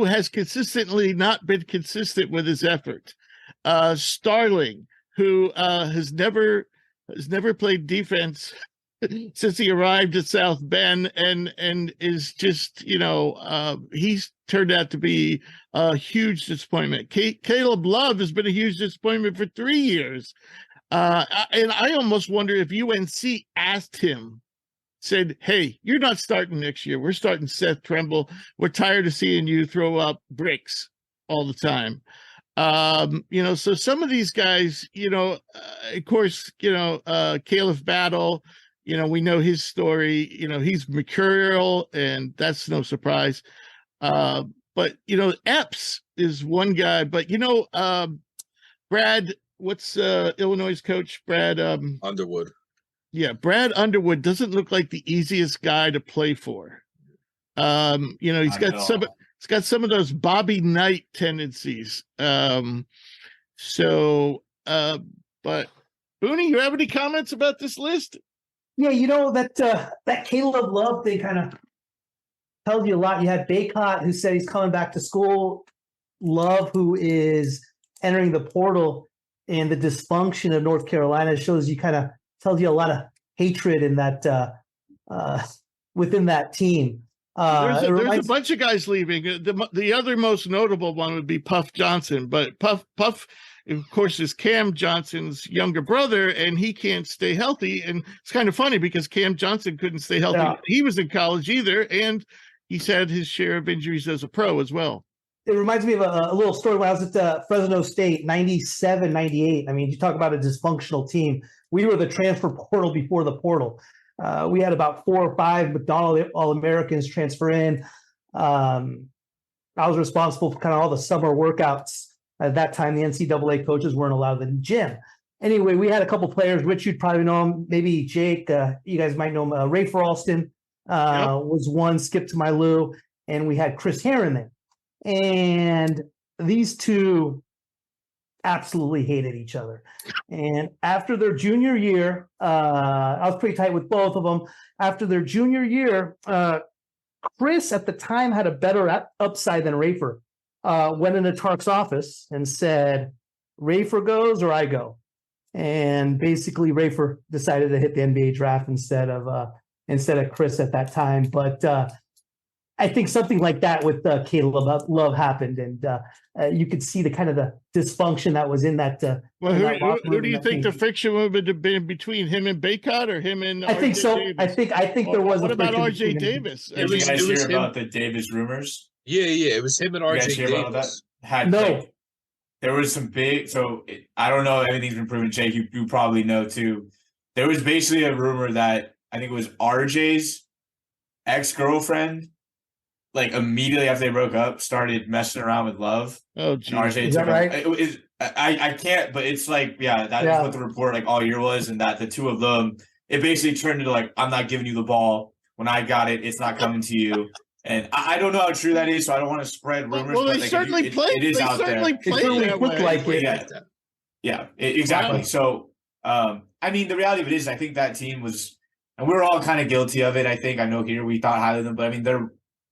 has consistently not been consistent with his effort. Starling, who has never played defense since he arrived at South Bend, and is just, he's turned out to be a huge disappointment. Caleb Love has been a huge disappointment for 3 years. And I almost wonder if UNC asked him, said, hey, you're not starting next year. We're starting Seth Trimble. We're tired of seeing you throw up bricks all the time. So some of these guys, of course, Caleb Battle, we know his story, he's mercurial, and that's no surprise. But Epps is one guy, but Brad, what's Illinois' coach? Brad Underwood. Yeah, Brad Underwood doesn't look like the easiest guy to play for. He's got some of those Bobby Knight tendencies. But Bunni, you have any comments about this list? Yeah, that Caleb Love thing kind of tells you a lot. You had Baycott, who said he's coming back to school. Love, who is entering the portal, and the dysfunction of North Carolina tells you a lot of hatred in that within that team. There's a bunch of guys leaving. The other most notable one would be Puff Johnson, but Puff, of course, is Cam Johnson's younger brother, and he can't stay healthy. And it's kind of funny because Cam Johnson couldn't stay healthy. Yeah. He was in college either, and he's had his share of injuries as a pro as well. It reminds me of a little story when I was at Fresno State, 97, 98. I mean, you talk about a dysfunctional team. We were the transfer portal before the portal. We had about 4 or 5 McDonald All-Americans transfer in. I was responsible for kind of all the summer workouts. At that time, the NCAA coaches weren't allowed in the gym. Anyway, we had a couple players. Rich, you'd probably know him. Maybe Jake. You guys might know him. Ray Fralston was one. Skip to my Lou. And we had Chris Herron there. And these two absolutely hated each other. And after their junior year, I was pretty tight with both of them. After their junior year, Chris at the time had a better upside than Rafer. Went into Tark's office and said, Rafer goes or I go. And basically Rafer decided to hit the NBA draft instead of Chris at that time. But I think something like that with Caleb Love happened, and you could see the kind of the dysfunction that was in that. Well, in that locker who room do you and that think team. the friction would have been between him and Baycott, or him and I think RJ so. Davis? I think there was. What a about friction RJ between them. Davis? Did you guys it was hear him. about the Davis rumors? Yeah, it was him and You guys RJ hear about that? Davis. No. There was some big. I don't know if anything's been proven. Jake, you probably know too. There was basically a rumor that I think it was RJ's ex-girlfriend, like immediately after they broke up, started messing around with Love. Oh, And geez. RJ Is that right? I can't, but it's like, that is what the report like all year was, and that the two of them, it basically turned into like, I'm not giving you the ball. When I got it, it's not coming to you. And I don't know how true that is, so I don't want to spread rumors. Well, but they like, certainly played. it is They out certainly there. It played certainly that looked way. like it. Exactly. Wow. So, I mean, the reality of it is, I think that team was, and we were all kind of guilty of it. I think I know here we thought highly of them, but I mean,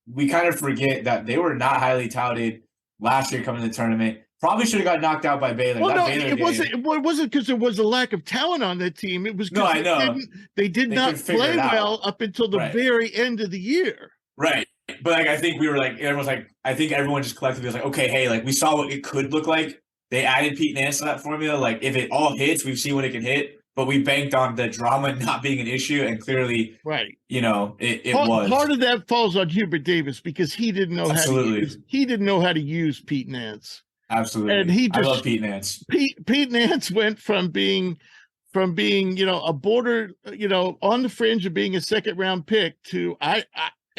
we kind of forget that they were not highly touted last year coming to the tournament. Probably should have got knocked out by Baylor. Well, That no, Baylor it game- wasn't. It wasn't because there was a lack of talent on that team. It was No, because I know. they did They not couldn't figure play it out. well up until the Right. very end of the year. Right. But like, I think we were like, everyone's like, I think everyone just collectively was like, okay, hey, like we saw what it could look like. They added Pete Nance to that formula. Like if it all hits, we've seen what it can hit. But we banked on the drama not being an issue, and clearly, Right. It Part, was. part of that falls on Hubert Davis because he didn't know Absolutely. he didn't know how to use Pete Nance. Absolutely. And he I just- love Pete Nance. Pete Nance went from being a border, on the fringe of being a second round pick to I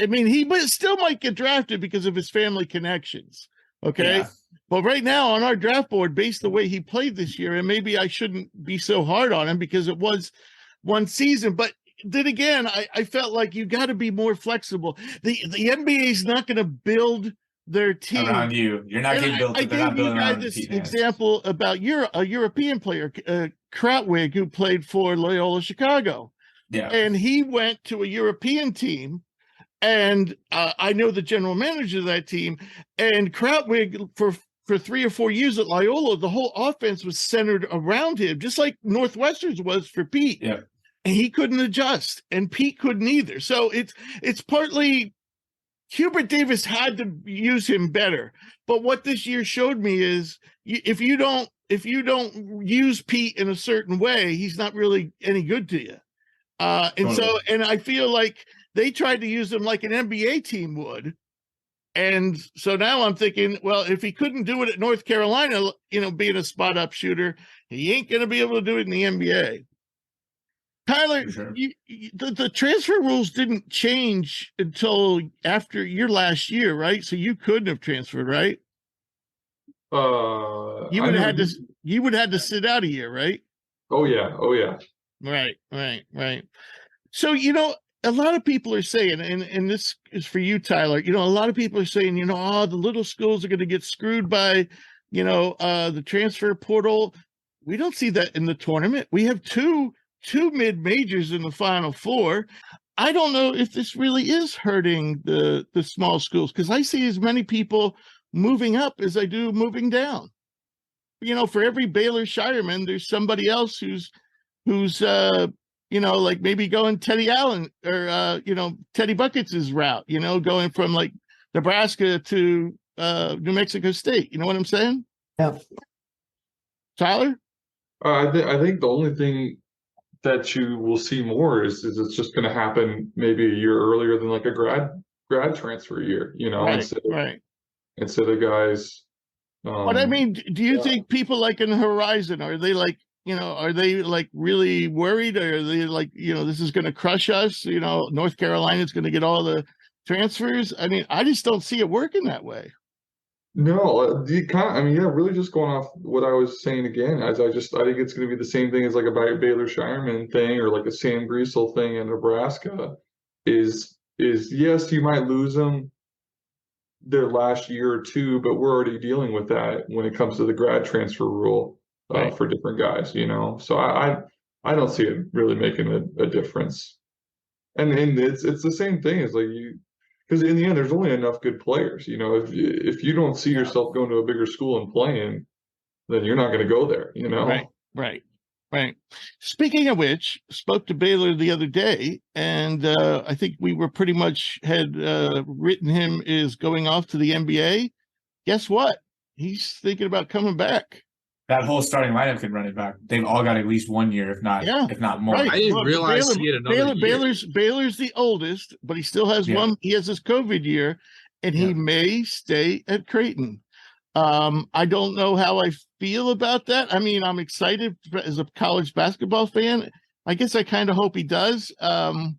mean, still might get drafted because of his family connections. Okay. Yeah. But right now on our draft board, based the way he played this year, and maybe I shouldn't be so hard on him because it was one season, but then again, I felt like you got to be more flexible. The NBA is not going to build their team Around you. You're not and getting built. I They're not gave you building guys around this Pete Nance. example about a European player, Krautwig, who played for Loyola Chicago. Yeah. And he went to a European team, and I know the general manager of that team. And Krautwig, for 3 or 4 years at Loyola, the whole offense was centered around him, just like Northwestern's was for Pete. Yeah. And he couldn't adjust, and Pete couldn't either. So it's partly Hubert Davis had to use him better. But what this year showed me is if you don't use Pete in a certain way, he's not really any good to you. And I feel like they tried to use him like an NBA team would. And so now I'm thinking, well, if he couldn't do it at North Carolina, being a spot up shooter, he ain't going to be able to do it in the NBA. Tyler, Sure. the transfer rules didn't change until after your last year, right? So you couldn't have transferred, right? You would have had to sit out a year, right? Oh yeah. Right. So, a lot of people are saying, and this is for you, Tyler, a lot of people are saying, the little schools are going to get screwed by, the transfer portal. We don't see that in the tournament. We have two mid-majors in the Final Four. I don't know if this really is hurting the small schools, because I see as many people moving up as I do moving down. For every Baylor Shireman, there's somebody else who's like maybe going Teddy Allen or Teddy Buckets' route, going from like Nebraska to New Mexico State. You know what I'm saying? Yeah. Tyler? I think the only thing that you will see more is it's just going to happen maybe a year earlier than like a grad transfer year, instead of guys. But I mean, do you think people like in the horizon, are they like really worried, or are they like, this is going to crush us? North Carolina's going to get all the transfers. I mean, I just don't see it working that way. No, really just going off what I was saying again, I think it's going to be the same thing as like a Baylor Shireman thing or like a Sam Griesel thing in Nebraska is yes, you might lose them their last year or two, but we're already dealing with that when it comes to the grad transfer rule for different guys, so I don't see it really making a difference. And it's the same thing as like because in the end, there's only enough good players. If you don't see yourself going to a bigger school and playing, then you're not going to go there. Right. Right. Speaking of which, spoke to Baylor the other day, and I think we were pretty much had written him is going off to the NBA. Guess what? He's thinking about coming back. That whole starting lineup could run it back. They've all got at least 1 year, if not more. Right. I didn't realize he had another year. Baylor's the oldest, but he still has one. He has his COVID year, and he may stay at Creighton. I don't know how I feel about that. I mean, I'm excited as a college basketball fan. I guess I kind of hope he does. But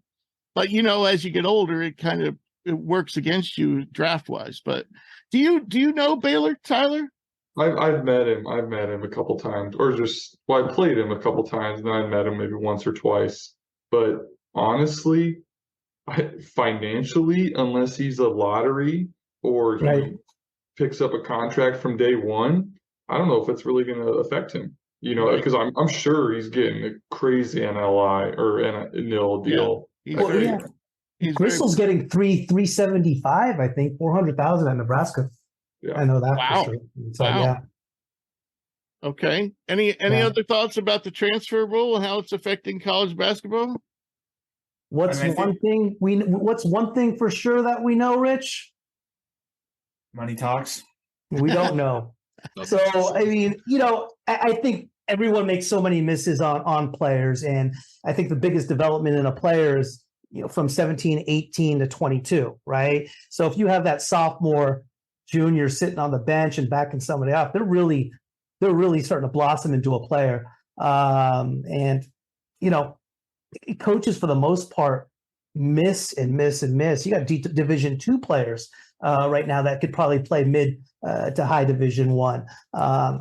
as you get older, it works against you draft wise. But do you know Baylor, Tyler? I've met him. I've met him a couple times, I played him a couple times, and I met him maybe once or twice. But honestly, financially, unless he's a lottery or he picks up a contract from day one, I don't know if it's really going to affect him. Because I'm sure he's getting a crazy NLI or NIL deal. Bristol's getting $375, I think, $400,000 at Nebraska. Yeah. I know that for sure. So, Okay. Any other thoughts about the transfer rule and how it's affecting college basketball? What's one thing for sure that we know, Rich? Money talks. We don't know. So, I mean, I think everyone makes so many misses on players. And I think the biggest development in a player is, from 17, 18 to 22, right? So if you have that sophomore, junior sitting on the bench and backing somebody up, they're really starting to blossom into a player. And coaches for the most part miss and miss and miss. You got Division II players right now that could probably play mid to high Division I.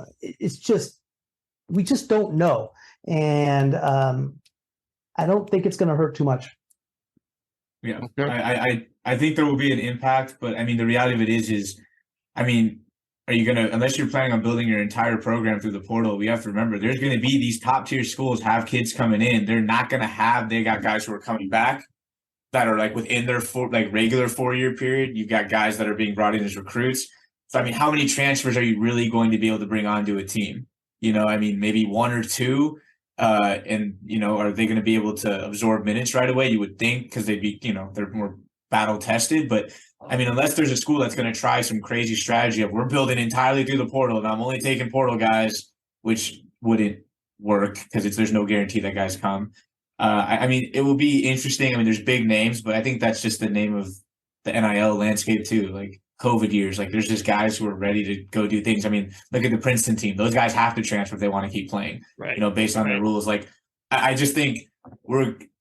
We just don't know, and I don't think it's going to hurt too much. Yeah, I think there will be an impact, but I mean the reality of it is. I mean, are you going to, unless you're planning on building your entire program through the portal, we have to remember there's going to be these top tier schools have kids coming in. They're not going to they got guys who are coming back that are like within their regular 4-year period. You've got guys that are being brought in as recruits. So, I mean, how many transfers are you really going to be able to bring onto a team? I mean, maybe 1 or 2. And, are they going to be able to absorb minutes right away? You would think, because they'd be, they're more battle tested. But I mean, unless there's a school that's going to try some crazy strategy of we're building entirely through the portal and I'm only taking portal guys, which wouldn't work because there's no guarantee that guys come. I mean, it will be interesting. I mean, there's big names, but I think that's just the name of the NIL landscape too. Like COVID years, like there's just guys who are ready to go do things. I mean, look at the Princeton team. Those guys have to transfer if they want to keep playing, based on their rules. Like, I just think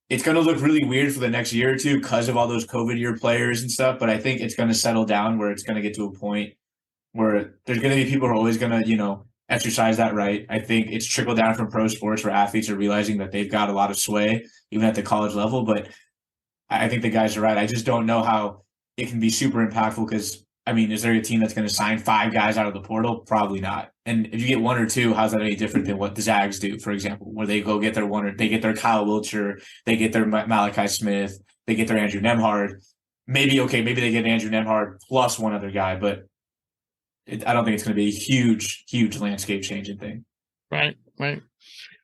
it's going to look really weird for the next year or two because of all those COVID year players and stuff. But I think it's going to settle down where it's going to get to a point where there's going to be people who are always going to, exercise that right. I think it's trickled down from pro sports where athletes are realizing that they've got a lot of sway even at the college level. But I think the guys are right. I just don't know how it can be super impactful because, I mean, is there a team that's going to sign 5 guys out of the portal? Probably not. And if you get 1 or 2, how's that any different than what the Zags do, for example, where they go get their they get their Kyle Wiltshire, they get their Malachi Smith, they get their Andrew Nemhard. Maybe they get Andrew Nemhard plus 1 other guy, but I don't think it's going to be a huge, huge landscape changing thing. Right.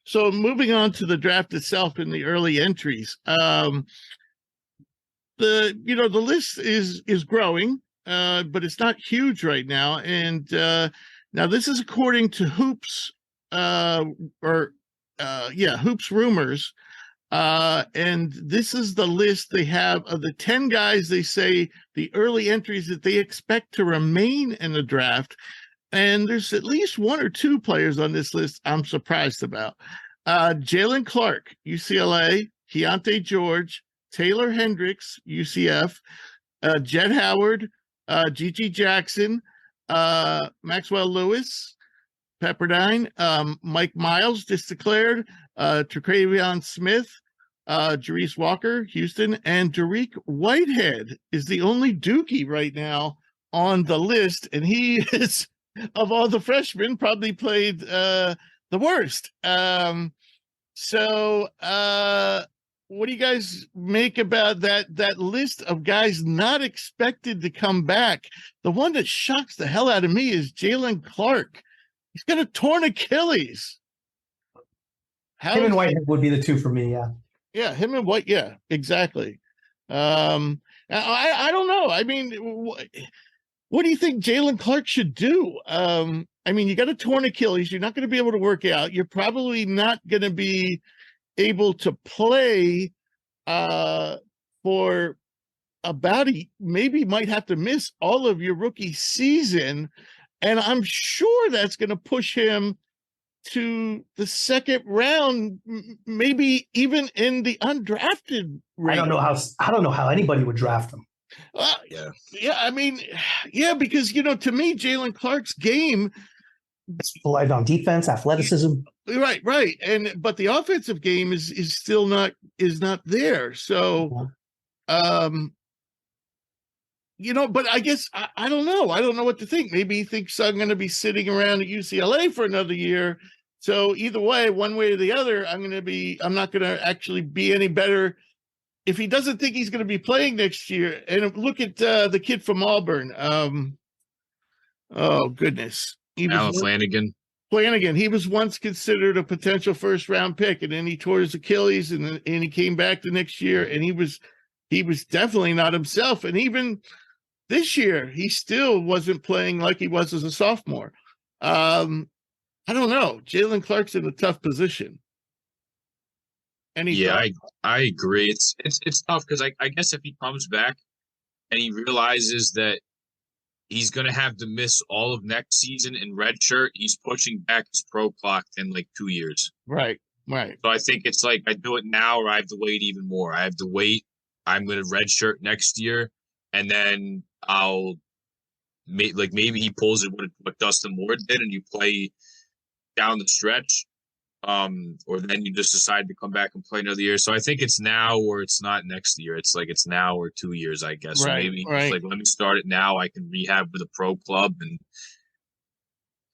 So moving on to the draft itself and the early entries, the list is growing, but it's not huge right now. And now this is according to Hoops, Hoops Rumors. And this is the list they have of the 10 guys they say the early entries that they expect to remain in the draft. And there's at least 1 or 2 players on this list I'm surprised about. Jalen Clark, UCLA, Keontae George, Taylor Hendricks, UCF, Jed Howard, Gigi Jackson, Maxwell Lewis, Pepperdine, Mike Miles, just declared, Tre'Quavion Smith, Jerice Walker, Houston, and Dariq Whitehead is the only Dookie right now on the list, and he is, of all the freshmen, probably played the worst. So what do you guys make about that list of guys not expected to come back? The one that shocks the hell out of me is Jalen Clark. He's got a torn Achilles. Him and Whitehead would be the two for me. Yeah. Yeah, him and White. Yeah, exactly. I don't know. I mean, what do you think Jalen Clark should do? I mean, you got a torn Achilles. You're not going to be able to work out. You're probably not going to be able to play for about maybe might have to miss all of your rookie season. And I'm sure that's going to push him to the second round, maybe even in the undrafted range. I don't know how anybody would draft him. Yeah. I mean, yeah, because to me, Jalen Clark's game relied on defense, athleticism. Right. But the offensive game is still not there. So, but I guess I don't know. I don't know what to think. Maybe he thinks I'm going to be sitting around at UCLA for another year. So either way, one way or the other, I'm not going to actually be any better if he doesn't think he's going to be playing next year. And look at the kid from Auburn. Oh goodness. Alan Flanagan. He was once considered a potential first round pick, and then he tore his Achilles, and he came back the next year, and he was definitely not himself. And even this year, he still wasn't playing like he was as a sophomore. I don't know. Jalen Clark's in a tough position. I agree. It's tough because I guess if he comes back and he realizes that he's going to have to miss all of next season in redshirt, he's pushing back his pro clock in like 2 years. Right. So I think it's like I do it now or I have to wait even more. I have to wait. I'm going to redshirt next year, and then I'll maybe he pulls it what Dustin Moore did, and you play down the stretch, or then you just decide to come back and play another year. So I think it's now or it's not next year. It's like it's now or 2 years, I guess. Right, so maybe it's like let me start it now. I can rehab with a pro club, and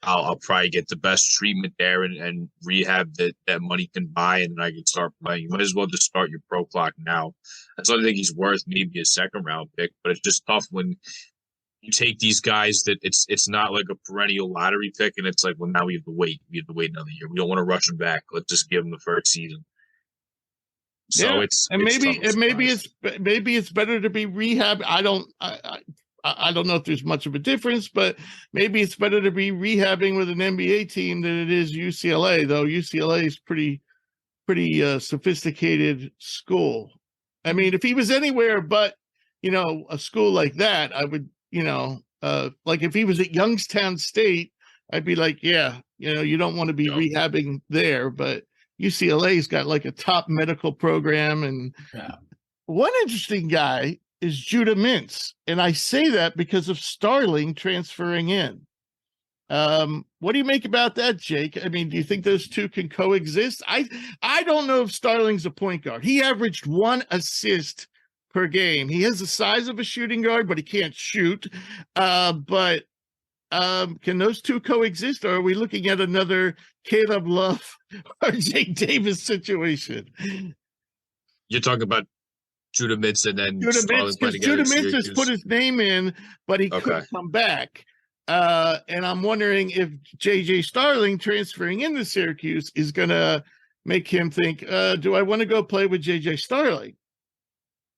I'll probably get the best treatment there and rehab that money can buy, and then I can start playing. You might as well just start your pro clock now. That's what I think he's worth, maybe a second round pick, but it's just tough when you take these guys that it's not like a perennial lottery pick, and it's like, well, now we have to wait. We have to wait another year. We don't want to rush them back. Let's just give them the first season. So maybe it's better to be rehab. I don't know if there's much of a difference, but maybe it's better to be rehabbing with an NBA team than it is UCLA, though UCLA is pretty sophisticated school. I mean, if he was anywhere but, a school like that, I would, like if he was at Youngstown State, I'd be like, yeah, you don't want to be rehabbing there, but UCLA's got like a top medical program. And one interesting guy is Judah Mintz. And I say that because of Starling transferring in. What do you make about that, Jake? I mean, do you think those two can coexist? I don't know if Starling's a point guard. He averaged 1 assist per game. He has the size of a shooting guard, but he can't shoot. But can those two coexist, or are we looking at another Caleb Love or Jake Davis situation? You're talking about Judah Mintz and then Judah Mintz has put his name in, but he couldn't come back. And I'm wondering if JJ Starling transferring into Syracuse is going to make him think, do I want to go play with JJ Starling?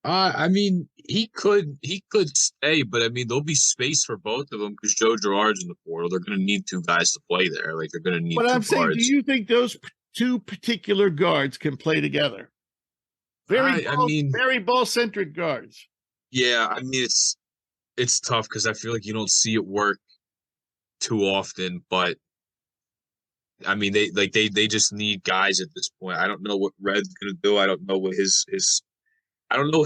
I mean, he could stay, but I mean, there'll be space for both of them because Joe Girard's in the portal. They're going to need two guys to play there. Like, they're going to need But two I'm saying, guards. do you think those two particular guards can play together? Very ball-centric guards. Yeah, I mean, it's tough because I feel like you don't see it work too often, but I mean, they just need guys at this point. I don't know what Red's going to do. I don't know what I don't know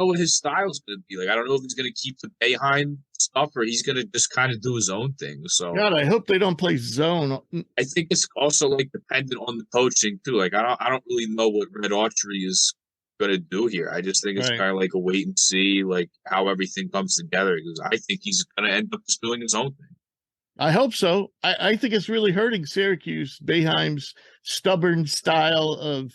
what his style is going to be like. I don't know if he's going to keep the Boeheim stuff or he's going to just kind of do his own thing. So God, I hope they don't play zone. I think it's also like dependent on the coaching too. Like I don't really know what Red Autry is going to do here. I just think it's kind of like a wait and see, like how everything comes together. Because I think he's going to end up just doing his own thing. I hope so. I think it's really hurting Syracuse, Boeheim's stubborn style of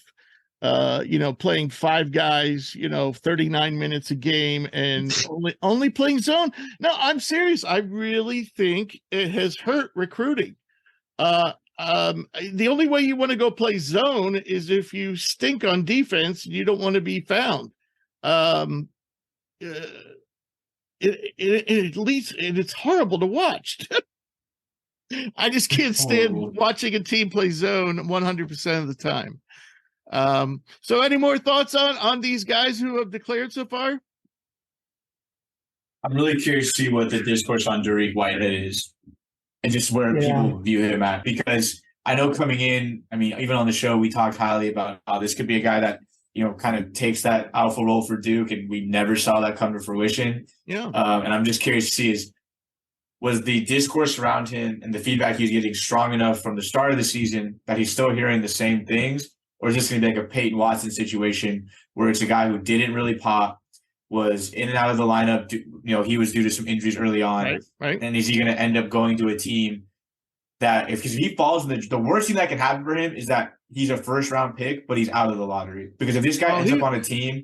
playing five guys, 39 minutes a game and only playing zone. No, I'm serious. I really think it has hurt recruiting. The only way you want to go play zone is if you stink on defense and you don't want to be found. It leads, and it's horrible to watch. I just can't stand watching a team play zone 100% of the time. So any more thoughts on these guys who have declared so far? I'm really curious to see what the discourse on Dariq Whitehead is and just where people view him at, because I know coming in, I mean, even on the show, we talked highly about how this could be a guy that, you know, kind of takes that alpha role for Duke, and we never saw that come to fruition. Yeah. And I'm just curious to see was the discourse around him and the feedback he's getting strong enough from the start of the season that he's still hearing the same things? Or is this going to be like a Peyton Watson situation where it's a guy who didn't really pop, was in and out of the lineup, you know, he was due to some injuries early on. Right. And is he going to end up going to a team that, because if he falls in the worst thing that can happen for him is that he's a first round pick, but he's out of the lottery. Because if this guy ends up on a team,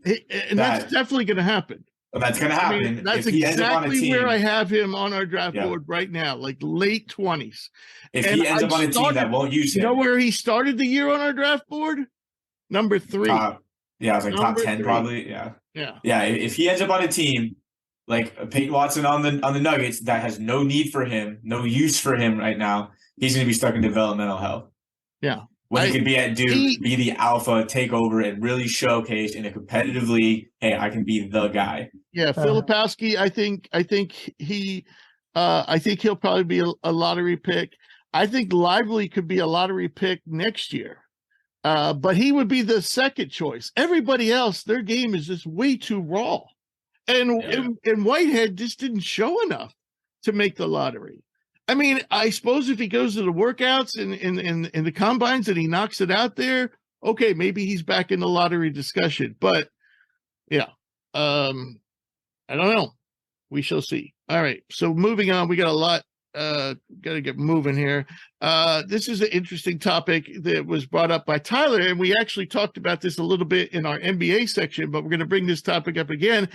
that's definitely going to happen. That's going to happen. I mean, that's exactly where I have him on our draft board right now, like late 20s. If he ends up on a team that won't use him. You know where he started the year on our draft board? Number 3. I was like top 10 probably. Yeah. If he ends up on a team like Peyton Watson on the Nuggets that has no need for him, no use for him right now, he's going to be stuck in developmental hell. Yeah. When he could be at Duke, be the alpha, take over, and really showcase in a competitive league, hey, I can be the guy. Yeah, Filipowski, I think he'll probably be a lottery pick. I think Lively could be a lottery pick next year. But he would be the second choice. Everybody else, their game is just way too raw. And Whitehead just didn't show enough to make the lottery. I mean, I suppose if he goes to the workouts in the combines and he knocks it out there, okay, maybe he's back in the lottery discussion. But yeah, I don't know. We shall see. All right. So moving on, we got a lot. Got to get moving here. This is an interesting topic that was brought up by Tyler, and we actually talked about this a little bit in our NBA section, but we're going to bring this topic up again.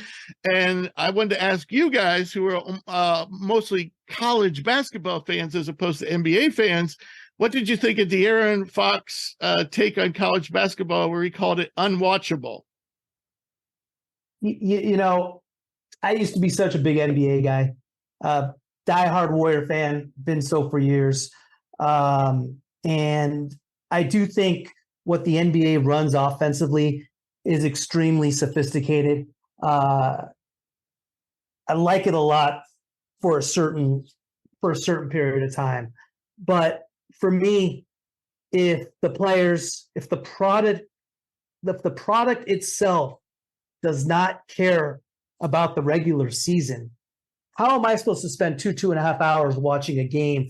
And I wanted to ask you guys, who are mostly college basketball fans as opposed to NBA fans, what did you think of De'Aaron Fox take on college basketball, where he called it unwatchable? You know, I used to be such a big NBA guy. Diehard Warrior fan, been so for years. And I do think what the NBA runs offensively is extremely sophisticated. I like it a lot for a certain period of time. But for me, if the product itself does not care about the regular season, how am I supposed to spend 2.5 hours watching a game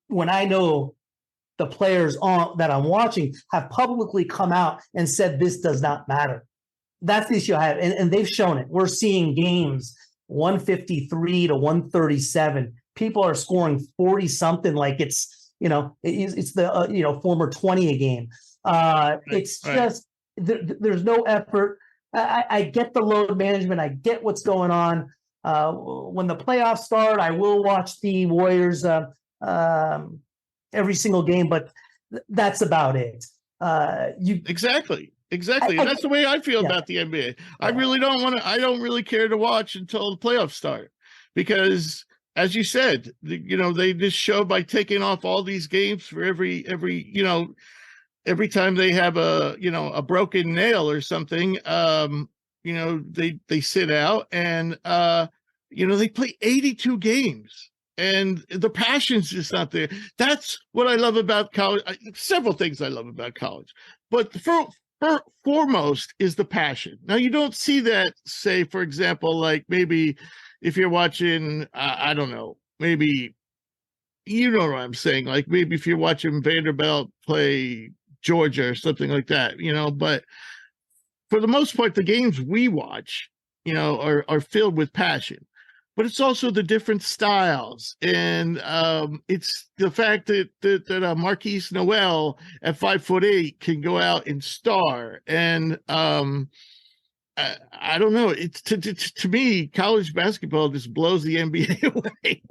when I know the players that I'm watching have publicly come out and said this does not matter? That's the issue I have, and they've shown it. We're seeing games 153 to 137. People are scoring 40 something like it's the former 20 a game. It's just there's no effort. I get the load management. I get what's going on. When the playoffs start, I will watch the Warriors every single game, but that's about it. Exactly. And that's the way I feel about the NBA. I really I don't really care to watch until the playoffs start, because as you said, they just show by taking off all these games for every time they have a broken nail or something, they sit out and, they play 82 games and the passion's just not there. That's what I love about college. Several things I love about college, but foremost is the passion. Now, you don't see that, say, for example, like maybe if you're watching, I don't know, maybe, you know what I'm saying? Like maybe if you're watching Vanderbilt play Georgia or something like that, but for the most part, the games we watch, are filled with passion. But it's also the different styles, and it's the fact that Markquis Nowell at 5'8" can go out and star. And I don't know. It's to me, college basketball just blows the NBA away.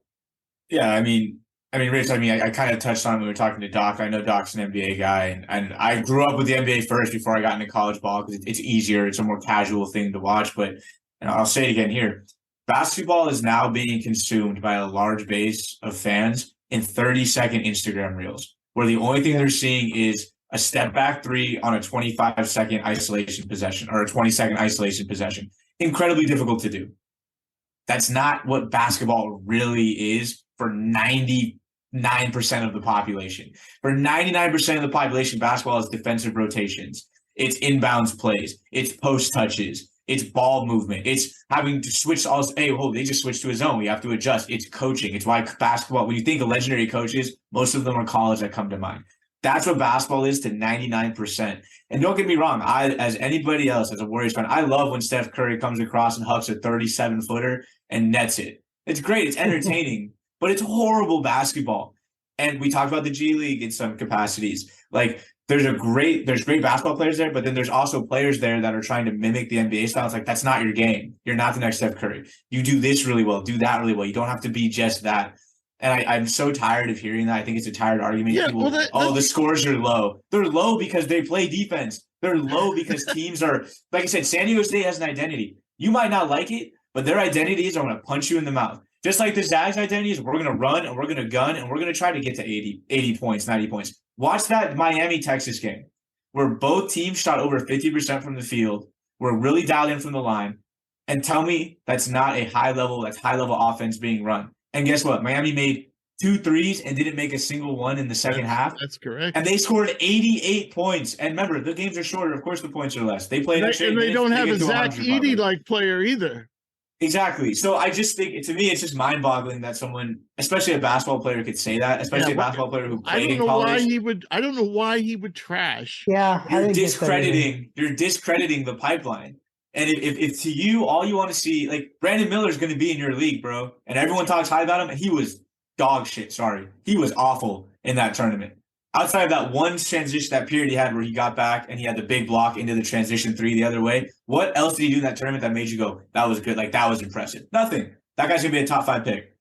Yeah, I mean, I mean, Rich, I kind of touched on when we were talking to Doc. I know Doc's an NBA guy, and I grew up with the NBA first before I got into college ball because it's easier. It's a more casual thing to watch. But I'll say it again here. Basketball is now being consumed by a large base of fans in 30-second Instagram reels, where the only thing they're seeing is a step back three on a 25-second isolation possession or a 20-second isolation possession. Incredibly difficult to do. That's not what basketball really is for 99% of the population. For 99% of the population, basketball is defensive rotations. It's inbounds plays. It's post touches. It's ball movement. It's having to switch. They just switched to a zone. We have to adjust. It's coaching. It's why basketball, when you think of legendary coaches, most of them are college that come to mind. That's what basketball is to 99%. And don't get me wrong, as anybody else, as a Warriors fan, I love when Steph Curry comes across and hucks a 37-footer and nets it. It's great. It's entertaining, but it's horrible basketball. And we talked about the G League in some capacities. Like, there's great basketball players there, but then there's also players there that are trying to mimic the NBA style. It's like, that's not your game. You're not the next Steph Curry. You do this really well, do that really well. You don't have to be just that. And I'm so tired of hearing that. I think it's a tired argument. Yeah, People, the scores are low. They're low because they play defense. They're low because teams are, like I said, San Diego State has an identity. You might not like it, but their identity is I'm going to punch you in the mouth. Just like the Zags' identity is we're going to run and we're going to gun and we're going to try to get to 80 points, 90 points. Watch that Miami-Texas game where both teams shot over 50% from the field. We're really dialed in from the line. And tell me that's not a high-level offense being run. And guess what? Miami made 2 threes and didn't make a single one in the second half. That's correct. And they scored 88 points. And remember, the games are shorter. Of course, the points are less. They play extra. And they don't have a Zach Edey-like player either. Exactly. So I just think, to me, it's just mind-boggling that someone, especially a basketball player, could say that. Especially a basketball player who played in college. I don't know why he would trash. Yeah, you're discrediting the pipeline. And if to you, all you want to see, like, Brandon Miller's going to be in your league, bro, and everyone talks high about him, and he was dog shit, sorry. He was awful in that tournament. Outside of that one transition, that period he had where he got back and he had the big block into the transition three the other way, what else did he do in that tournament that made you go, that was good, like, that was impressive? Nothing. That guy's going to be a top 5 pick.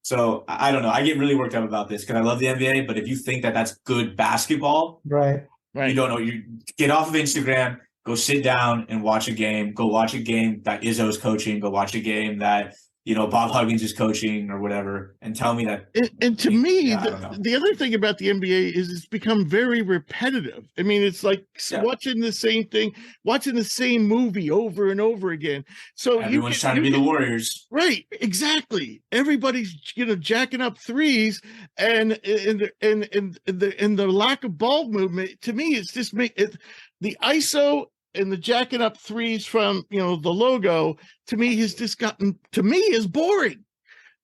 So, I don't know. I get really worked up about this because I love the NBA, but if you think that that's good basketball, right, you don't know. You get off of Instagram, go sit down and watch a game. Go watch a game that Izzo's coaching. Go watch a game that, Bob Huggins is coaching or whatever, and tell me that. And to me, the other thing about the NBA is it's become very repetitive. I mean, it's like watching the same thing, watching the same movie over and over again. So everyone's trying to be the Warriors. Right, exactly. Everybody's, jacking up threes and the lack of ball movement, to me, it's just the ISO and the jacking up threes from, the logo, to me, has just gotten, is boring.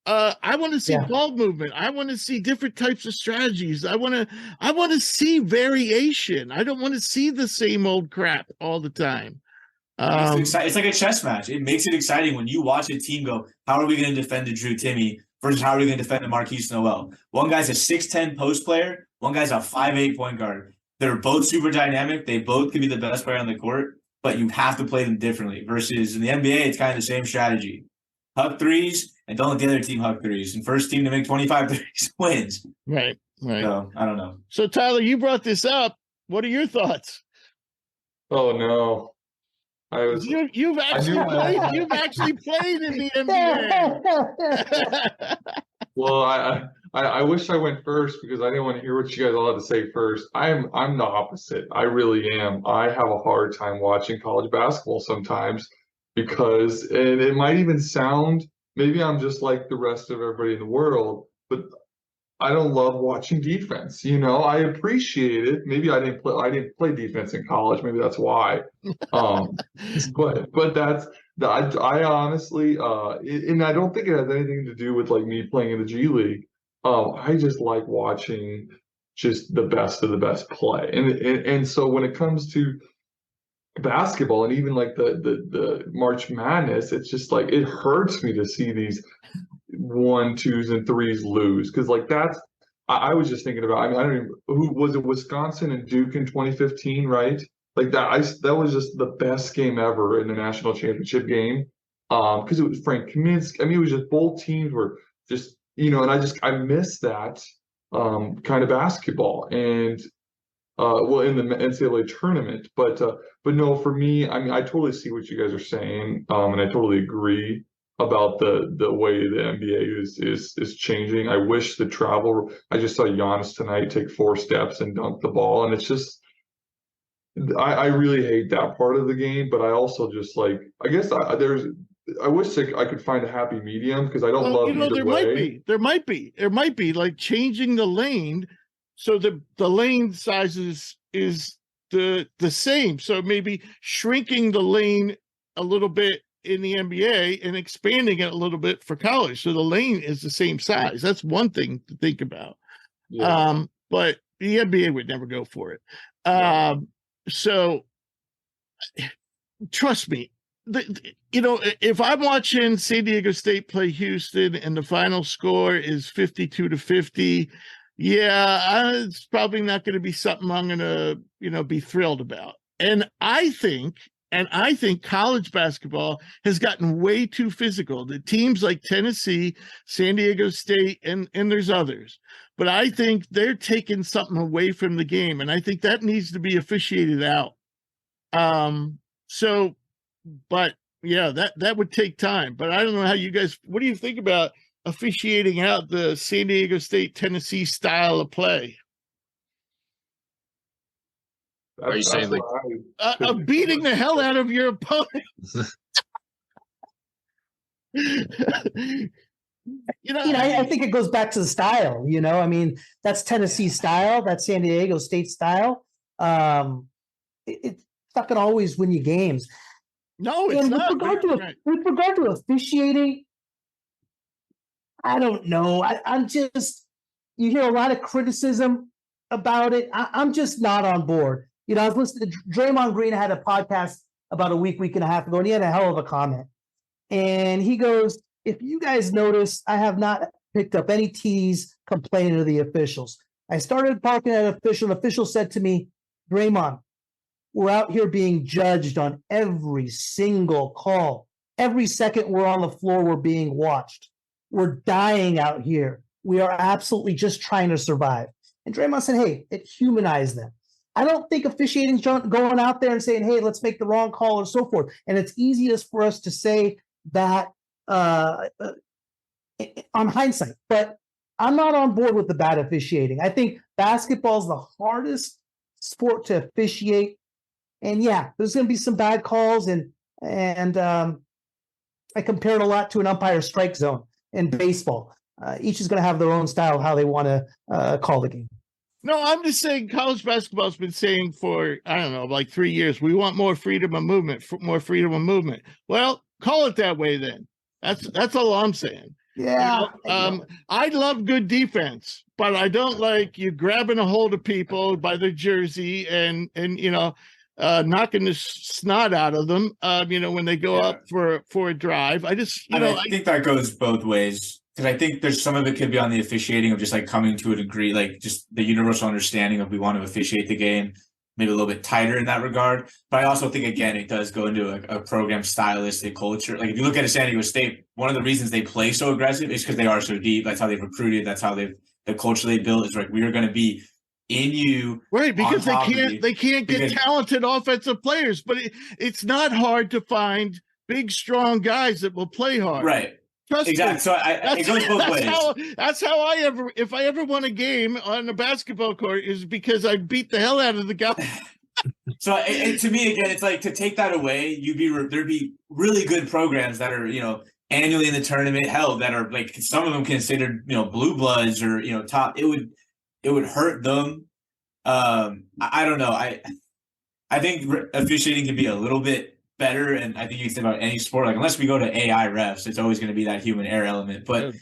I want to see ball movement. I want to see different types of strategies. I want to see variation. I don't want to see the same old crap all the time. It's like a chess match. It makes it exciting when you watch a team go, how are we going to defend a Drew Timmy versus how are we going to defend a Markquis Nowell? One guy's a 6'10" post player. One guy's a 5'8" point guard. They're both super dynamic. They both could be the best player on the court, but you have to play them differently. Versus in the NBA, it's kind of the same strategy. Huck threes, and don't let the other team huck threes. And first team to make 25 threes wins. Right. So, I don't know. So, Tyler, you brought this up. What are your thoughts? Oh, no. You've actually played in the NBA. Well, I wish I went first because I didn't want to hear what you guys all had to say first. I'm the opposite. I really am. I have a hard time watching college basketball sometimes because, and it might even sound, maybe I'm just like the rest of everybody in the world, but I don't love watching defense. I appreciate it. Maybe I didn't play defense in college. Maybe that's why. But I honestly, and I don't think it has anything to do with like me playing in the G League. I just like watching just the best of the best play. And so when it comes to basketball and even like the March Madness, it's just like, it hurts me to see these 1, 2s, and 3s lose. Cause like I was just thinking about, I don't even, who was it, Wisconsin and Duke in 2015, right? Like that was just the best game ever in the national championship game. Cause it was Frank Kaminsky. I mean, it was just both teams were just, and I miss that kind of basketball. And well, in the NCAA tournament, but no, for me, I mean, I totally see what you guys are saying, and I totally agree about the way the NBA is changing. I wish the travel. I just saw Giannis tonight take 4 steps and dunk the ball, and it's just. I really hate that part of the game, but I also just like. I guess I wish I could find a happy medium because I don't love either way. There might be like changing the lane so the lane sizes is the same. So maybe shrinking the lane a little bit in the NBA and expanding it a little bit for college. So the lane is the same size. That's one thing to think about. Yeah. But the NBA would never go for it. So trust me, if I'm watching San Diego State play Houston and the final score is 52-50, it's probably not going to be something I'm going to, be thrilled about. And I think college basketball has gotten way too physical. The teams like Tennessee, San Diego State, and there's others. But I think they're taking something away from the game, and I think that needs to be officiated out. But yeah, that would take time. But I don't know how you guys. What do you think about officiating out the San Diego State Tennessee style of play? Are you saying like of beating the hell out of your opponent? I think it goes back to the style. I mean, that's Tennessee style, that's San Diego State style. It's not going to always win you games. No, it's not. With regard to officiating, I don't know. I'm just, you hear a lot of criticism about it. I'm just not on board. I was listening to Draymond Green had a podcast about a week and a half ago, and he had a hell of a comment. And he goes, if you guys notice, I have not picked up any T's complaining to the officials. I started talking to an official. An official said to me, Draymond, we're out here being judged on every single call. Every second we're on the floor, we're being watched. We're dying out here. We are absolutely just trying to survive. And Draymond said, hey, it humanized them. I don't think officiating's going out there and saying, hey, let's make the wrong call or so forth. And it's easiest for us to say that on hindsight. But I'm not on board with the bad officiating. I think basketball is the hardest sport to officiate. And yeah, there's going to be some bad calls. And I compare it a lot to an umpire strike zone in baseball. Each is going to have their own style of how they want to call the game. No, I'm just saying college basketball has been saying for, I don't know, like 3 years, we want more freedom of movement, more freedom of movement. Well, call it that way then. That's all I'm saying. Yeah. I love good defense, but I don't like you grabbing a hold of people by their jersey and knocking the snot out of them, when they go up for a drive. I think that goes both ways. Because I think there's some of it could be on the officiating of just like coming to a degree, like just the universal understanding of we want to officiate the game, maybe a little bit tighter in that regard. But I also think, again, it does go into a program stylistic culture. Like if you look at a San Diego State, one of the reasons they play so aggressive is because they are so deep. That's how they've recruited. That's how the culture they built is like, we are going to be in you. Right, because they can't get talented offensive players, but it's not hard to find big, strong guys that will play hard. Right. Trust exactly. Me. So it goes both ways. That's how if I ever won a game on a basketball court, is because I beat the hell out of the guy. So to me, again, it's like to take that away, there'd be really good programs that are, annually in the tournament held that are like some of them considered, blue bloods or, top. It would hurt them. I don't know. I think officiating can be a little bit better, and I think you think about any sport, like unless we go to AI refs, it's always going to be that human error element. But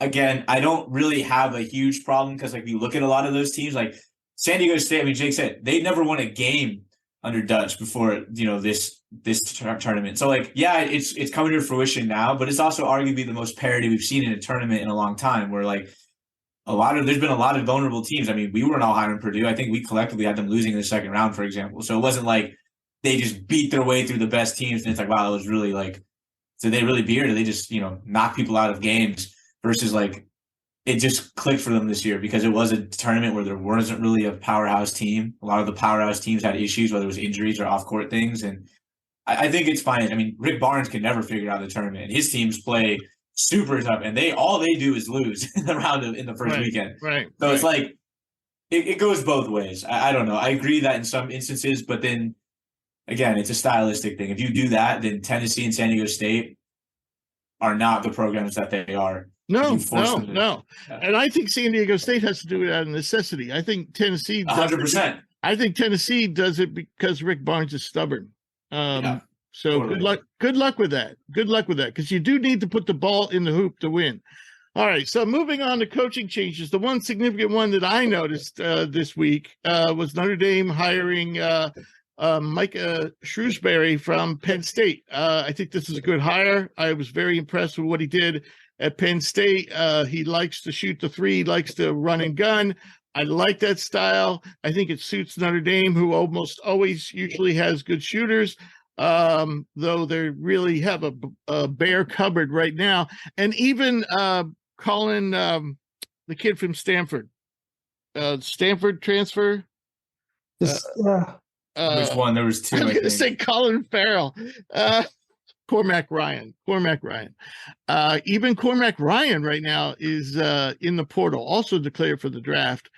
again, I don't really have a huge problem because like you look at a lot of those teams, like San Diego State. I mean, Jake said they never won a game under Dutch before this tournament. So like, yeah, it's coming to fruition now, but it's also arguably the most parity we've seen in a tournament in a long time. Where like there's been a lot of vulnerable teams. I mean, we weren't all high on Purdue. I think we collectively had them losing in the second round, for example. So it wasn't like they just beat their way through the best teams. And it's like, wow, it was really like, did they really beat or did they just, knock people out of games versus like it just clicked for them this year because it was a tournament where there wasn't really a powerhouse team. A lot of the powerhouse teams had issues, whether it was injuries or off-court things. And I think it's fine. I mean, Rick Barnes can never figure out the tournament. His teams play super tough, and all they do is lose in the first weekend. Right. So it's like it goes both ways. I don't know. I agree that in some instances, but then again, it's a stylistic thing. If you do that, then Tennessee and San Diego State are not the programs that they are. No. Yeah. And I think San Diego State has to do it out of necessity. I think Tennessee 100%. I think Tennessee does it because Rick Barnes is stubborn. So totally. Good luck with that. Good luck with that, because you do need to put the ball in the hoop to win. All right, so moving on to coaching changes. The one significant one that I noticed this week was Notre Dame hiring Micah Shrewsbury from Penn State. I think this is a good hire. I was very impressed with what he did at Penn State. He likes to shoot the three, likes to run and gun. I like that style. I think it suits Notre Dame, who almost always usually has good shooters, though they really have a bare cupboard right now. And even Colin, the kid from Stanford, Stanford transfer. Which one? There was two. I was going to say Colin Farrell. Cormac Ryan. Even Cormac Ryan right now is in the portal, also declared for the draft.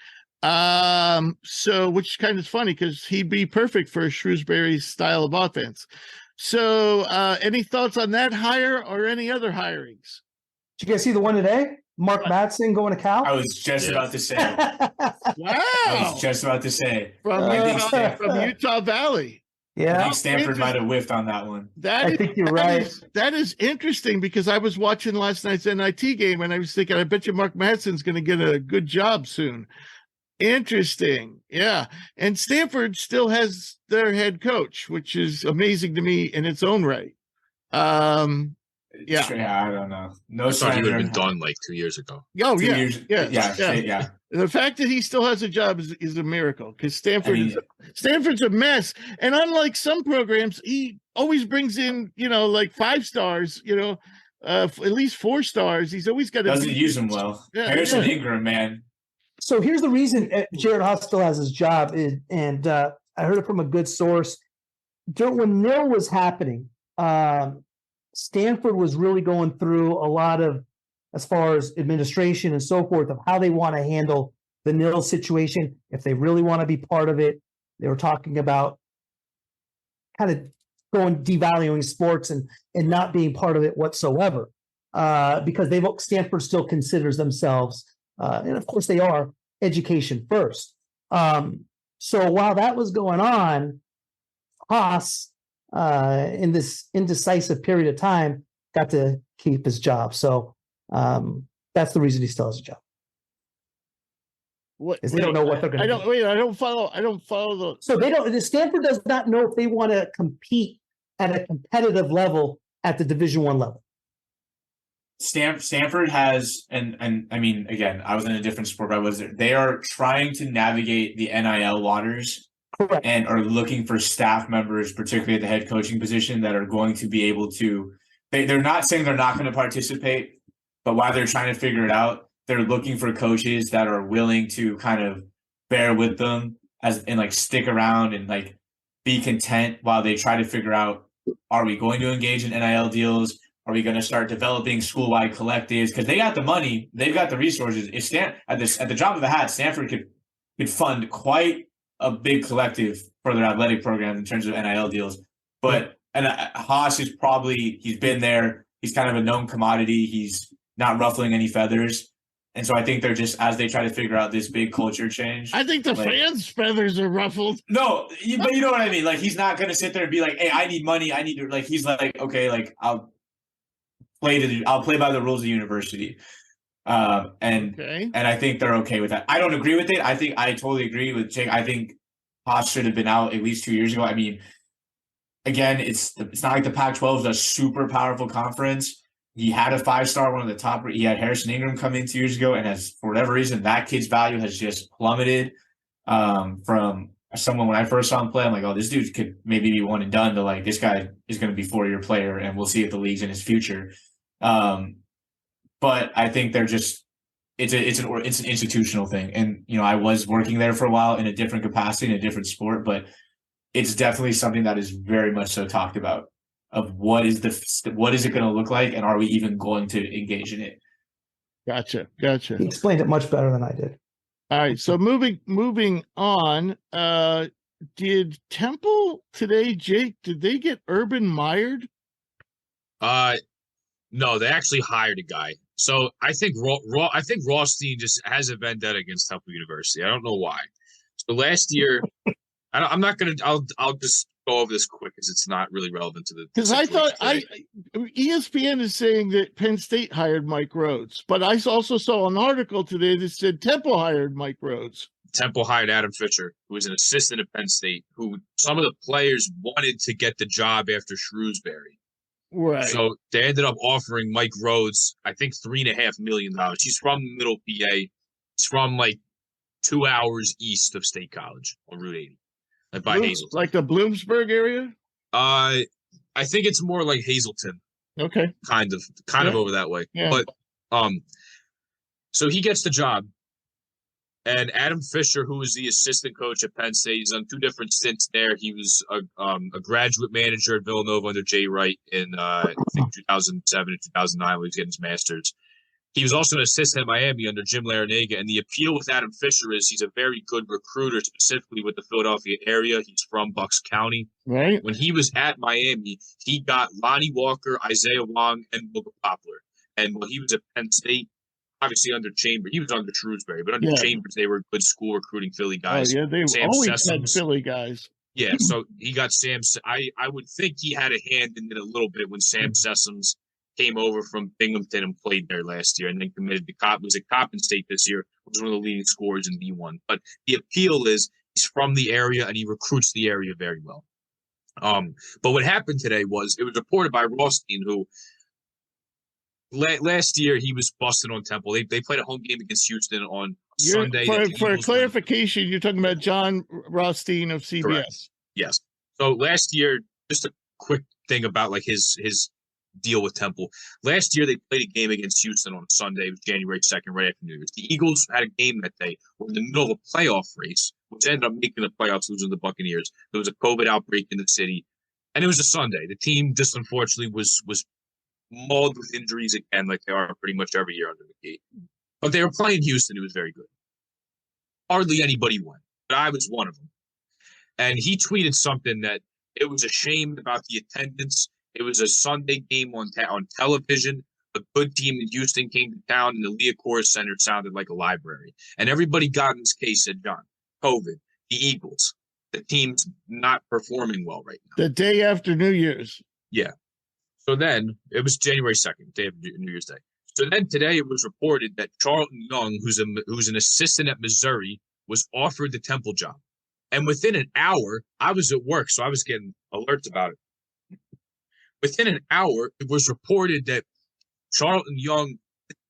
So which kind of funny because he'd be perfect for Shrewsbury's style of offense. So any thoughts on that hire or any other hirings? Did you guys see the one today? Mark Madsen going to Cal? I was just about to say. Wow. I was just about to say. From Utah Valley. Yeah. I think Stanford might have whiffed on that one. I think you're right. That is interesting because I was watching last night's NIT game and I was thinking, I bet you Mark Madsen's going to get a good job soon. Interesting. Yeah. And Stanford still has their head coach, which is amazing to me in its own right. Yeah, I don't know. I thought he would have been done like 2 years ago. Oh, 2 years. Yeah. The fact that he still has a job is a miracle because Stanford's a mess. And unlike some programs, he always brings in, like 5 stars, at least 4 stars. He's always got doesn't use them well. Yeah. Harrison Ingram, man. So here's the reason Jared Haas still has his job, and I heard it from a good source. When nil was happening, Stanford was really going through a lot of, as far as administration and so forth, of how they want to handle the nil situation, if they really want to be part of it. They were talking about kind of devaluing sports and not being part of it whatsoever, because Stanford still considers themselves, and of course they are, education first. So while that was going on, Haas, in this indecisive period of time, got to keep his job. So that's the reason he still has a job. They don't know what they're going to do. I don't follow the. So Stanford does not know if they want to compete at a competitive level at the Division I level. Stanford has, and I mean, again, I was in a different sport, but I was there. They are trying to navigate the NIL waters. Correct. And are looking for staff members, particularly at the head coaching position, that are going to be able to. They're not saying they're not going to participate, but while they're trying to figure it out, they're looking for coaches that are willing to kind of bear with them and stick around and be content while they try to figure out: are we going to engage in NIL deals? Are we going to start developing school-wide collectives? Because they got the money, they've got the resources. If at the drop of a hat, Stanford could fund quite a big collective for their athletic program in terms of NIL deals. But Haas is he's been there. He's kind of a known commodity. He's not ruffling any feathers. And so I think they're just, as they try to figure out this big culture change. I think the fans' feathers are ruffled. No, but you know what I mean? Like, he's not going to sit there and be like, hey, I need money. I need to, he's like, okay, I'll play by the rules of the university. And I think they're okay with that. I don't agree with it. I totally agree with Jake. I think Haas should have been out at least 2 years ago. I mean, again, it's not like the Pac-12 is a super powerful conference. He had a 5-star, one of the top. He had Harrison Ingram come in 2 years ago, and for whatever reason, that kid's value has just plummeted. From someone, when I first saw him play, I'm like, oh, this dude could maybe be one and done. To this guy is going to be 4-year player, and we'll see if the league's in his future. But I think they're just it's an institutional thing. And, I was working there for a while in a different capacity, in a different sport, but it's definitely something that is very much so talked about, of what is it going to look like, and are we even going to engage in it? Gotcha. He explained it much better than I did. All right. So moving on, did Temple today, Jake, did they get Urban Meyered? No, they actually hired a guy. So I think Rothstein just has a vendetta against Temple University. I don't know why. So last year, I'm not going to. I'll just go over this quick because it's not really relevant to the. Because I thought ESPN is saying that Penn State hired Mike Rhodes, but I also saw an article today that said Temple hired Mike Rhodes. Temple hired Adam Fisher, who was an assistant at Penn State, who some of the players wanted to get the job after Shrewsbury. Right. So they ended up offering Mike Rhodes, I think, $3.5 million. He's from Middle PA. He's from like 2 hours east of State College on Route 80, like by Hazleton. Like the Bloomsburg area? I think it's more like Hazleton. Okay. Kind of over that way. Yeah. But so he gets the job. And Adam Fisher, who was the assistant coach at Penn State, he's on 2 different stints there. He was a graduate manager at Villanova under Jay Wright in I think 2007 and 2009 when he was getting his master's. He was also an assistant at Miami under Jim Larinaga. And the appeal with Adam Fisher is he's a very good recruiter, specifically with the Philadelphia area. He's from Bucks County. Right. When he was at Miami, he got Lonnie Walker, Isaiah Wong, and Booker Poplar. And when he was at Penn State, obviously under Chambers, he was under Shrewsbury, but under Chambers, they were good school recruiting Philly guys. Oh, yeah, they Sam always Sessoms. had Philly guys. Yeah, so he got Sam. I would think he had a hand in it a little bit when Sam Sessoms came over from Binghamton and played there last year, and then committed to was at Coppin State this year, was one of the leading scorers in D1. But the appeal is he's from the area and he recruits the area very well. But what happened today was it was reported by Rothstein, who last year he was busting on Temple. They played a home game against Houston on Sunday. For clarification, you're talking about John Rothstein of CBS. Correct. Yes. So last year, just a quick thing about like his deal with Temple. Last year they played a game against Houston on Sunday. It was January 2nd, right after New Year's. The Eagles had a game that day. Were in the middle of a playoff race, which ended up making the playoffs, losing to the Buccaneers. There was a COVID outbreak in the city, and it was a Sunday. The team just unfortunately was mauled with injuries again, like they are pretty much every year under McKee. But they were playing Houston, who was very good. Hardly anybody won, but I was one of them. And he tweeted something that it was a shame about the attendance. It was a Sunday game on television. A good team in Houston came to town, and the Liacouras Center sounded like a library. And everybody got in his case, said, John, COVID, the Eagles, the team's not performing well right now. The day after New Year's. Yeah. So then, it was January 2nd, day of New Year's Day. So then today it was reported that Charlton Young, who's an assistant at Missouri, was offered the Temple job. And within an hour, I was at work, so I was getting alerts about it. Within an hour, it was reported that Charlton Young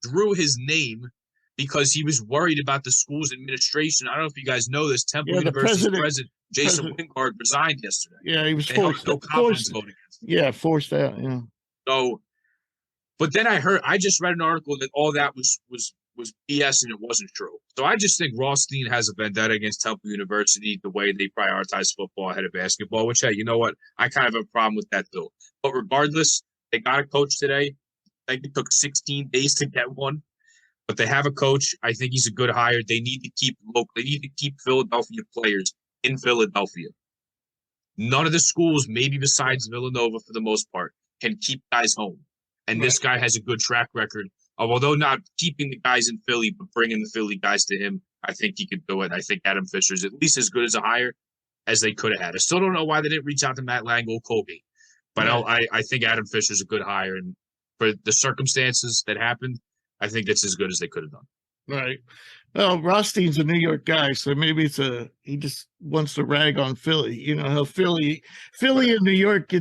drew his name because he was worried about the school's administration. I don't know if you guys know this. Temple University's president Jason Wingard resigned yesterday. Yeah, he was forced out. Yeah. So, but then I just read an article that all that was BS and it wasn't true. So I just think Rothstein has a vendetta against Temple University, the way they prioritize football ahead of basketball, which, hey, you know what? I kind of have a problem with that, though. But regardless, they got a coach today. I think it took 16 days to get one. But they have a coach. I think he's a good hire. They need to keep local. They need to keep Philadelphia players in Philadelphia. None of the schools, maybe besides Villanova for the most part, can keep guys home. And this guy has a good track record of, although not keeping the guys in Philly, but bringing the Philly guys to him. I think he could do it. I think Adam Fisher is at least as good as a hire as they could have had. I still don't know why they didn't reach out to Matt Lang or Colgate. But I think Adam Fisher is a good hire. And for the circumstances that happened, I think it's as good as they could have done. Right. Well, Rothstein's a New York guy, so maybe he just wants to rag on Philly. You know how Philly and New York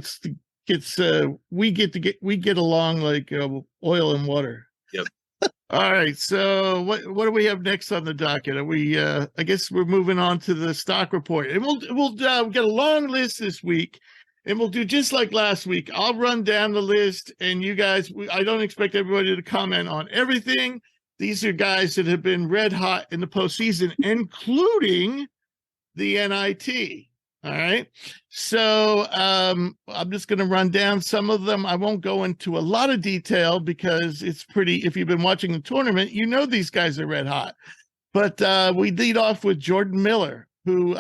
we get along like oil and water. Yep. All right. So what do we have next on the docket? Are we? I guess we're moving on to the stock report, and we'll get a long list this week, and we'll do just like last week. I'll run down the list, and you guys. I don't expect everybody to comment on everything, these are guys that have been red hot in the postseason, including the NIT. All right. So I'm just going to run down some of them. I won't go into a lot of detail because it's pretty, if you've been watching the tournament, you know these guys are red hot. But we lead off with Jordan Miller, who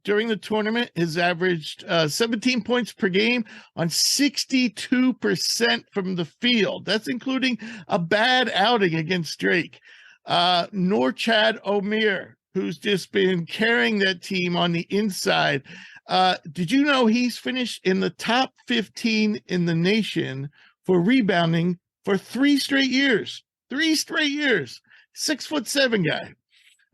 during the tournament has averaged 17 points per game on 62% from the field. That's including a bad outing against Drake. Norchad Omier, who's just been carrying that team on the inside. Did you know he's finished in the top 15 in the nation for rebounding for 3 straight years? 3 straight years. 6'7" guy.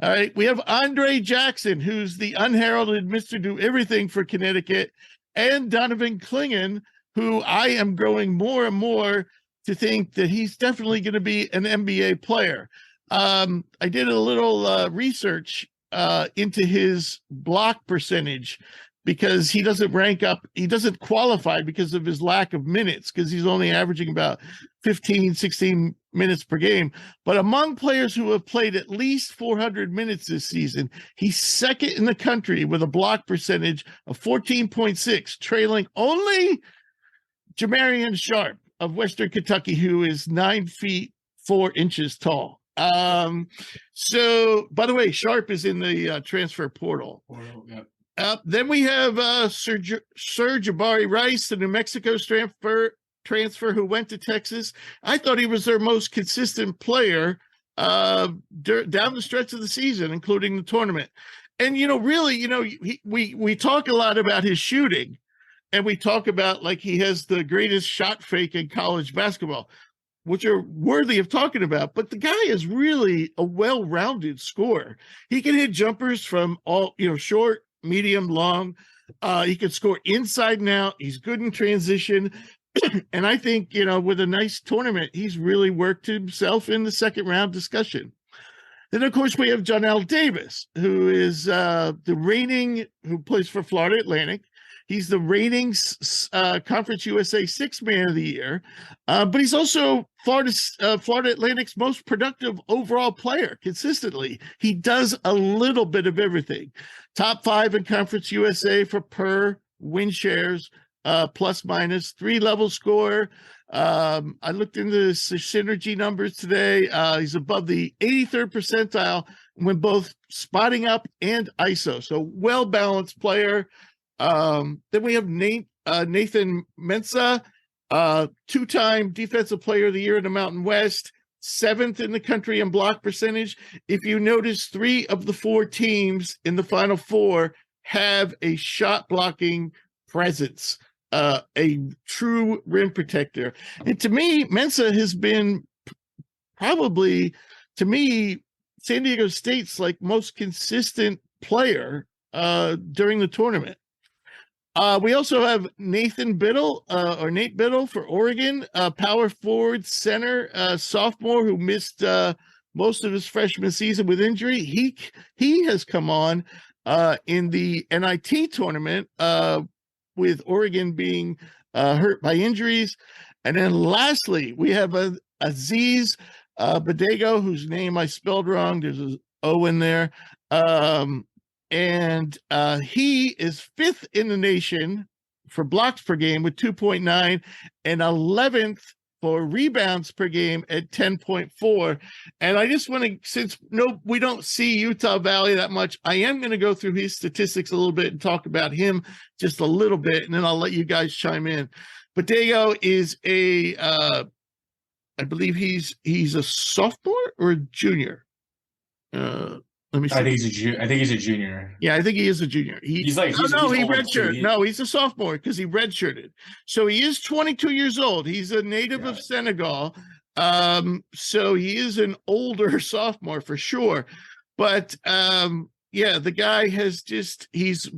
All right. We have Andre Jackson, who's the unheralded Mr. Do Everything for Connecticut, and Donovan Clingan, who I am growing more and more to think that he's definitely going to be an NBA player. I did a little research into his block percentage because he doesn't rank up. He doesn't qualify because of his lack of minutes, because he's only averaging about 15, 16 minutes per game. But among players who have played at least 400 minutes this season, he's second in the country with a block percentage of 14.6, trailing only Jamarian Sharp of Western Kentucky, who is 9 feet 4 inches tall. So, by the way, Sharp is in the transfer portal. Then we have Sir Jabari Rice, the New Mexico transfer who went to Texas. I thought he was their most consistent player down the stretch of the season, including the tournament. And, really, we talk a lot about his shooting, and we talk about like he has the greatest shot fake in college basketball, which are worthy of talking about. But the guy is really a well-rounded scorer. He can hit jumpers from all, short, medium, long. He can score inside and out. He's good in transition. And I think, with a nice tournament, he's really worked himself in the second round discussion. Then, of course, we have Jonell Davis, who is who plays for Florida Atlantic. He's the reigning Conference USA Sixth Man of the Year, but he's also Florida Atlantic's most productive overall player consistently. He does a little bit of everything. Top 5 in Conference USA for per win shares, plus minus, 3-level scorer. I looked into the synergy numbers today. He's above the 83rd percentile when both spotting up and ISO. So well-balanced player. Then we have Nathan Mensah, 2-time Defensive Player of the Year in the Mountain West, 7th in the country in block percentage. If you notice, 3 of the 4 teams in the Final Four have a shot blocking presence, a true rim protector. And to me, Mensah has been probably, to me, San Diego State's most consistent player during the tournament. We also have Nate Biddle for Oregon, power forward center, sophomore who missed most of his freshman season with injury. He has come on in the NIT tournament with Oregon being hurt by injuries. And then lastly, we have Aziz Badego, whose name I spelled wrong. There's an O in there. And he is 5th in the nation for blocks per game with 2.9 and 11th for rebounds per game at 10.4. And I just want to, since we don't see Utah Valley that much, I am going to go through his statistics a little bit and talk about him just a little bit, and then I'll let you guys chime in. Badego is I believe he's a sophomore or a junior. Let me see. I think he's a junior. Yeah, I think he is a junior. He's redshirted. No, he's a sophomore because he redshirted. So he is 22 years old. He's a native of Senegal. So he is an older sophomore for sure. But the guy he's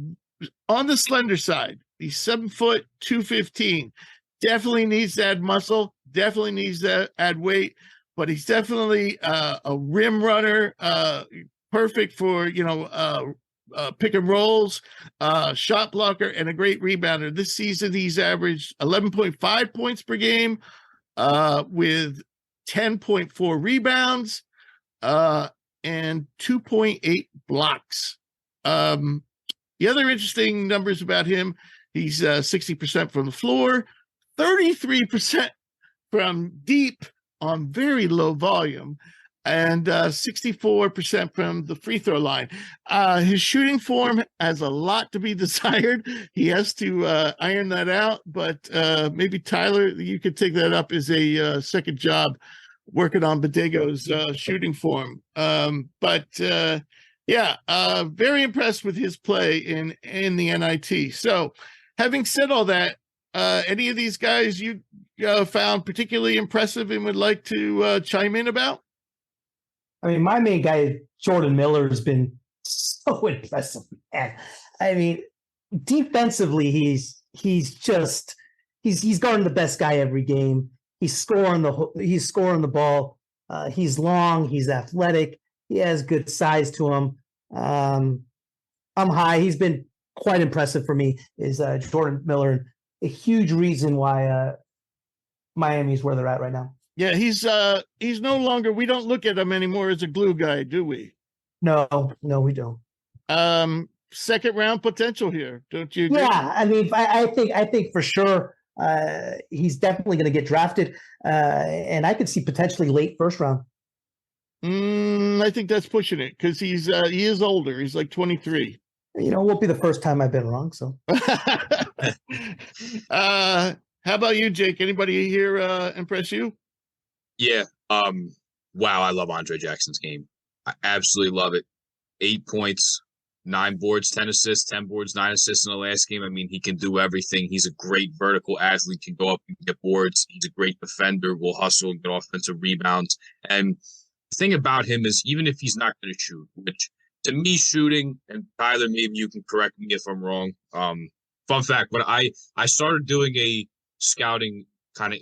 on the slender side. He's 7 foot 215. Definitely needs to add muscle. Definitely needs to add weight. But he's definitely a rim runner. Perfect for pick and rolls, shot blocker, and a great rebounder. This season he's averaged 11.5 points per game with 10.4 rebounds. and 2.8 blocks. The other interesting numbers about him, he's 60% from the floor, 33% from deep on very low volume, and 64% from the free throw line. His shooting form has a lot to be desired. He has to iron that out, but maybe Tyler, you could take that up as a second job working on Bodego's shooting form. Very impressed with his play in the NIT. So having said all that, any of these guys you found particularly impressive and would like to chime in about? I mean, my main guy, Jordan Miller, has been so impressive, man. I mean, defensively, he's guarding the best guy every game. He's scoring the ball. He's long. He's athletic. He has good size to him. I'm high. He's been quite impressive for me. Is Jordan Miller a huge reason why Miami's where they're at right now? Yeah, he's no longer. We don't look at him anymore as a glue guy, do we? No, we don't. Second round potential here, don't you agree? Yeah, I mean, I think for sure he's definitely going to get drafted, and I could see potentially late first round. I think that's pushing it because he is older. He's like 23. It won't be the first time I've been wrong. So, how about you, Jake? Anybody here impress you? Yeah. Wow, I love Andre Jackson's game. I absolutely love it. 8 points, 9 boards, 10 assists, 10 boards, 9 assists in the last game. I mean, he can do everything. He's a great vertical athlete, can go up and get boards. He's a great defender, will hustle and get offensive rebounds. And the thing about him is, even if he's not going to shoot, which to me, shooting, and Tyler, maybe you can correct me if I'm wrong. Fun fact, but I started doing a scouting kind of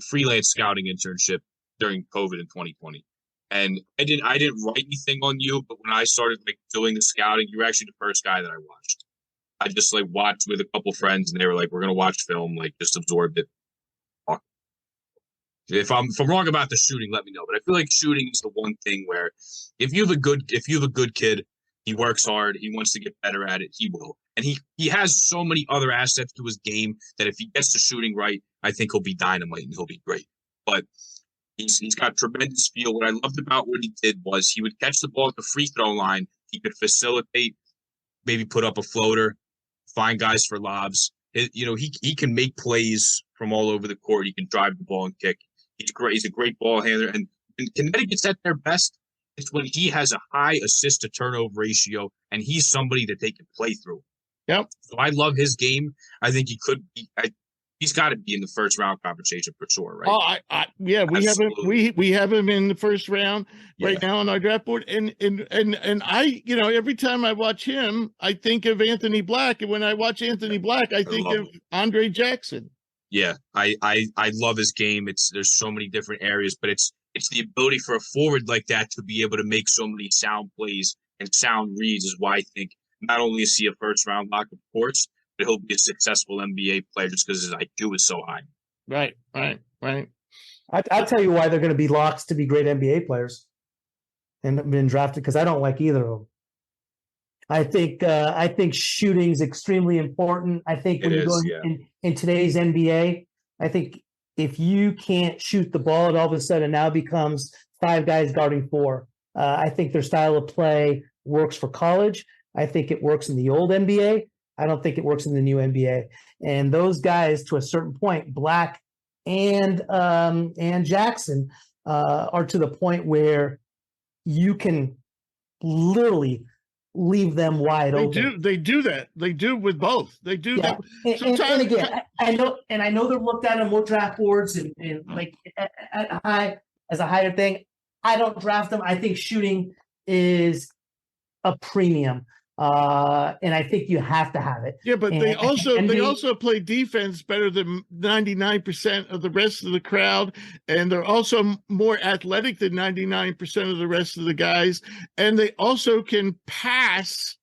freelance scouting internship during COVID in 2020. And I didn't write anything on you, but when I started doing the scouting, you were actually the first guy that I watched. I just watched with a couple friends, and they were like, "We're gonna watch film, just absorb it." If I'm wrong about the shooting, let me know. But I feel like shooting is the one thing where if you have a good kid, he works hard, he wants to get better at it, he will. And he has so many other assets to his game that if he gets the shooting right, I think he'll be dynamite and he'll be great. But he's got tremendous feel. What I loved about what he did was he would catch the ball at the free throw line. He could facilitate, maybe put up a floater, find guys for lobs. He can make plays from all over the court. He can drive the ball and kick. He's great. He's a great ball handler. And Connecticut's at their best. It's when he has a high assist to turnover ratio, and he's somebody that they can play through. Yep. So I love his game. I think he could be. He's got to be in the first round conversation for sure, right? Oh, we have him in the first round right now on our draft board, and I, every time I watch him, I think of Anthony Black, and when I watch Anthony Black, I think of Andre Jackson. Yeah, I love his game. There's so many different areas, but it's the ability for a forward like that to be able to make so many sound plays and sound reads is why I think not only is he a first round lock, of course, but he'll be a successful NBA player just because his IQ is so high. Right. I'll tell you why they're going to be locks to be great NBA players and been drafted, because I don't like either of them. I think shooting is extremely important. I think when you're going in today's NBA, I think if you can't shoot the ball, it all of a sudden now becomes 5 guys guarding 4. I think their style of play works for college. I think it works in the old NBA. I don't think it works in the new NBA. And those guys, to a certain point, Black and Jackson, are to the point where you can literally leave them wide open. They do that. They do with both. They do that. And again, I know they're looked at on more draft boards and at high as a higher thing. I don't draft them. I think shooting is a premium. And I think you have to have it. Yeah, but they also play defense better than 99% of the rest of the crowd, and they're also more athletic than 99% of the rest of the guys, and they also can pass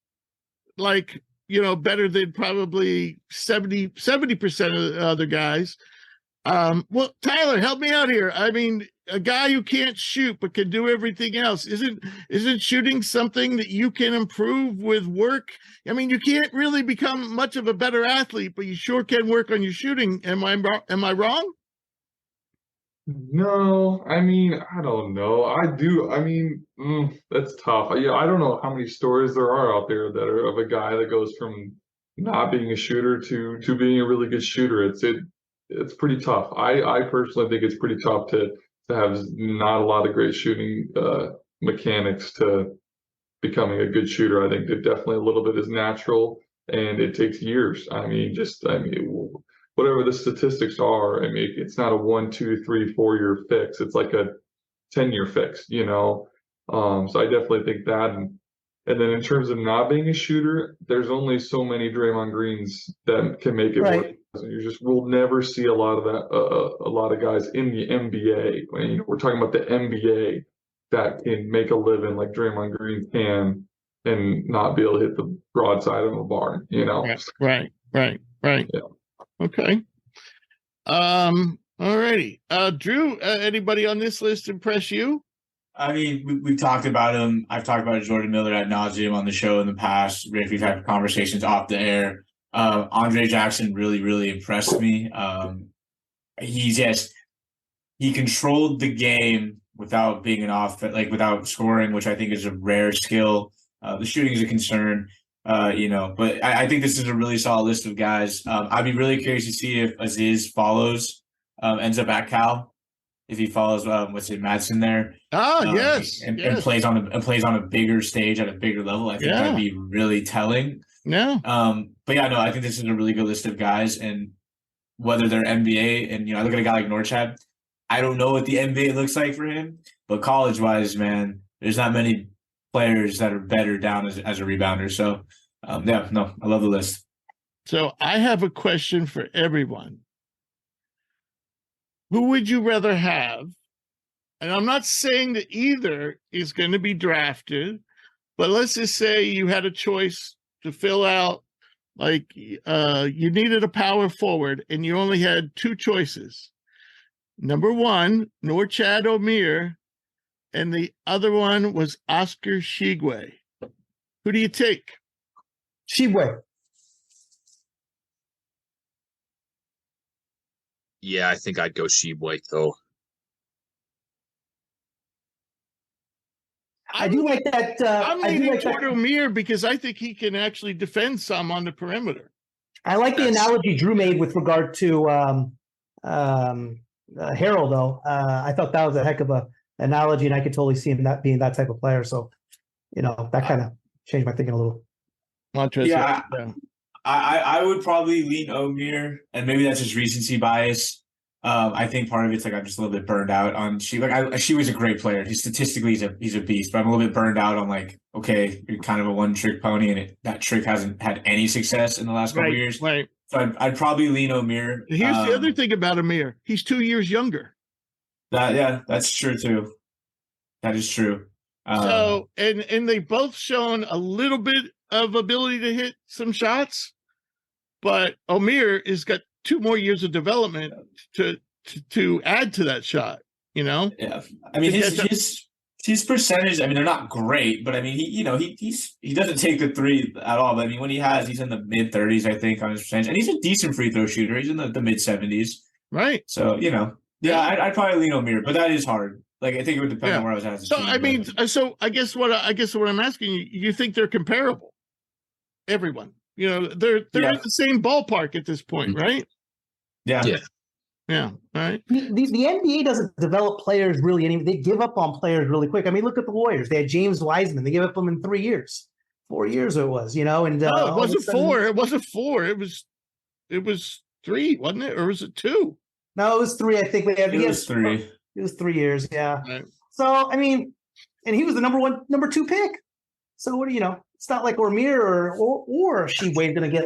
better than probably 70% of the other guys. Well, Tyler, help me out here. I mean, a guy who can't shoot but can do everything else. Isn't shooting something that you can improve with work? I mean, you can't really become much of a better athlete, but you sure can work on your shooting. Am I wrong? No, I mean, I don't know. I do. I mean, that's tough. Yeah, I don't know how many stories there are out there that are of a guy that goes from not being a shooter to being a really good shooter. It's pretty tough. I personally think it's pretty tough to have not a lot of great shooting mechanics to becoming a good shooter. I think that definitely a little bit is natural, and it takes years. I mean, whatever the statistics are, I mean, it's not a 1, 2, 3, 4 year fix. It's like a 10-year fix, you know? So I definitely think that. And then in terms of not being a shooter, there's only so many Draymond Greens that can make it work. We'll never see a lot of that, a lot of guys in the NBA. We're talking about the NBA that can make a living like Draymond Green can and not be able to hit the broadside of a barn, you know? Right. Yeah. Okay. All righty. Drew, anybody on this list impress you? I mean, we've talked about him. I've talked about Jordan Miller ad nauseum on the show in the past. Rick, we've had conversations off the air. Andre Jackson really, really impressed me. He controlled the game without being without scoring, which I think is a rare skill. The shooting is a concern. But I think this is a really solid list of guys. I'd be really curious to see if Aziz ends up at Cal, if he follows Madsen there. Yes. And plays on a bigger stage at a bigger level. I think that'd be really telling. Yeah. But yeah, no, I think this is a really good list of guys, and whether they're NBA and I look at a guy like Norchad, I don't know what the NBA looks like for him, but college wise, man, there's not many players that are better down as a rebounder. So, I love the list. So I have a question for everyone. Who would you rather have? And I'm not saying that either is going to be drafted, but let's just say you had a choice to fill out, you needed a power forward and you only had two choices. Number one, Norchad Omier, and the other one was Oscar Tshiebwe. Who do you take? Tshiebwe. Yeah, I think I'd go Tshiebwe though. I do like that. I'm leaning toward Omier because I think he can actually defend some on the perimeter. I like the analogy Drew made with regard to Harold, though. I thought that was a heck of a analogy, and I could totally see him being that type of player. So, that kind of changed my thinking a little. Yeah, I would probably lean Omier, and maybe that's just recency bias. I think part of it's I'm just a little bit burned out on Tshiebwe. Tshiebwe's a great player. Statistically, he's a beast, but I'm a little bit burned out on okay, you're kind of a one-trick pony, and that trick hasn't had any success in the last couple of years. Right. So I'd probably lean Omier. Here's the other thing about Omier. He's 2 years younger. That's true too. That is true. So and they've both shown a little bit of ability to hit some shots, but Omier has got 2 more years of development to add to that shot. Yeah. I mean his percentage. I mean they're not great, but I mean he doesn't take the three at all. But I mean when he's in the mid 30s, I think on his percentage, and he's a decent free throw shooter. He's in the mid 70s. Right. So I'd probably lean Omier, but that is hard. I think it would depend on where I was at. So I mean, I guess what I'm asking you think they're comparable? Everyone, they're in the same ballpark at this point, right? Yeah. All right. The NBA doesn't develop players really. They give up on players really quick. I mean, look at the Warriors. They had James Wiseman. They gave up on him in 3 years. 4 years it was, And no, it wasn't 4. It wasn't 4. It was 3, wasn't it, or was it 2? No, it was 3. I think it was 3. It was 3 years, yeah. Right. So I mean, and he was the number 2 pick. So what do you know? It's not like Omier or Tshiebwe going to get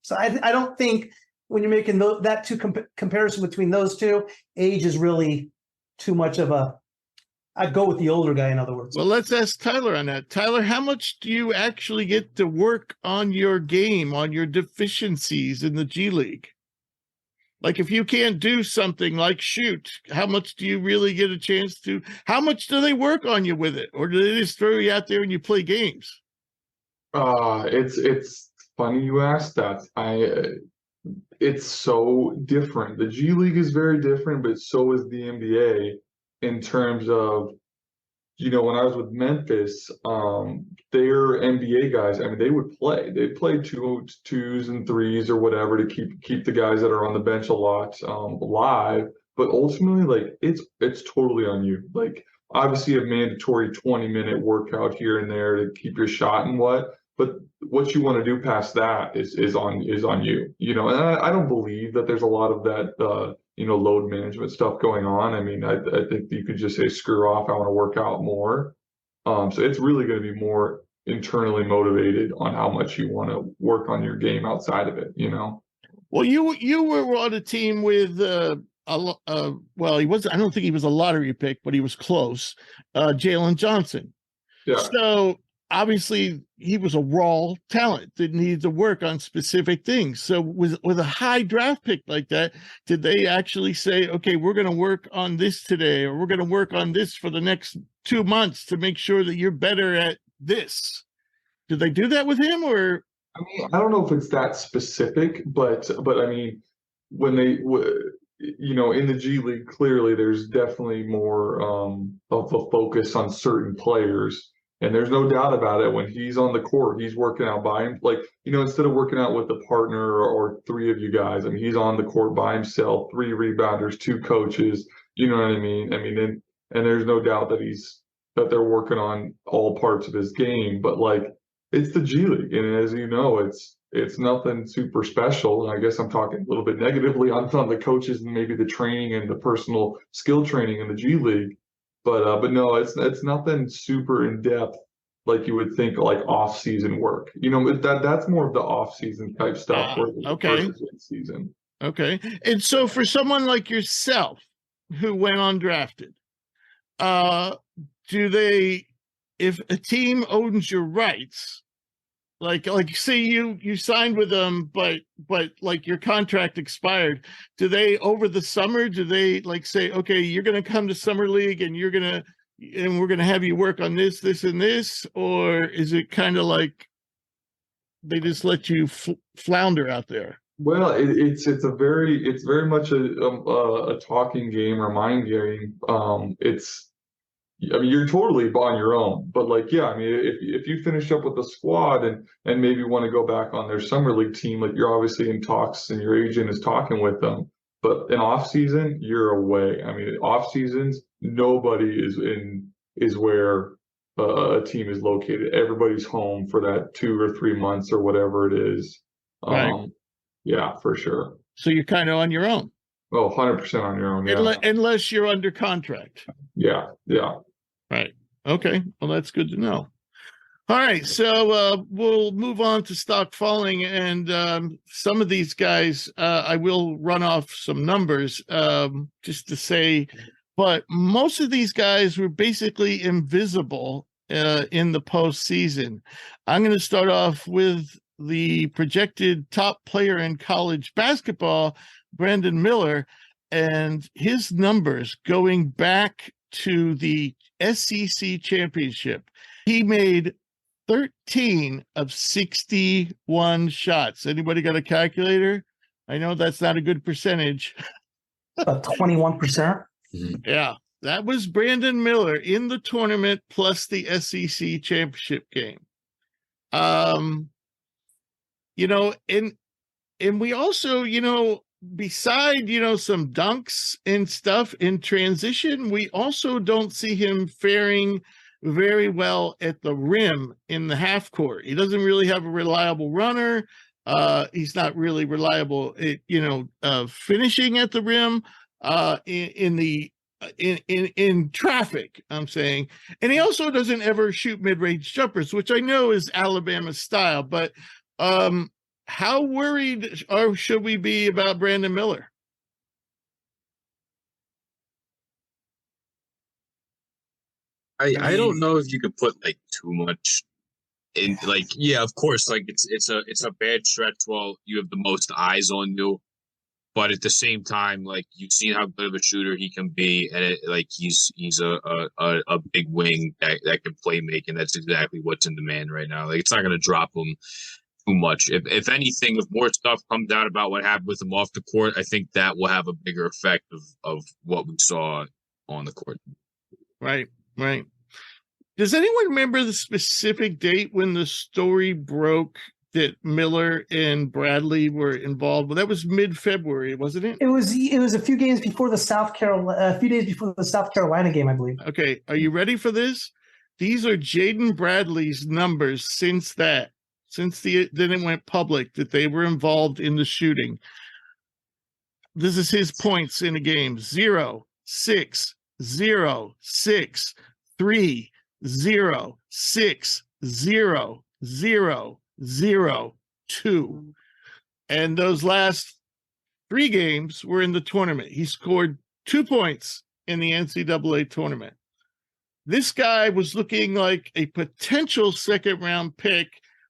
So I don't think when you're making that comparison between those two, age is really too much of a. I'd go with the older guy. In other words. Well, let's ask Tyler on that. Tyler, how much do you actually get to work on your game, on your deficiencies in the G League? Like if you can't do something like shoot, how much do you really get a chance to? How much do they work on you with it, or do they just throw you out there and you play games? It's funny you asked that. It's so different. The G League is very different, but so is the NBA in terms of, when I was with Memphis, their NBA guys, I mean, they would play. They'd play twos and threes or whatever to keep the guys that are on the bench a lot alive. But ultimately, like it's totally on you. Like obviously a mandatory 20-minute workout here and there to keep your shot and but what you want to do past that is on you. And I don't believe that there's a lot of that load management stuff going on. I mean, I think you could just say, screw off, I want to work out more. So it's really going to be more internally motivated on how much you want to work on your game outside of it, Well, you were on a team with, well, he was, I don't think he was a lottery pick, but he was close, Jalen Johnson. Yeah. So obviously he was a raw talent that needed to work on specific things. So with a high draft pick like that, did they actually say, okay, we're going to work on this today, or we're going to work on this for the next 2 months to make sure that you're better at this? Did they do that with him, or? I mean, I don't know if it's that specific, but I mean, when they, in the G League, clearly there's definitely more of a focus on certain players. And there's no doubt about it. When he's on the court, he's working out by him. Like, instead of working out with a partner or three of you guys, I mean, he's on the court by himself, 3 rebounders, 2 coaches. You know what I mean? I mean, and there's no doubt that they're working on all parts of his game. But like, it's the G League, and as you know, it's nothing super special. And I guess I'm talking a little bit negatively on the coaches and maybe the training and the personal skill training in the G League. But no, it's nothing super in depth like you would think, like off season work. That's more of the off season type stuff. Okay. Versus season. Okay. And so for someone like yourself who went undrafted, do they, if a team owns your rights, like say you signed with them, but like your contract expired, do they over the summer, do they like say, okay, you're going to come to summer league and we're going to have you work on this and this, or is it kind of like they just let you flounder out there? Well, it's very much a talking game or mind game. I mean, you're totally on your own, but like, yeah, I mean, if you finish up with the squad and maybe want to go back on their summer league team, like you're obviously in talks and your agent is talking with them. But in off season, you're away. I mean, off seasons, nobody is where a team is located. Everybody's home for that 2 or 3 months or whatever it is. Right. Yeah, for sure. So you're kind of on your own. Oh, 100% on your own. Yeah. Unless you're under contract. Yeah. Right. Okay. Well, that's good to know. All right. So we'll move on to stock falling. And some of these guys, I will run off some numbers just to say, but most of these guys were basically invisible in the postseason. I'm going to start off with the projected top player in college basketball, Brandon Miller, and his numbers going back to the SEC championship. He made 13 of 61 shots. Anybody got a calculator? I know that's not a good percentage. About 21%. Yeah, that was Brandon Miller in the tournament plus the SEC championship game. And we also, beside, some dunks and stuff in transition, we also don't see him faring very well at the rim in the half court. He doesn't really have a reliable runner. He's not really reliable at, finishing at the rim, in traffic, I'm saying. And he also doesn't ever shoot mid-range jumpers, which I know is Alabama style, but how worried should we be about Brandon Miller? I don't know if you could put like too much in, like, yeah, of course, like it's a bad stretch while you have the most eyes on you. But at the same time, like you've seen how good of a shooter he can be, and he's a big wing that can play make, and that's exactly what's in demand right now. Like it's not going to drop him too much. If anything, if more stuff comes out about what happened with him off the court, I think that will have a bigger effect of what we saw on the court. Right. Does anyone remember the specific date when the story broke that Miller and Bradley were involved? Well, that was mid-February, wasn't it? It was a few games before the a few days before the South Carolina game, I believe. Okay, are you ready for this? These are Jaden Bradley's numbers since then it went public that they were involved in the shooting. This is his points in a game: 0, 6, 0, 6, 3, 0, 6, 0, 0, 0, 2. And those last 3 games were in the tournament. He scored 2 points in the NCAA tournament. This guy was looking like a potential second-round pick,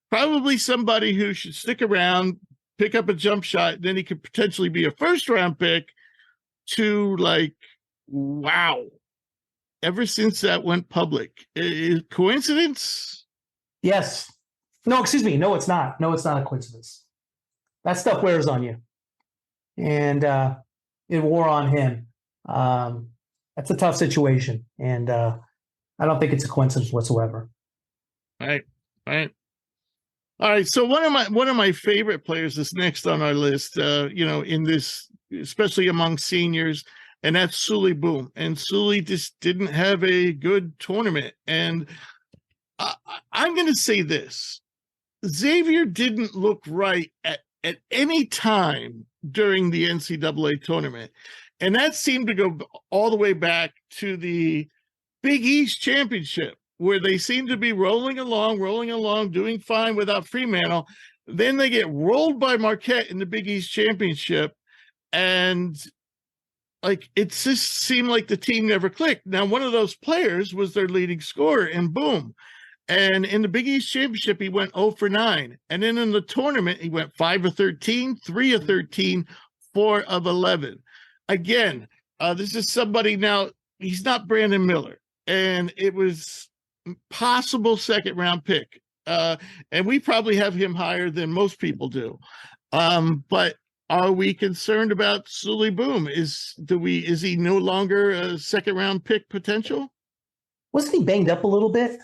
probably somebody who should stick around, pick up a jump shot, then he could potentially be a first-round pick, to like, wow. Ever since that went public. Coincidence? Yes. No, excuse me. No, it's not. No, it's not a coincidence. That stuff wears on you. And it wore on him. That's a tough situation. And I don't think it's a coincidence whatsoever. Right. All right. So one of my favorite players is next on our list, in this, especially among seniors, and that's Sully Boom. And Sully just didn't have a good tournament. And I'm going to say this. Xavier didn't look right at any time during the NCAA tournament. And that seemed to go all the way back to the Big East Championship, where they seem to be rolling along, doing fine without Fremantle. Then they get rolled by Marquette in the Big East Championship. And it just seemed like the team never clicked. Now, one of those players was their leading scorer, and Boom. And in the Big East Championship, he went 0 for 9. And then in the tournament, he went 5 of 13, 3 of 13, 4 of 11. Again, this is somebody now, he's not Brandon Miller. And it was possible second-round pick. And we probably have him higher than most people do. But are we concerned about Sully Boom? Is he no longer a second-round pick potential? Wasn't he banged up a little bit?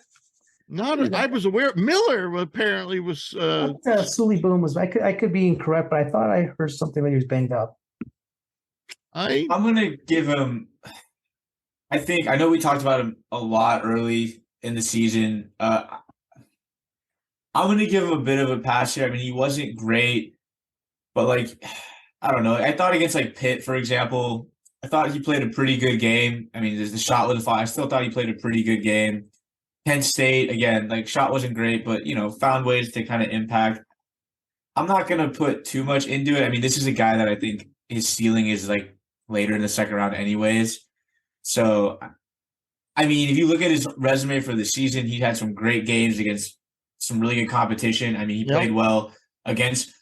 I was aware. Miller apparently was. Sully Boom was. I could be incorrect, but I thought I heard something that he was banged up. I'm gonna give him. I know we talked about him a lot early in the season. I'm gonna give him a bit of a pass here. I mean, he wasn't great, but I don't know. I thought against Pitt, for example, I thought he played a pretty good game. I mean, the shot wouldn't fly. I still thought he played a pretty good game. Kent State, again, shot wasn't great, but, found ways to kind of impact. I'm not going to put too much into it. I mean, this is a guy that I think his ceiling is, later in the second round anyways. So, I mean, if you look at his resume for the season, he had some great games against some really good competition. I mean, he played well against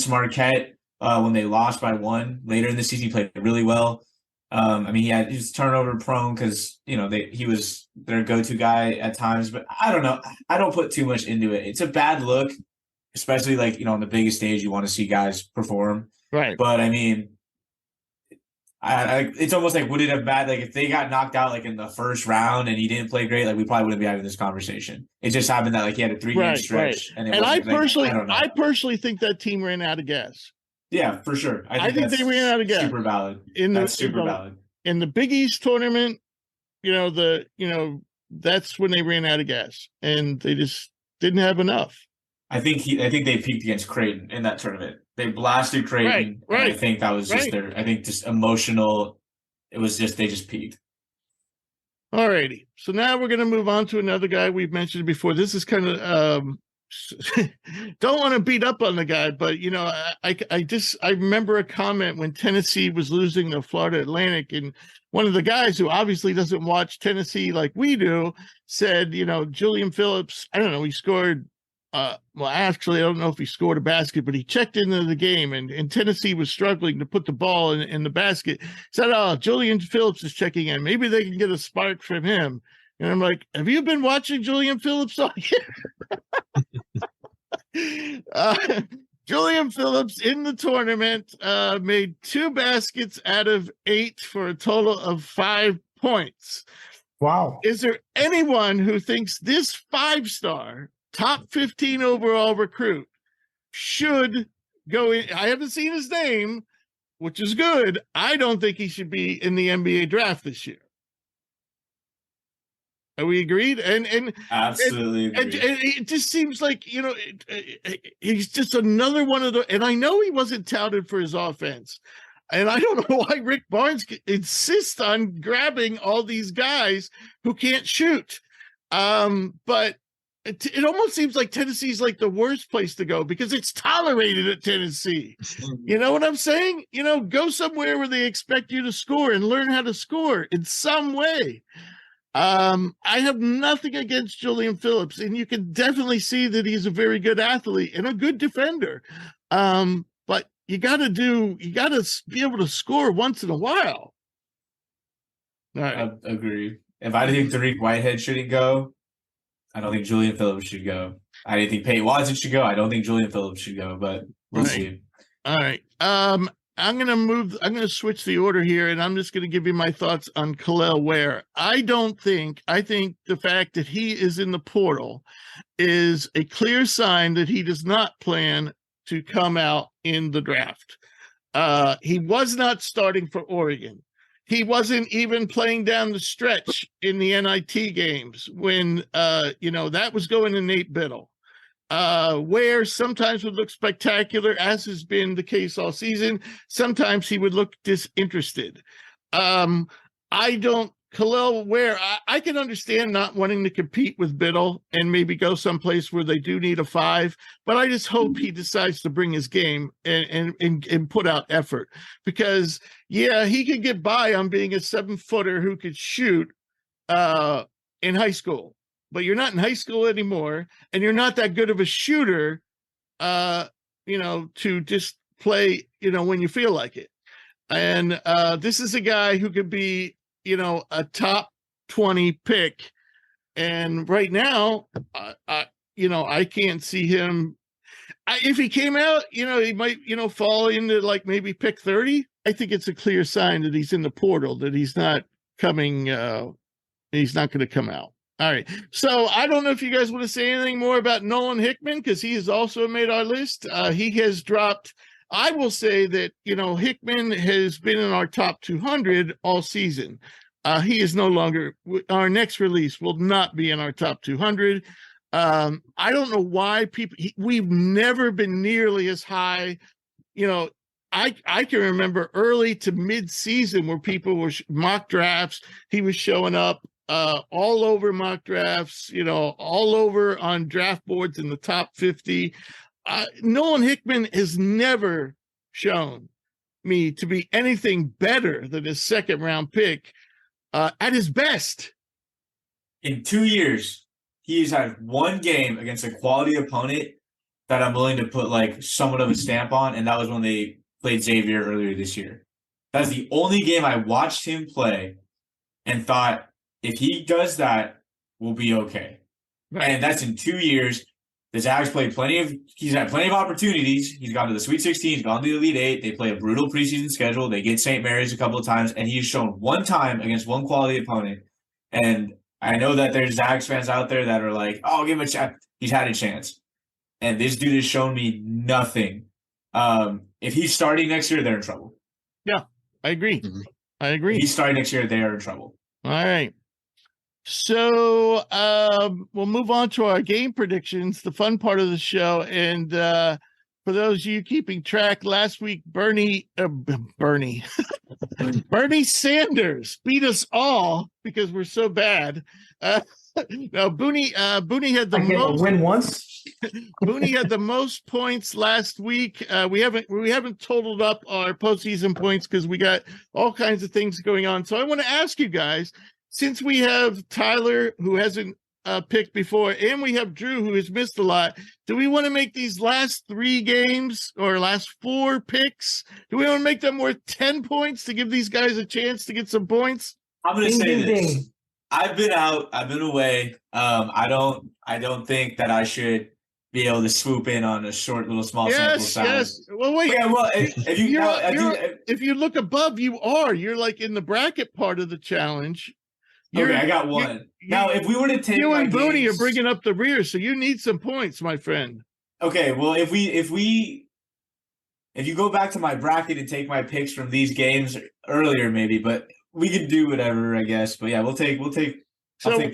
Marquette when they lost by 1. Later in the season, he played really well. I mean, he was turnover prone because, he was their go-to guy at times. But I don't know. I don't put too much into it. It's a bad look, especially on the biggest stage, you want to see guys perform. Right. But, I mean, it's almost would it have bad? If they got knocked out in the first round and he didn't play great, we probably wouldn't be having this conversation. It just happened that he had a 3-game stretch. Right. And I personally think that team ran out of gas. Yeah, for sure. I think they ran out of gas. Super valid. Valid. In the Big East tournament, that's when they ran out of gas, and they just didn't have enough. I think they peaked against Creighton in that tournament. They blasted Creighton. Right. I think that was just just emotional. It was just they just peaked. All righty. So now we're going to move on to another guy we've mentioned before. This is kind of don't want to beat up on the guy, but I remember a comment when Tennessee was losing to Florida Atlantic, and one of the guys who obviously doesn't watch Tennessee like we do said, Julian Phillips, I don't know, he scored well, actually, I don't know if he scored a basket, but he checked into the game, and Tennessee was struggling to put the ball in the basket. He said, "Oh, Julian Phillips is checking in. Maybe they can get a spark from him." And I'm like, "Have you been watching Julian Phillips all year?" Julian Phillips in the tournament made 2 baskets out of 8 for a total of 5 points. Wow. Is there anyone who thinks this 5-star top 15 overall recruit should go in? I haven't seen his name, which is good. I don't think he should be in the NBA draft this year. Are we agreed? And Absolutely and agreed. it just seems like, he's just another one of the, and I know he wasn't touted for his offense. And I don't know why Rick Barnes insists on grabbing all these guys who can't shoot. But it almost seems like Tennessee's like the worst place to go because it's tolerated at Tennessee. You know what I'm saying? Go somewhere where they expect you to score and learn how to score in some way. I have nothing against Julian Phillips, and you can definitely see that he's a very good athlete and a good defender. But you got to be able to score once in a while. All right. I agree. If I think Tariq Whitehead shouldn't go, I don't think Julian Phillips should go. I didn't think Peyton Watson should go. I don't think Julian Phillips should go, but we'll see. All right. I'm going to switch the order here, and I'm just going to give you my thoughts on Kel'el Ware. I think the fact that he is in the portal is a clear sign that he does not plan to come out in the draft. He was not starting for Oregon. He wasn't even playing down the stretch in the NIT games when, that was going to Nate Biddle. Where sometimes would look spectacular, as has been the case all season. Sometimes he would look disinterested. Kel'el Ware, I can understand not wanting to compete with Biddle and maybe go someplace where they do need a 5, but I just hope he decides to bring his game and put out effort because, he could get by on being a 7-footer who could shoot in high school. But you're not in high school anymore, and you're not that good of a shooter, to just play, when you feel like it. And this is a guy who could be, a top 20 pick. And right now, I can't see him. If he came out, he might, fall into like maybe pick 30. I think it's a clear sign that he's in the portal, that he's not coming, he's not going to come out. All right. So I don't know if you guys want to say anything more about Nolan Hickman, because he has also made our list. He has dropped. I will say that, Hickman has been in our top 200 all season. He is no longer, our next release will not be in our top 200. I don't know why we've never been nearly as high. I can remember early to mid-season where people were mock drafts. He was showing up all over mock drafts, all over on draft boards in the top 50. Nolan Hickman has never shown me to be anything better than his 2nd-round pick at his best. In 2 years, he's had one game against a quality opponent that I'm willing to put like somewhat of a stamp on, and that was when they played Xavier earlier this year. That's the only game I watched him play and thought, if he does that, we'll be okay. Right. And that's in 2 years. The Zags he's had plenty of opportunities. He's gone to the Sweet 16, he's gone to the Elite 8. They play a brutal preseason schedule. They get St. Mary's a couple of times, and he's shown one time against one quality opponent. And I know that there's Zags fans out there that are like, oh, give him a chance. He's had a chance. And this dude has shown me nothing. If he's starting next year, they're in trouble. Yeah, I agree. Mm-hmm. I agree. If he's starting next year, they are in trouble. All right. So we'll move on to our game predictions, the fun part of the show. And for those of you keeping track, last week, Bernie Sanders beat us all because we're so bad. No, Bunni had the most win once. Bunni had the most points last week. We haven't totaled up our postseason points because we got all kinds of things going on. So I want to ask you guys, since we have Tyler, who hasn't pick before, and we have Drew, who has missed a lot. Do we want to make these last 3 games or last 4 picks? Do we want to make them worth 10 points to give these guys a chance to get some points? I'm going to Ding, say ding, this. ding. I've been out. I've been away. I don't think that I should be able to swoop in on a short little small sample size. Yes. Well, wait. Yeah, well, if you If you look above, you're like in the bracket part of the challenge. Okay, I got one. Now, if we were to take you my and Bunni games, are bringing up the rear, so you need some points, my friend. okay, well, if you go back to my bracket and take my picks from these games earlier, maybe, but we could do whatever, I guess. But yeah, I'll take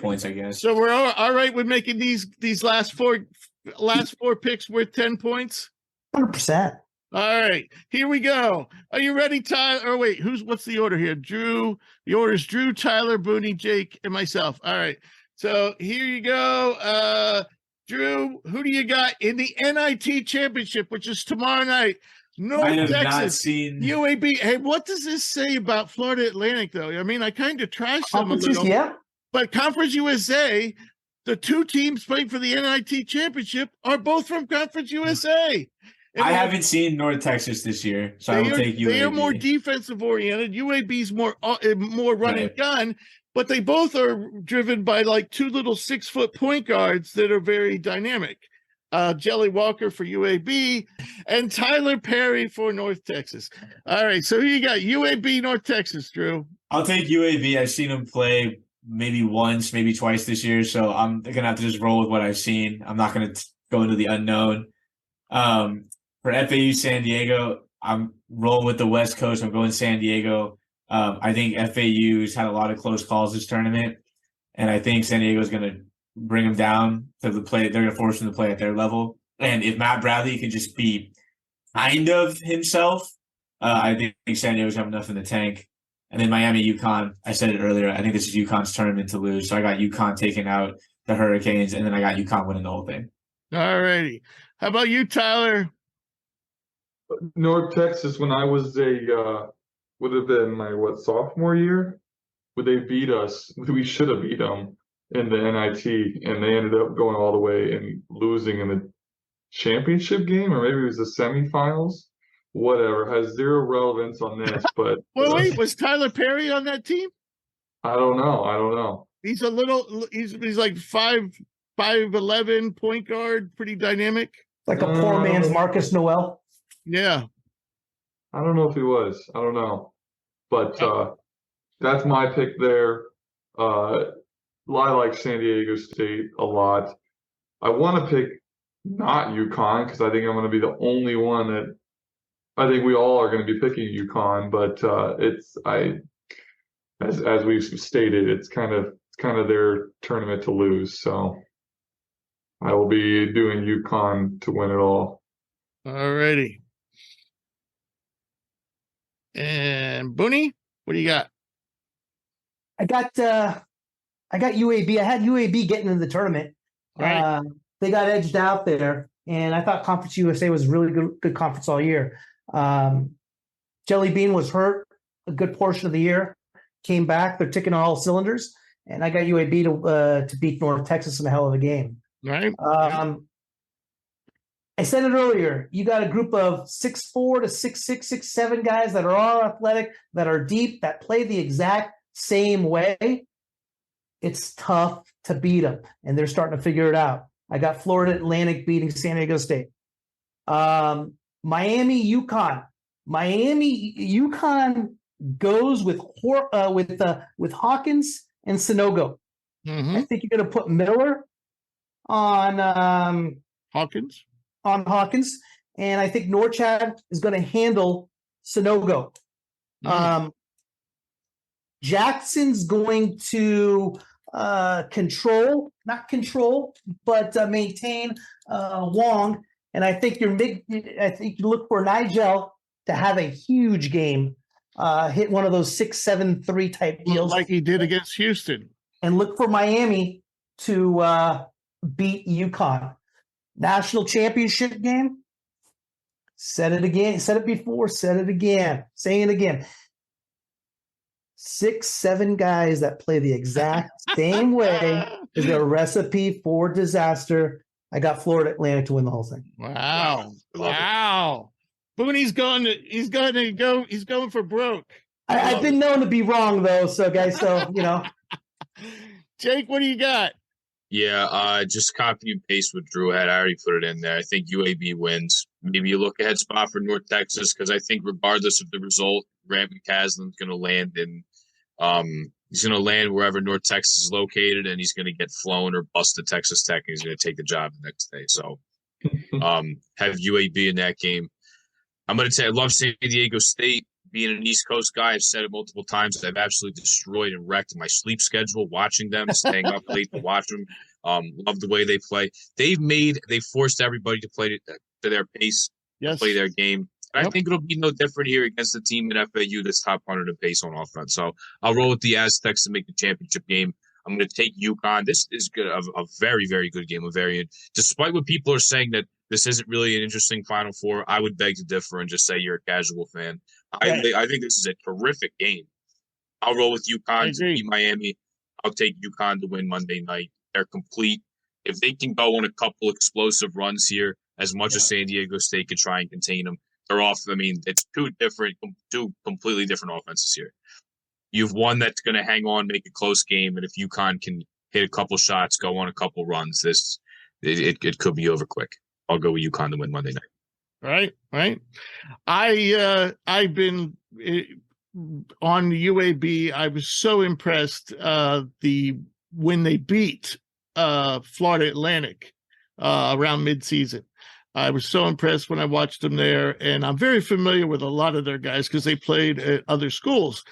points, I guess. So we're all right with making these last four picks worth 10 points. 100%. All right, here we go. Are you ready, Tyler? Or wait, what's the order here? Drew. The order is Drew, Tyler, Bunni, Jake, and myself. All right. So here you go. Drew, who do you got in the NIT championship, which is tomorrow night? North I have Texas, not seen UAB. Hey, what does this say about Florida Atlantic, though? I mean, I kind of trashed them a little. Yeah. But Conference USA, the 2 teams playing for the NIT championship are both from Conference USA. And I haven't seen North Texas this year, so I will take UAB. They are more defensive oriented. UAB's more run and gun, but they both are driven by like 2 little 6-foot point guards that are very dynamic. Jelly Walker for UAB and Tyler Perry for North Texas. All right, so who you got? UAB, North Texas, Drew. I'll take UAB. I've seen them play maybe once, maybe twice this year, so I'm gonna have to just roll with what I've seen. I'm not gonna go into the unknown. For FAU San Diego, I'm rolling with the West Coast. I'm going San Diego. I think FAU's had a lot of close calls this tournament, and I think San Diego is going to bring them down to the play. They're going to force them to play at their level. And if Matt Bradley can just be kind of himself, I think San Diego's have enough in the tank. And then Miami, UConn, I said it earlier, I think this is UConn's tournament to lose. So I got UConn taking out the Hurricanes, and then I got UConn winning the whole thing. All righty. How about you, Tyler? North Texas, when I was would have been my sophomore year, would they beat us? We should have beat them in the NIT, and they ended up going all the way and losing in the championship game, or maybe it was the semifinals. Whatever, has zero relevance on this. But well, wait, was Tyler Perry on that team? I don't know. He's he's like 5'11" point guard, pretty dynamic. Like a poor man's Markquis Nowell. Yeah. I don't know if he was. I don't know. But that's my pick there. I like San Diego State a lot. I want to pick not UConn because I think I'm going to be the only one that I think we all are going to be picking UConn. But as we've stated, it's kind of their tournament to lose. So I will be doing UConn to win it all. All righty. And Bunni, what do you got? I got UAB. I had UAB getting into the tournament. Right. They got edged out there, and I thought Conference USA was a really good conference all year. Jelly Bean was hurt a good portion of the year, came back. They're ticking on all cylinders, and I got UAB to beat North Texas in a hell of a game. Right. I said it earlier. You got a group of 6'4" to 6'6", 6'7" guys that are all athletic, that are deep, that play the exact same way. It's tough to beat them, and they're starting to figure it out. I got Florida Atlantic beating San Diego State. Miami, UConn. UConn goes with Hawkins and Sanogo. Mm-hmm. I think you're going to put Miller on Hawkins, and I think Norchad is going to handle Sanogo. Jackson's going to maintain Wong, and I think you look for Nigel to have a huge game, hit one of those 6-7-3 type deals like he did against Houston, and look for Miami to beat UConn. National championship game. Said it again. Said it before. Said it again. Saying it again. 6, 7 guys that play the exact same way is a recipe for disaster. I got Florida Atlantic to win the whole thing. Wow. Wow. Bunni's going for broke. I've been known to be wrong though, so guys, Jake, what do you got? Yeah, just copy and paste what Drew had. I already put it in there. I think UAB wins. Maybe you look ahead spot for North Texas, because I think regardless of the result, Grant McCaslin's going to land in he's going to land wherever North Texas is located, and he's going to get flown or bust to Texas Tech, and he's going to take the job the next day. So have UAB in that game. I'm going to say I love San Diego State. Being an East Coast guy, I've said it multiple times. I've absolutely destroyed and wrecked my sleep schedule watching them, staying up late to watch them. Love the way they play. They forced everybody to play to their pace, play their game. And I think it'll be no different here against a team in FAU that's top 100 in pace on offense. So I'll roll with the Aztecs to make the championship game. I'm going to take UConn. This is good, a very, very good game. Despite what people are saying that this isn't really an interesting Final Four, I would beg to differ and just say you're a casual fan. I think this is a terrific game. I'll roll with UConn to beat Miami. I'll take UConn to win Monday night. They're complete. If they can go on a couple explosive runs here, as much as San Diego State can try and contain them, they're off. I mean, it's two completely different offenses here. You've one that's going to hang on, make a close game, and if UConn can hit a couple shots, go on a couple runs, it could be over quick. I'll go with UConn to win Monday night. Right. I've been on the UAB. I was so impressed when they beat Florida Atlantic around midseason. I was so impressed when I watched them there, and I'm very familiar with a lot of their guys because they played at other schools.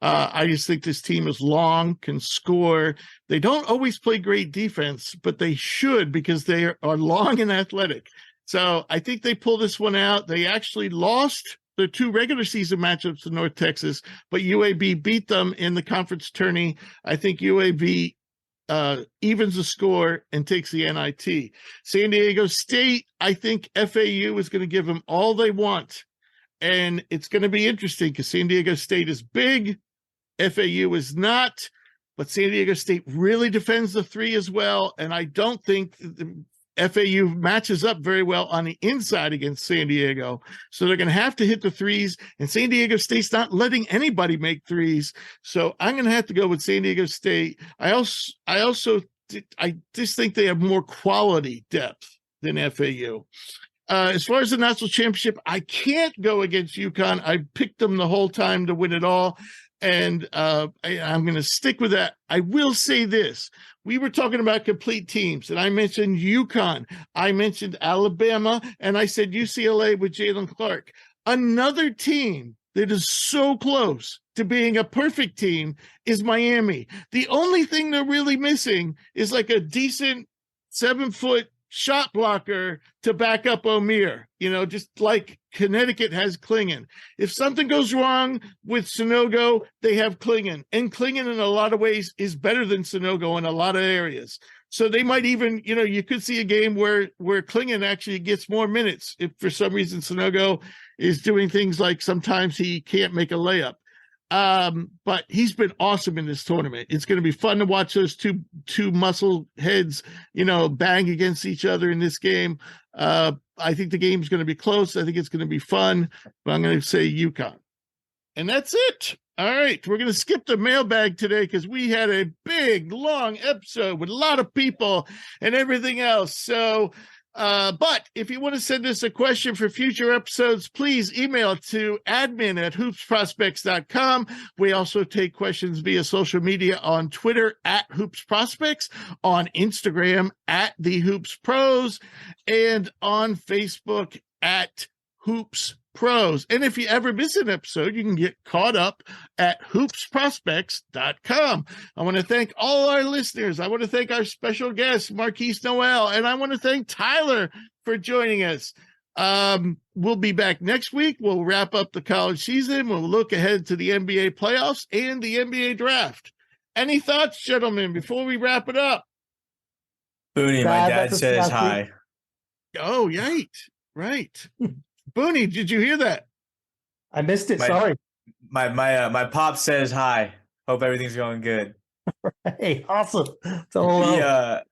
I just think this team is long, can score. They don't always play great defense, but they should because they are long and athletic. So I think they pull this one out. They actually lost the 2 regular season matchups to North Texas, but UAB beat them in the conference tourney. I think UAB evens the score and takes the NIT. San Diego State, I think FAU is going to give them all they want. And it's going to be interesting because San Diego State is big. FAU is not, but San Diego State really defends the 3 as well. And I don't think FAU matches up very well on the inside against San Diego. So they're going to have to hit the 3s, and San Diego State's not letting anybody make 3s. So I'm going to have to go with San Diego State. I just think they have more quality depth than FAU. As far as the national championship, I can't go against UConn. I picked them the whole time to win it all. And I'm going to stick with that. I will say this. We were talking about complete teams, and I mentioned UConn. I mentioned Alabama, and I said UCLA with Jalen Clark. Another team that is so close to being a perfect team is Miami. The only thing they're really missing is like a decent 7-foot shot blocker to back up O'Meara, just like Connecticut has Klingon. If something goes wrong with Sonogo, they have Klingon. And Klingon in a lot of ways is better than Sonogo in a lot of areas. So they might even, you could see a game where Klingon actually gets more minutes if for some reason Sonogo is doing things like sometimes he can't make a layup. But he's been awesome in this tournament. It's going to be fun to watch those two muscle heads, bang against each other in this game. I think the game's going to be close. I think it's going to be fun, but I'm going to say UConn. And that's it. All right. We're going to skip the mailbag today because we had a big, long episode with a lot of people and everything else. So, but if you want to send us a question for future episodes, please email it to admin@hoopsprospects.com. We also take questions via social media on Twitter @hoopsprospects, on Instagram @thehoops_pros, and on Facebook @hoopspros. And if you ever miss an episode, you can get caught up at hoopsprospects.com. I want to thank all our listeners. I want to thank our special guest, Markquis Nowell, and I want to thank Tyler for joining us. We'll be back next week. We'll wrap up the college season. We'll look ahead to the NBA playoffs and the NBA draft. Any thoughts, gentlemen, before we wrap it up? Bunni, my dad says hi. Oh, right. Bunni, did you hear that? I missed it. Sorry. My pop says hi. Hope everything's going good. Hey, awesome. So,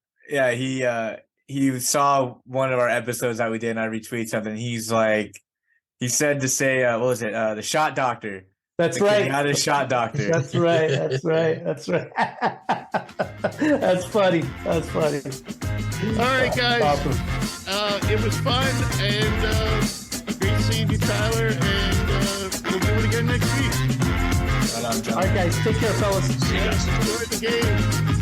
He saw one of our episodes that we did, and I retweeted something. He said to say, what was it? The shot doctor. that's The right. Kenyatta shot doctor. That's right. That's right. That's right. That's funny. That's funny. All right, guys. Awesome. It was fun, and great seeing you, Tyler, and we'll do it again next week. Right on, John. All right, guys. Take care, fellas. See you guys. Enjoy the game.